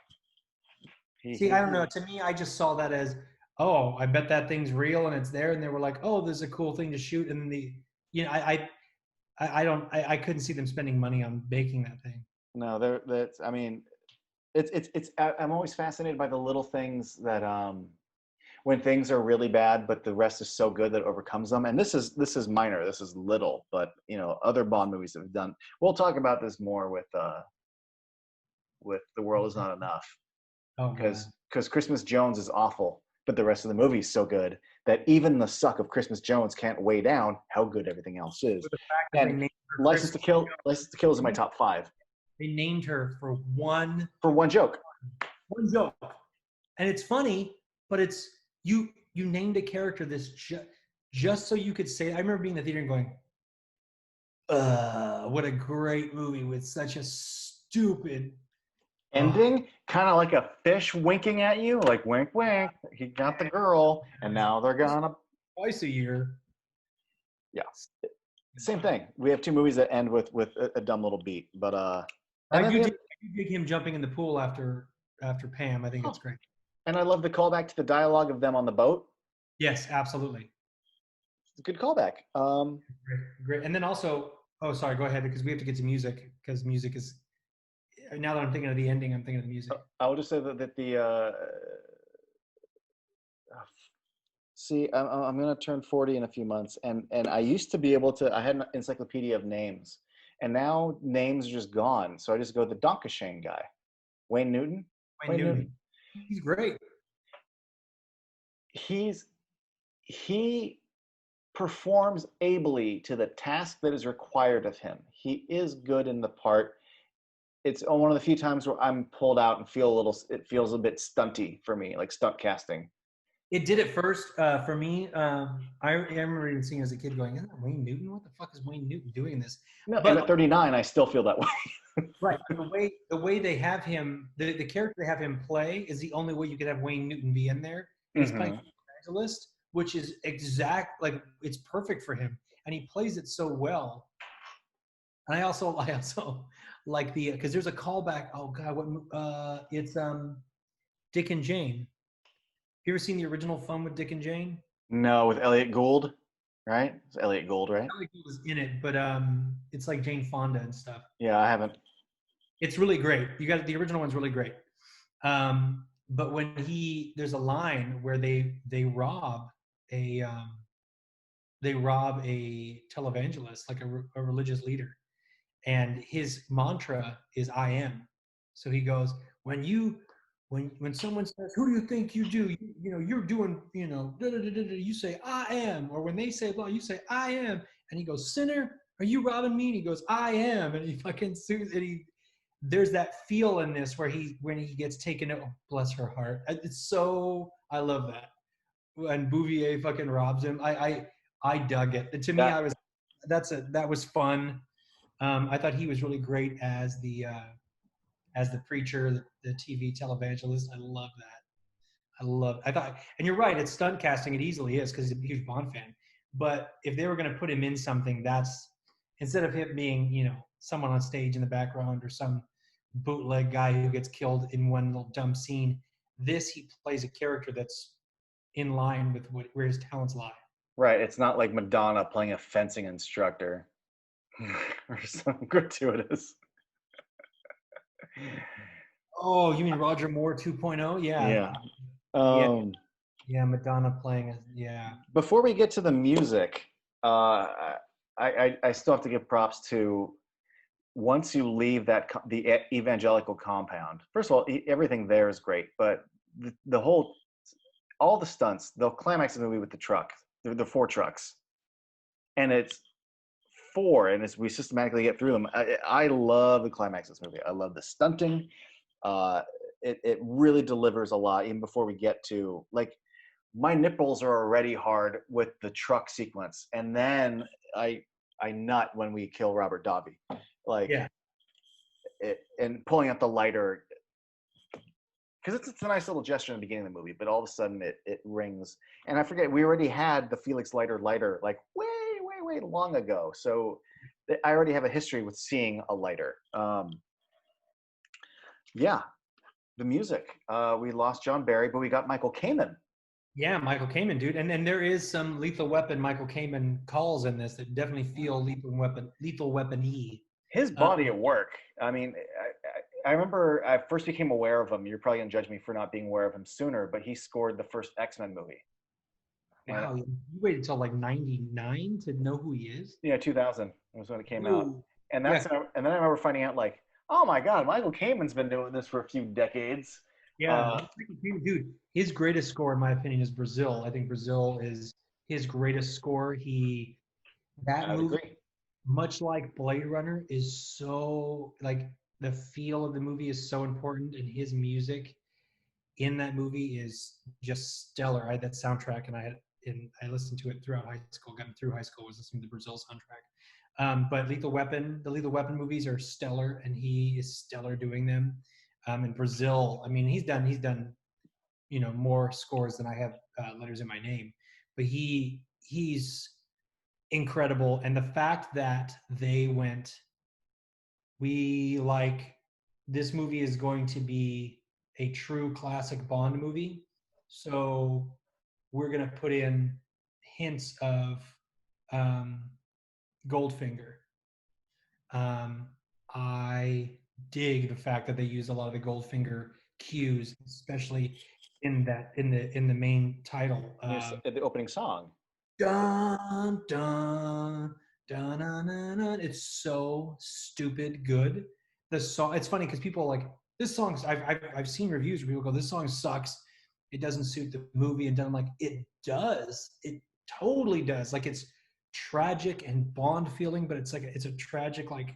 See, I don't know. To me, I just saw that as, oh, I bet that thing's real and it's there, and they were like, oh, this is a cool thing to shoot, and I couldn't see them spending money on making that thing. No, that's. I mean, it's. I'm always fascinated by the little things that when things are really bad, but the rest is so good that it overcomes them. And this is minor. This is little, but other Bond movies have done. We'll talk about this more with The World Is Not Enough. Because Christmas Jones is awful, but the rest of the movie is so good that even the suck of Christmas Jones can't weigh down how good everything else is. And License to Kill is in my top 5. They named her for one joke. One joke, and it's funny, but it's you named a character this just so you could say it. I remember being in the theater and going, what a great movie with such a stupid ending, kind of like a fish winking at you, like wink, wink. He got the girl, and now they're gonna twice a year. Yeah, same thing. We have 2 movies that end with a dumb little beat, but I do dig him jumping in the pool after Pam. I think it's great. And I love the callback to the dialogue of them on the boat. Yes, absolutely. It's a good callback. Great, great. And then also, oh, sorry, go ahead because we have to get to music because music is. Now that I'm thinking of the ending, I'm thinking of the music. I will just say that see, I'm going to turn 40 in a few months, and I used to be able to. I had an encyclopedia of names, and now names are just gone. So I just go the Donkashane guy, Wayne Newton. Wayne Newton. He's great. He performs ably to the task that is required of him. He is good in the part. It's one of the few times where I'm pulled out and it feels a bit stunty for me, like stunt casting. It did it first for me. I remember even seeing as a kid going, "Isn't that Wayne Newton? What the fuck is Wayne Newton doing this?" No, But and at 39, I still feel that way. right, the way they have him, the character they have him play is the only way you could have Wayne Newton be in there. And he's playing evangelist, which is like it's perfect for him, and he plays it so well. And I also like because there's a callback. Oh God, what it's Dick and Jane. You ever seen the original Fun with Dick and Jane? No, with Elliot Gould, right? It's Elliot Gould, right? Elliot Gould was in it, but it's like Jane Fonda and stuff. Yeah, I haven't. It's really great. You got the original one's really great. But when there's a line where they rob a televangelist, like a religious leader, and his mantra is "I am." So he goes, when someone says, "Who do you think you do?" You're doing, da, da, da, da, da, you say, "I am." Or when they say, "Well," you say, "I am." And he goes, "Sinner, are you robbing me?" And he goes, "I am." And he fucking sues. And there's that feel in this where when he gets taken, oh, bless her heart. It's so, I love that. And Bouvier fucking robs him. I dug it. To me, that was fun. I thought he was really great as the preacher, the TV televangelist. I love that. I thought, and you're right, it's stunt casting. It easily is because he's a huge Bond fan. But if they were going to put him in something, that's instead of him being, someone on stage in the background or some bootleg guy who gets killed in one little dumb scene, he plays a character that's in line with where his talents lie. Right. It's not like Madonna playing a fencing instructor or something gratuitous. Oh, you mean Roger Moore 2.0? Yeah. Yeah. Yeah, Madonna playing. Yeah. Before we get to the music, I still have to give props to once you leave the evangelical compound. First of all, everything there is great, but all the stunts, they'll climax the movie with the truck. The 4 trucks, and it's 4, and we systematically get through them. I love the climax of this movie. I love the stunting. It really delivers a lot, even before we get to, like, my nipples are already hard with the truck sequence, and then I nut when we kill Robert Davi, like, yeah. And pulling out the lighter, because it's a nice little gesture in the beginning of the movie, but all of a sudden it rings. And I forget, we already had the Felix lighter like way long ago, so I already have a history with seeing a lighter. Yeah, the music. We lost John Barry, but we got Michael Kamen. Yeah, Michael Kamen, dude. And there is some Lethal Weapon Michael Kamen calls in this that definitely feel Lethal Weapon-y. His body of work. I mean, I remember I first became aware of him. You're probably going to judge me for not being aware of him sooner, but he scored the first X-Men movie. Wow, you waited until like 99 to know who he is? Yeah, 2000 was when it came out. And and then I remember finding out, like, oh my God, Michael Kamen's been doing this for a few decades. Yeah, dude, his greatest score, in my opinion, is Brazil. I think Brazil is his greatest score. That movie, much like Blade Runner, is so, like, the feel of the movie is so important, and his music in that movie is just stellar. I had that soundtrack, and I listened to it throughout high school. Got through high school was listening to the Brazil soundtrack. But the Lethal Weapon movies are stellar, and he is stellar doing them. In Brazil, I mean, he's done, more scores than I have letters in my name, but he's incredible. And the fact that they went, this movie is going to be a true classic Bond movie. So we're gonna put in hints of um, Goldfinger. Um, I dig the fact that they use a lot of the Goldfinger cues, especially in the main title. The opening song. Dun dun dun dun dun dun. It's so stupid good. The song. It's funny because people are like this song's. I've seen reviews where people go, "This song sucks. It doesn't suit the movie." And then I'm like, "It does. It totally does. Like it's tragic and Bond feeling, but it's like it's a tragic like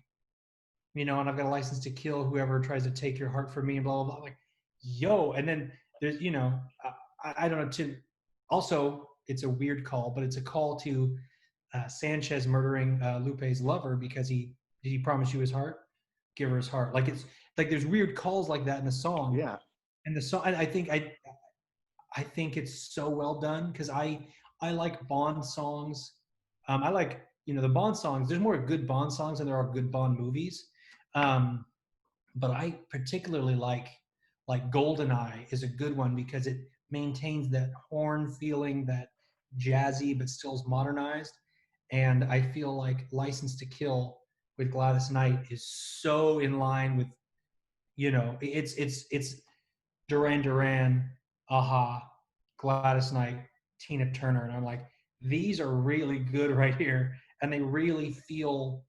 and I've got a license to kill whoever tries to take your heart from me and blah blah blah. Like, yo, and then there's I don't know. Tim, also, it's a weird call, but it's a call to Sanchez murdering Lupe's lover because he promise you his heart, give her his heart. Like it's like there's weird calls like that in the song. Yeah. And the song, I think it's so well done because I like Bond songs. I like the Bond songs. There's more good Bond songs than there are good Bond movies. Um, but I particularly like Goldeneye is a good one because it maintains that horn feeling, that jazzy but still is modernized. And I feel like License to Kill with Gladys Knight is so in line with it's Duran Duran, Aha, Gladys Knight, Tina Turner, and I'm like these are really good right here, and they really feel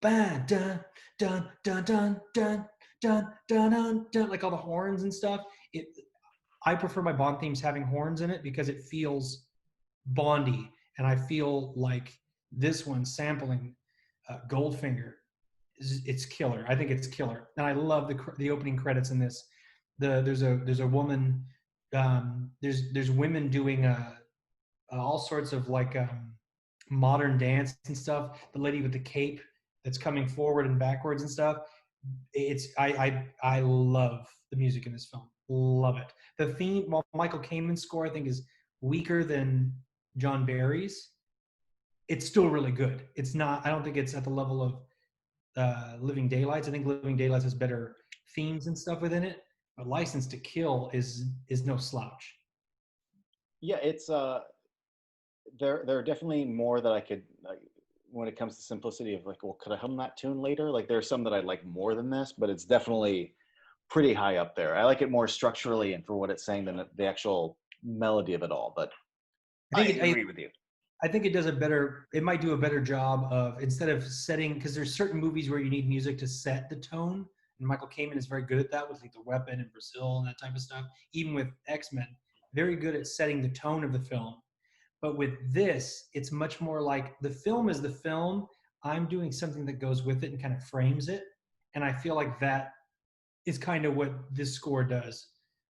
dun dun dun dun dun dun dun dun dun, like all the horns and stuff. I prefer my Bond themes having horns in it because it feels Bondy, and I feel like this one sampling Goldfinger it's killer. I think it's killer, and I love the opening credits in this. There's a woman. There's women doing all sorts of like modern dance and stuff. The lady with the cape that's coming forward and backwards and stuff. I love the music in this film. Love it. The theme, well, Michael Kamen's score, I think, is weaker than John Barry's. It's still really good. It's not. I don't think it's at the level of Living Daylights. I think Living Daylights has better themes and stuff within it. But License to Kill is no slouch. Yeah, it's there are definitely more that I could when it comes to simplicity of like, well, could I hum that tune later? Like there's some that I like more than this, but it's definitely pretty high up there. I like it more structurally and for what it's saying than the actual melody of it all. But I agree with you. I think it does it might do a better job of, instead of setting, because there's certain movies where you need music to set the tone, and Michael Kamen is very good at that with like The Weapon and Brazil and that type of stuff. Even with X-Men, very good at setting the tone of the film. But with this, it's much more like the film is the film. I'm doing something that goes with it and kind of frames it. And I feel like that is kind of what this score does.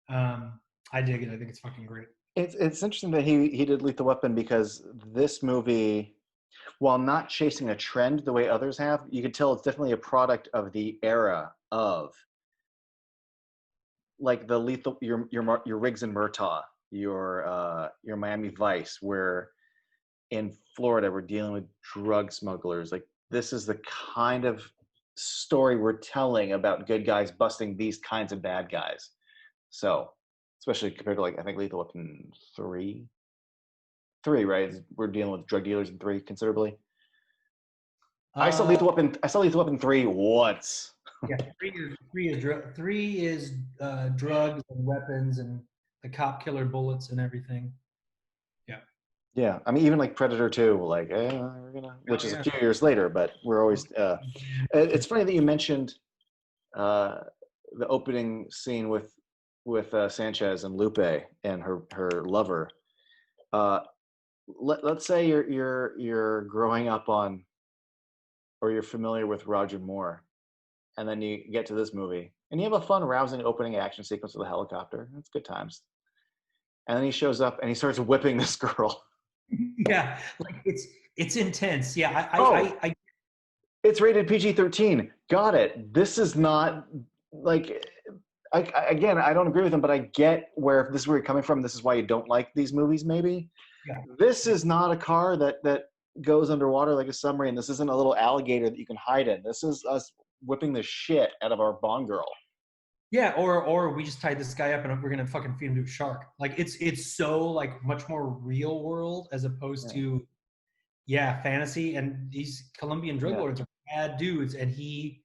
I dig it. I think it's fucking great. It's interesting that he did Lethal Weapon because this movie, while not chasing a trend the way others have, you could tell it's definitely a product of the era of like the lethal your Riggs and Murtaugh, your Miami Vice, where in Florida we're dealing with drug smugglers. Like this is the kind of story we're telling about good guys busting these kinds of bad guys. So especially compared to like I think Lethal Weapon 3, right? We're dealing with drug dealers in 3 considerably. I saw Lethal Weapon 3 once. Yeah, three is drugs and weapons and the cop killer bullets and everything. Yeah. Yeah, I mean even like Predator 2, like we're gonna, which is a few years later, but we're always. It's funny that you mentioned the opening scene with Sanchez and Lupe and her lover. Let's say you're growing up on, or you're familiar with Roger Moore, and then you get to this movie and you have a fun, rousing opening action sequence with a helicopter. It's good times. And then he shows up and he starts whipping this girl. Yeah, like it's intense. Yeah, It's rated PG-13. Got it. This is not like. Again, I don't agree with him, but I get where if this is where you're coming from. This is why you don't like these movies, maybe. Yeah. This is not a car that goes underwater like a submarine. This isn't a little alligator that you can hide in. This is us whipping the shit out of our Bond girl. Yeah, or we just tied this guy up and we're gonna fucking feed him to a shark. Like it's so like much more real world as opposed Yeah. to fantasy. And these Colombian drug Yeah. lords are bad dudes, and he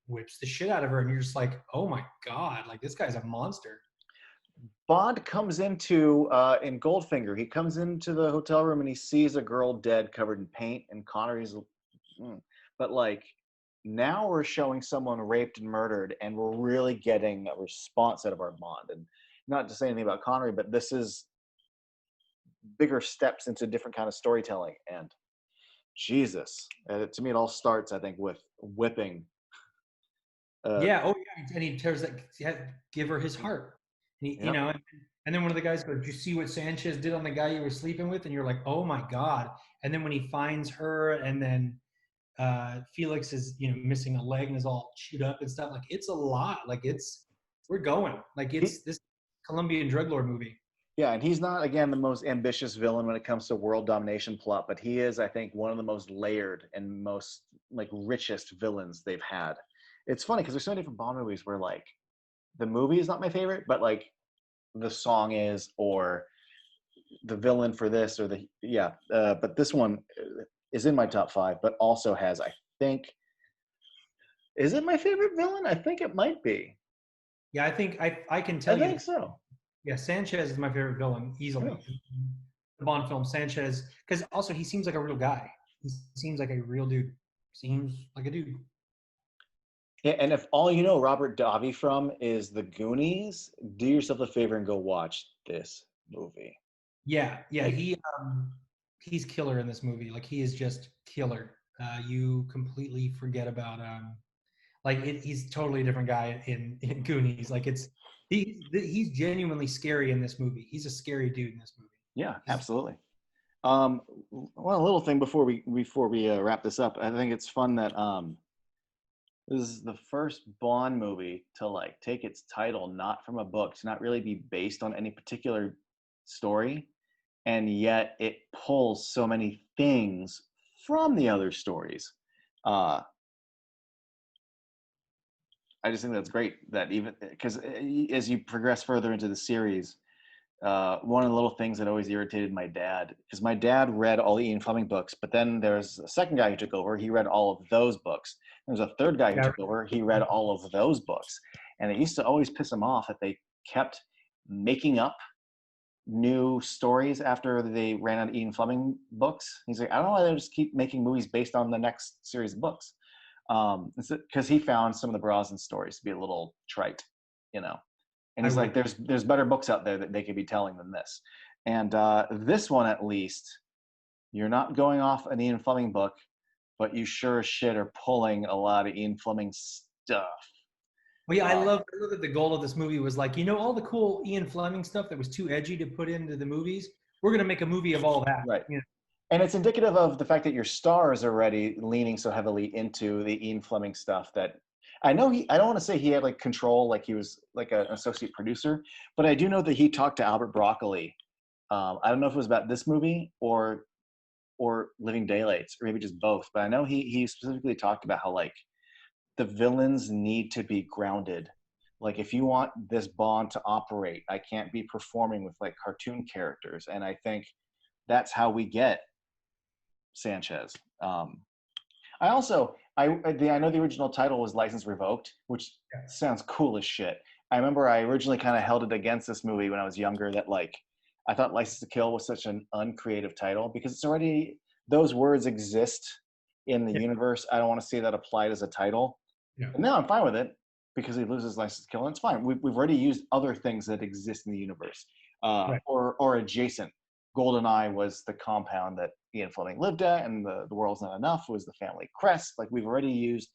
whips the shit out of her, and you're just like, oh my god, like this guy's a monster. Bond comes into in Goldfinger. He comes into the hotel room and he sees a girl dead, covered in paint, and Connery's. But like now we're showing someone raped and murdered, and we're really getting a response out of our Bond. And not to say anything about Connery, but this is bigger steps into different kind of storytelling. And Jesus, to me, it all starts, I think, with whipping. Yeah. Oh yeah. And he tears that. Give her his heart. And he, Yep. and then one of the guys goes, "Did you see what Sanchez did on the guy you were sleeping with?" And you're like, "Oh my god!" And then when he finds her, and then Felix is missing a leg and is all chewed up and stuff. Like it's a lot. Like we're going. Like He, it's this Colombian drug lord movie. yeah, and he's not again the most ambitious villain when it comes to world domination plot, but he is, I think, one of the most layered and most like richest villains they've had. It's funny because there's so many different Bond movies where like the movie is not my favorite, but like the song is, or the villain for this, or the but this one is in my top 5, but also has, I think, is it my favorite villain? I think it might be. Yeah, I think I can I tell you think that. so. Yeah, Sanchez is my favorite villain Yeah. easily. The Bond film, Sanchez, because also he seems like a real guy. He seems like a real dude. Seems like a dude. Yeah, and if all you know Robert Davi from is The Goonies, do yourself a favor and go watch this movie. Yeah, Like, he's killer in this movie. Like he is just killer. You completely forget about like he's totally a different guy in Goonies. Like he's genuinely scary in this movie. He's a scary dude in this movie. yeah, He's, absolutely. Well, a little thing before we wrap this up, I think it's fun that this is the first Bond movie to like take its title not from a book, to not really be based on any particular story, and yet it pulls so many things from the other stories. Uh, I just think that's great that even because as you progress further into the series, one of the little things that always irritated my dad, because my dad read all the Ian Fleming books, but then there's a second guy who took over. He read all of those books. There's a third guy who yeah, took over. He read all of those books. And it used to always piss him off that they kept making up new stories after they ran out of Ian Fleming books. He's like, I don't know why they just keep making movies based on the next series of books. Because he found some of the Brosnan stories to be a little trite, you know. And I he's would. like, there's better books out there that they could be telling than this. And this one, at least, you're not going off an Ian Fleming book, but you sure as shit are pulling a lot of Ian Fleming stuff. Well, yeah, Uh, I love that the goal of this movie was like, all the cool Ian Fleming stuff that was too edgy to put into the movies. We're gonna make a movie of all that. right. You know? And it's indicative of the fact that your star is already leaning so heavily into the Ian Fleming stuff that I know I don't want to say he had like control, like he was like an associate producer, but I do know that he talked to Albert Broccoli. I don't know if it was about this movie or Living Daylights, or maybe just both. But I know he specifically talked about how like the villains need to be grounded. Like if you want this Bond to operate, I can't be performing with like cartoon characters. And I think that's how we get Sanchez. I also I know the original title was License Revoked, which sounds cool as shit. I remember I originally kind of held it against this movie when I was younger, that like I thought License to Kill was such an uncreative title because it's already, those words exist in the Yeah, universe. I don't want to see that applied as a title. yeah, And now I'm fine with it because he loses License to Kill, and it's fine. We've already used other things that exist in the universe, right. or adjacent. GoldenEye was the compound that Ian Fleming lived at, and the world's not enough was the family crest. Like we've already used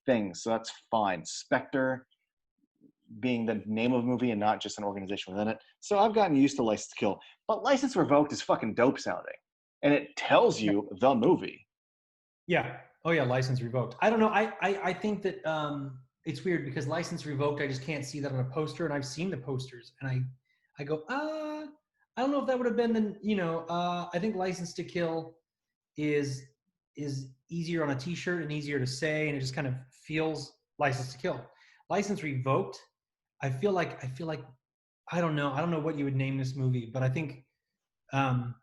things, so that's fine. Spectre being the name of a movie and not just an organization within it. So I've gotten used to License to Kill, but License Revoked is fucking dope sounding, and it tells you the movie. Yeah. Oh yeah, license revoked. I don't know. I think that it's weird because license revoked, I just can't see that on a poster, and I've seen the posters, and I go, I don't know if that would have been the, I think license to kill is is easier on a t-shirt and easier to say, and it just kind of feels license to kill. License Revoked. I feel like I don't know what you would name this movie, but I think um,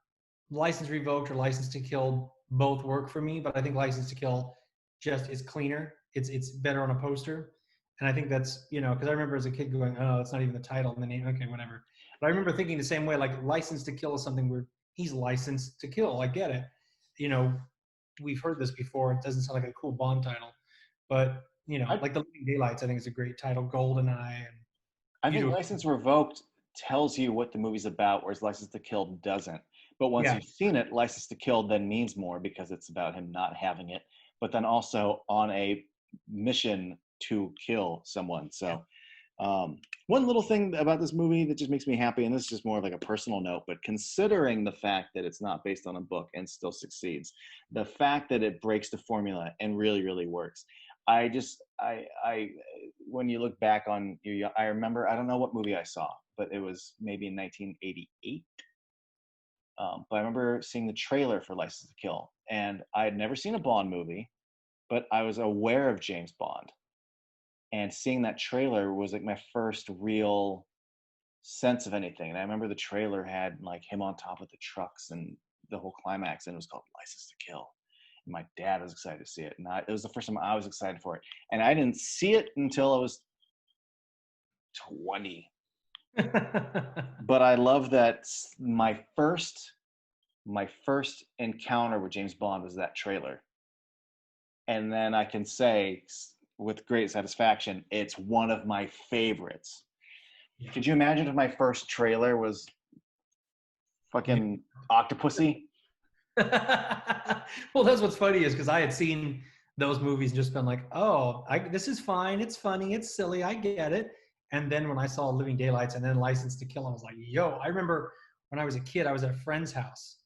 License Revoked or License to Kill both work for me. But I think License to Kill just is cleaner. It's better on a poster, and I think that's because I remember as a kid going, oh, it's not even the title and the name. Okay, whatever. But I remember thinking the same way. Like License to Kill is something where he's licensed to kill. I get it. You know, we've heard this before. It doesn't sound like a cool Bond title, but I like The Living Daylights, I think is a great title. GoldenEye and I think Beautiful. License Revoked tells you what the movie's about, whereas License to Kill doesn't. But once Yeah, you've seen it, License to Kill then means more because it's about him not having it, but then also on a mission to kill someone. So, one little thing about this movie that just makes me happy, and this is just more of like a personal note, but considering the fact that it's not based on a book and still succeeds, the fact that it breaks the formula and really, really works. I when you look back on I remember, I don't know what movie I saw, but it was maybe in 1988. But I remember seeing the trailer for License to Kill, and I had never seen a Bond movie, but I was aware of James Bond, and seeing that trailer was like my first real sense of anything. And I remember the trailer had like him on top of the trucks and the whole climax, and it was called License to Kill. And my dad was excited to see it, and it was the first time I was excited for it. And I didn't see it until I was 20. But I love that my first encounter with James Bond was that trailer. And then I can say with great satisfaction, it's one of my favorites. yeah. Could you imagine if my first trailer was fucking Octopussy? Well, that's what's funny is because I had seen those movies and just been like, oh, this is fine. It's funny. It's silly. I get it. And then when I saw Living Daylights and then License to Kill, I was like, yo, I remember when I was a kid, I was at a friend's house.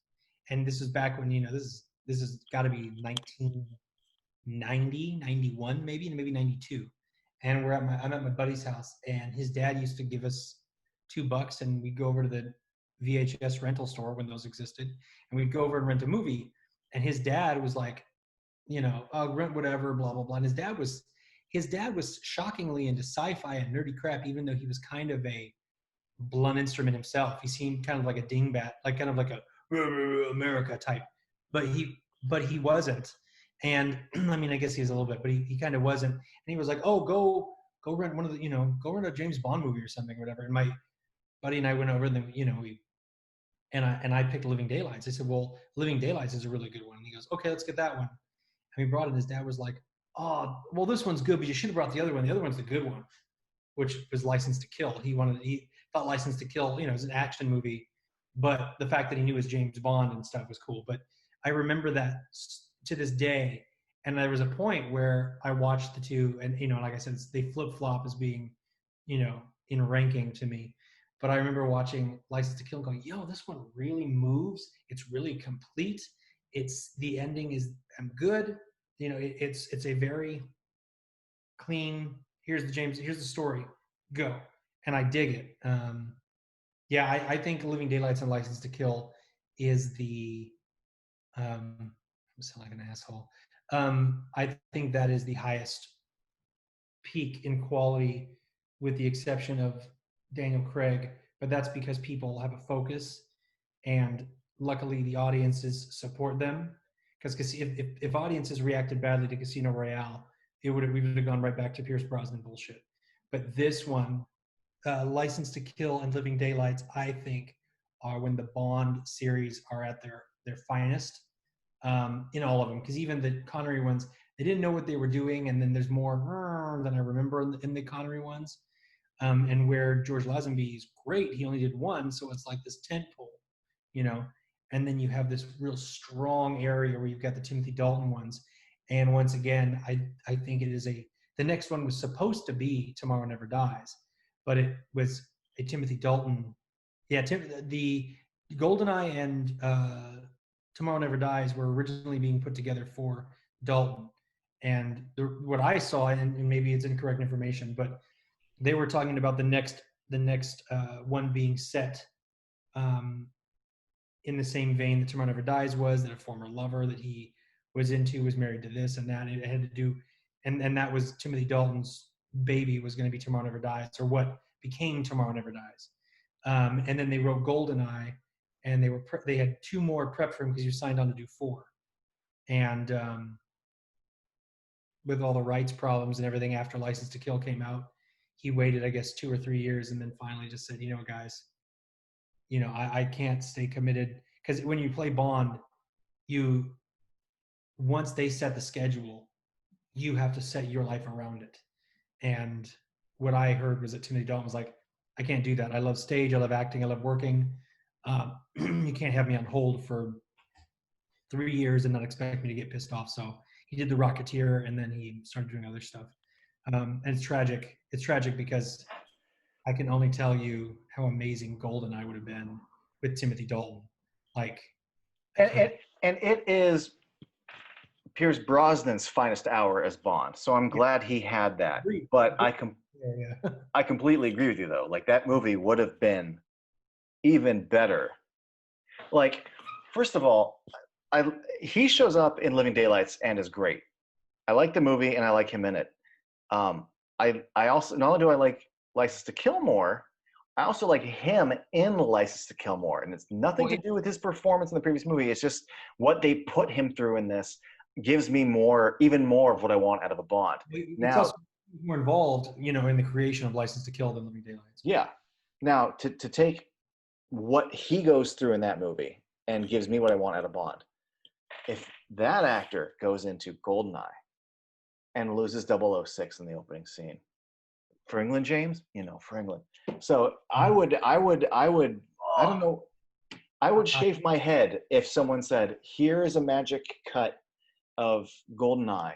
And this was back when, this has got to be 1990, 91, maybe 92. And I'm at my buddy's house, and his dad used to give us $2 and we'd go over to the VHS rental store when those existed, and we'd go over and rent a movie. And his dad was like, I'll rent whatever, blah blah blah. And his dad was shockingly into sci-fi and nerdy crap, even though he was kind of a blunt instrument himself. He seemed kind of like a dingbat, like kind of like a America type, but he wasn't. And I mean, I guess he was a little bit, but he kind of wasn't. And he was like, oh, go rent one of the, go rent a James Bond movie or something, or whatever. And my buddy and I went over, and then I picked Living Daylights. I said, well, Living Daylights is a really good one. And he goes, okay, let's get that one. And we brought it, and his dad was like, oh, well, this one's good, but you should have brought the other one. The other one's the good one, which was License to Kill. He thought License to Kill, it was an action movie, but the fact that he knew it was James Bond and stuff was cool. But I remember that to this day. And there was a point where I watched the two, and like I said, they flip flop as being, in ranking to me. But I remember watching License to Kill and going, yo, this one really moves. It's really complete. The ending is good. It's a very clean, here's the story, go. And I dig it. Yeah, I think Living Daylights and License to Kill is the, I'm sounding like an asshole. I think that is the highest peak in quality, with the exception of Daniel Craig, but that's because people have a focus, and luckily the audiences support them. Because if audiences reacted badly to Casino Royale, we would have gone right back to Pierce Brosnan bullshit. But this one, License to Kill and Living Daylights, I think, are when the Bond series are at their finest, in all of them. Because even the Connery ones, they didn't know what they were doing, and then there's more than I remember in the Connery ones. And where George Lazenby is great, he only did one, so it's like this tent pole, and then you have this real strong area where you've got the Timothy Dalton ones. And once again, I think the next one was supposed to be Tomorrow Never Dies, but it was a Timothy Dalton. Yeah, the GoldenEye and Tomorrow Never Dies were originally being put together for Dalton. And what I saw, and maybe it's incorrect information, but they were talking about the next one being set in the same vein that Tomorrow Never Dies was, that a former lover that he was into was married to this and that. It had to do, and that was Timothy Dalton's baby was going to be Tomorrow Never Dies, or what became Tomorrow Never Dies. And then they wrote Goldeneye, and they had 2 more prep for him because you signed on to do 4. And with all the rights problems and everything after License to Kill came out, he waited, I guess, 2 or 3 years, and then finally just said, guys, I can't stay committed, because when you play Bond, once they set the schedule, you have to set your life around it. And what I heard was that Timothy Dalton was like, I can't do that. I love stage. I love acting. I love working. You can't have me on hold for 3 years and not expect me to get pissed off. So he did The Rocketeer, and then he started doing other stuff. And it's tragic. It's tragic because I can only tell you how amazing Goldeneye would have been with Timothy Dalton. And it is Pierce Brosnan's finest hour as Bond. So I'm glad he had that. But I completely agree with you, though. Like, that movie would have been even better. Like, first of all, he shows up in Living Daylights and is great. I like the movie and I like him in it. I also, not only do I like License to Kill more, I also like him in License to Kill more. And it's nothing to do with his performance in the previous movie. It's just what they put him through in this gives me even more of what I want out of a Bond. It's also more involved, in the creation of License to Kill than Living Daylights. Yeah. Now, to take what he goes through in that movie and gives me what I want out of Bond, if that actor goes into Goldeneye and loses 006 in the opening scene, for England, James, for England. So I would shave my head if someone said, here is a magic cut of Goldeneye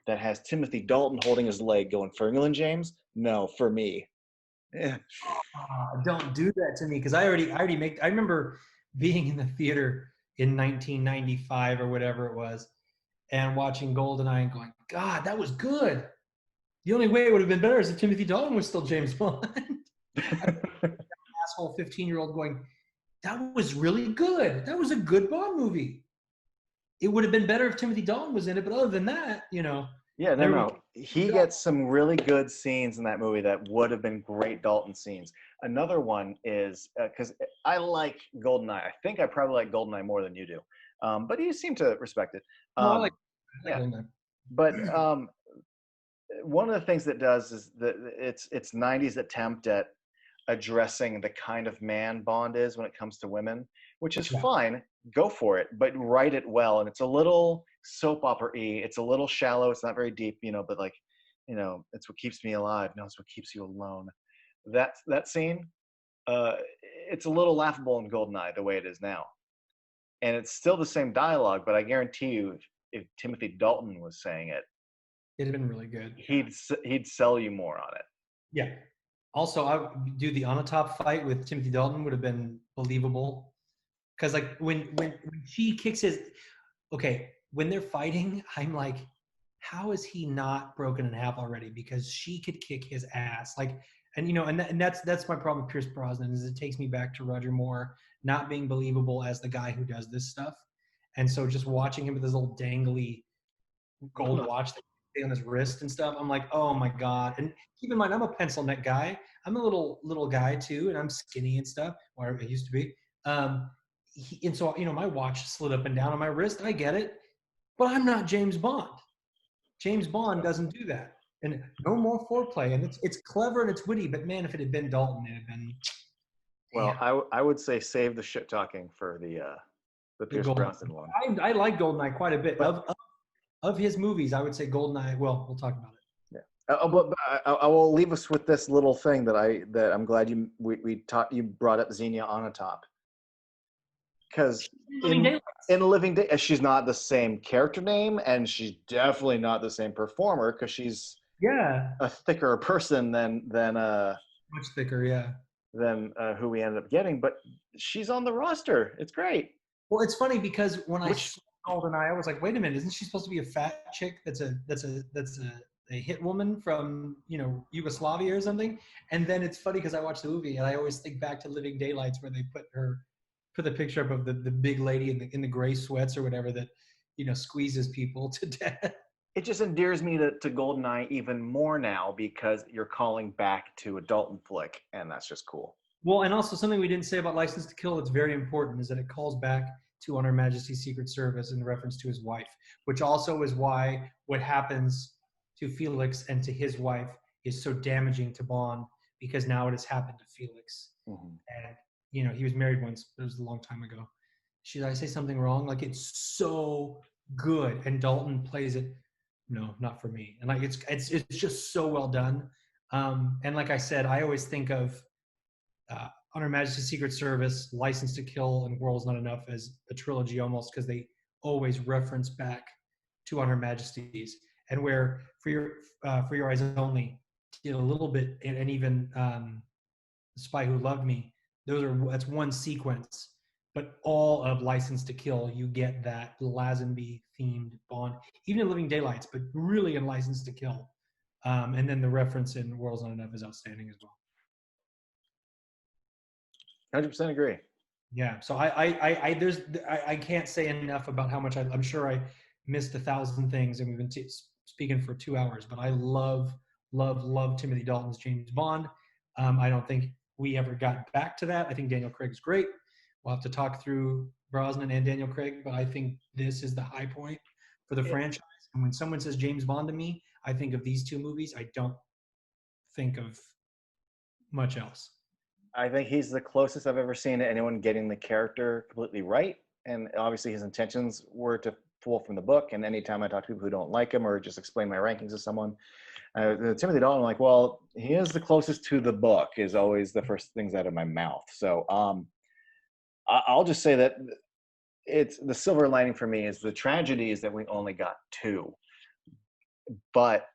that has Timothy Dalton holding his leg going, for England, James? No, for me. Yeah. Don't do that to me, because I remember being in the theater in 1995 or whatever it was and watching Goldeneye and going, God, that was good. The only way it would have been better is if Timothy Dalton was still James Bond. Asshole 15-year-old going, that was really good. That was a good Bond movie. It would have been better if Timothy Dalton was in it, but other than that, Yeah, no. He gets some really good scenes in that movie that would have been great Dalton scenes. Another one is, because I like Goldeneye. I think I probably like Goldeneye more than you do. But you seem to respect it. I like Goldeneye. But one of the things that does is that it's 90s attempt at addressing the kind of man Bond is when it comes to women, which is fine. Go for it, but write it well. And it's a little soap opera-y. It's a little shallow. It's not very deep, but it's what keeps me alive. No, it's what keeps you alone. That scene, it's a little laughable in Goldeneye the way it is now. And it's still the same dialogue, but I guarantee you, if Timothy Dalton was saying it, it'd have been really good. He'd sell you more on it. Yeah. Also, I would do the on the top fight with Timothy Dalton would have been believable. Because when she kicks when they're fighting, I'm like, how is he not broken in half already? Because she could kick his ass. And that's my problem with Pierce Brosnan, is it takes me back to Roger Moore not being believable as the guy who does this stuff. And so just watching him with his little dangly gold watch on his wrist and stuff, I'm like, oh my God. And keep in mind, I'm a pencil neck guy. I'm a little guy too, and I'm skinny and stuff, or I used to be. And so, my watch slid up and down on my wrist. I get it, but I'm not James Bond. James Bond doesn't do that. And no more foreplay. And it's clever and it's witty, but man, if it had been Dalton, it'd have been. Well, I would say save the shit talking for the Pierce Brosnan one. I like Goldeneye quite a bit. Of his movies, I would say Goldeneye. Well, we'll talk about it. Yeah. But I will leave us with this little thing that I'm glad you brought up Xenia Onatopp. Because in Living Day, she's not the same character name, and she's definitely not the same performer, because she's a thicker person than much thicker, than who we ended up getting. But she's on the roster. It's great. Well, it's funny because when I saw Goldeneye, I was like, wait a minute, isn't she supposed to be a fat chick that's a hit woman from Yugoslavia or something? And then it's funny because I watched the movie and I always think back to Living Daylights, where they put the picture up of the big lady in the gray sweats or whatever that squeezes people to death. it just endears me to GoldenEye even more now because you're calling back to a Dalton flick, and that's just cool. Well, and also something we didn't say about License to Kill that's very important is that it calls back to On Her Majesty's Secret Service in reference to his wife, which also is why what happens to Felix and to his wife is so damaging to Bond, because now it has happened to Felix. Mm-hmm. And, you know, he was married once, but it was a long time ago. Should I say something wrong? Like, it's so good. And Dalton plays it. No, not for me. And like, it's just so well done. And like I said, I always think of On Her Majesty's Secret Service, License to Kill, and World's Not Enough as a trilogy almost, because they always reference back to On Her Majesty's, and where For Your Eyes Only did a little bit, and even The Spy Who Loved Me. That's one sequence, but all of License to Kill, you get that Lazenby themed Bond, even in Living Daylights, but really in License to Kill. And then the reference in World's Not Enough is outstanding as well. 100% agree. Yeah, so I can't say enough about how much I'm sure I missed 1,000 things, and we've been speaking for 2 hours. But I love Timothy Dalton's James Bond. I don't think we ever got back to that. I think Daniel Craig's great. We'll have to talk through Brosnan and Daniel Craig, but I think this is the high point for the franchise. And when someone says James Bond to me, I think of these two movies. I don't think of much else. I think he's the closest I've ever seen to anyone getting the character completely right. And obviously his intentions were to pull from the book. And anytime I talk to people who don't like him or just explain my rankings to someone, Timothy Dalton, I'm like, well, he is the closest to the book is always the first things out of my mouth. So I'll just say that it's the silver lining for me is the tragedy is that we only got 2. But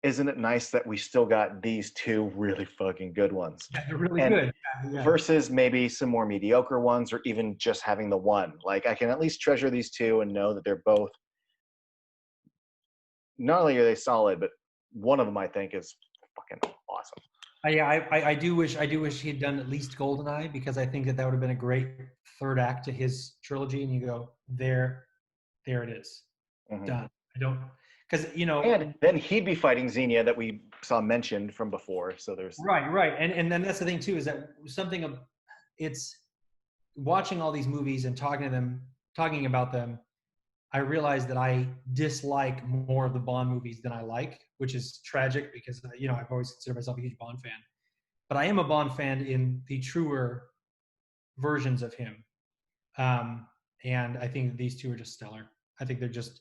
isn't it nice that we still got these 2 really fucking good ones? Yeah, they're really good. Yeah. Versus maybe some more mediocre ones or even just having the one. Like, I can at least treasure these 2 and know that they're both, not only are they solid, but one of them I think is fucking awesome. I do wish he had done at least GoldenEye, because I think that would have been a great third act to his trilogy. And you go, there it is. Mm-hmm. Done. I don't, because, you know, and then he'd be fighting Xenia that we saw mentioned from before. So there's right, and then that's the thing too, is that it's watching all these movies and talking about them. I realized that I dislike more of the Bond movies than I like, which is tragic because, you know, I've always considered myself a huge Bond fan. But I am a Bond fan in the truer versions of him. And I think these 2 are just stellar. I think they're just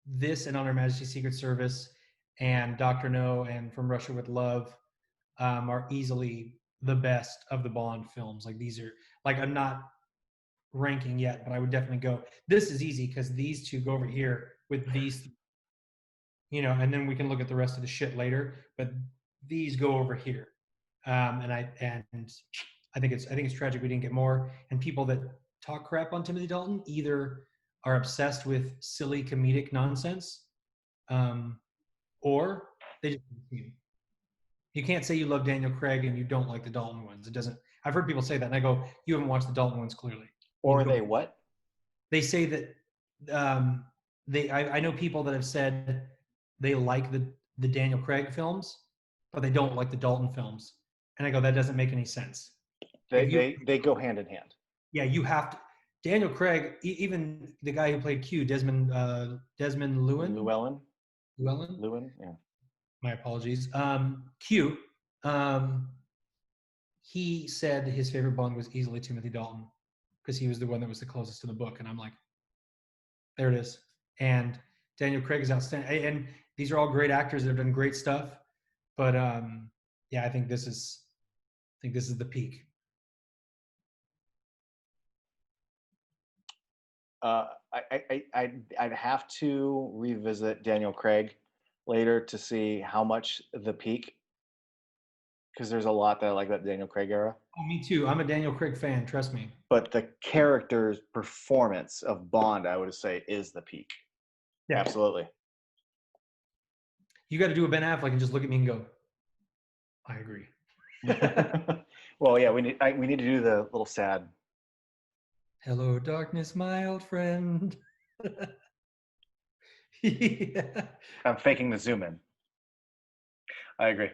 this and On Her Majesty's Secret Service and Dr. No and From Russia with Love are easily the best of the Bond films. Like, these are, like, I'm not ranking yet, but I would definitely go, this is easy because these 2 go over here with these, you know, and then we can look at the rest of the shit later, but these go over here. And I think it's tragic we didn't get more. And people that talk crap on Timothy Dalton either are obsessed with silly comedic nonsense, or they just, you can't say you love Daniel Craig and you don't like the Dalton ones. It doesn't. I've heard people say that, and I go, you haven't watched the Dalton ones clearly. Or they what? They say that I know people that have said they like the Daniel Craig films, but they don't like the Dalton films. And I go, that doesn't make any sense. They go hand in hand. Yeah, you have to. Daniel Craig, even the guy who played Q, Desmond Llewellyn. Yeah. My apologies. Q. He said his favorite Bond was easily Timothy Dalton because he was the one that was the closest to the book. And I'm like, there it is. And Daniel Craig is outstanding. And these are all great actors that have done great stuff. But yeah, I think this is the peak. I'd have to revisit Daniel Craig later to see how much the peak, because there's a lot that I like that Daniel Craig era. Oh, me too. I'm a Daniel Craig fan, trust me. But the character's performance of Bond, I would say, is the peak. Yeah, absolutely. You got to do a Ben Affleck and just look at me and go, I agree. Well, yeah, we need to do the little sad. Hello, darkness, my old friend. Yeah. I'm faking the zoom in. I agree.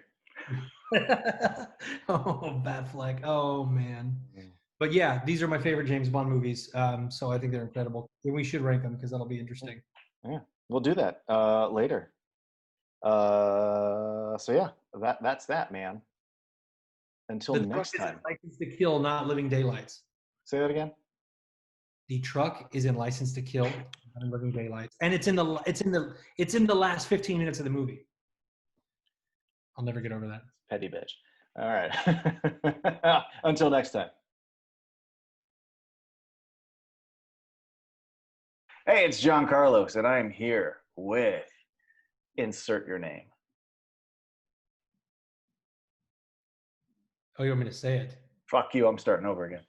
Oh, Batfleck. Oh man. But yeah, these are my favorite James Bond movies. So I think they're incredible. And we should rank them because that'll be interesting. Yeah, we'll do that later. So yeah, that's that, man. Until The truck next is in time. License to Kill, not Living Daylights. Say that again. The truck is in License to Kill, not in Living Daylights, and it's in the last 15 minutes of the movie. I'll never get over that. Petty bitch. All right. Until next time. Hey, it's John Carlos, and I'm here with insert your name. Oh, you want me to say it? Fuck you, I'm starting over again.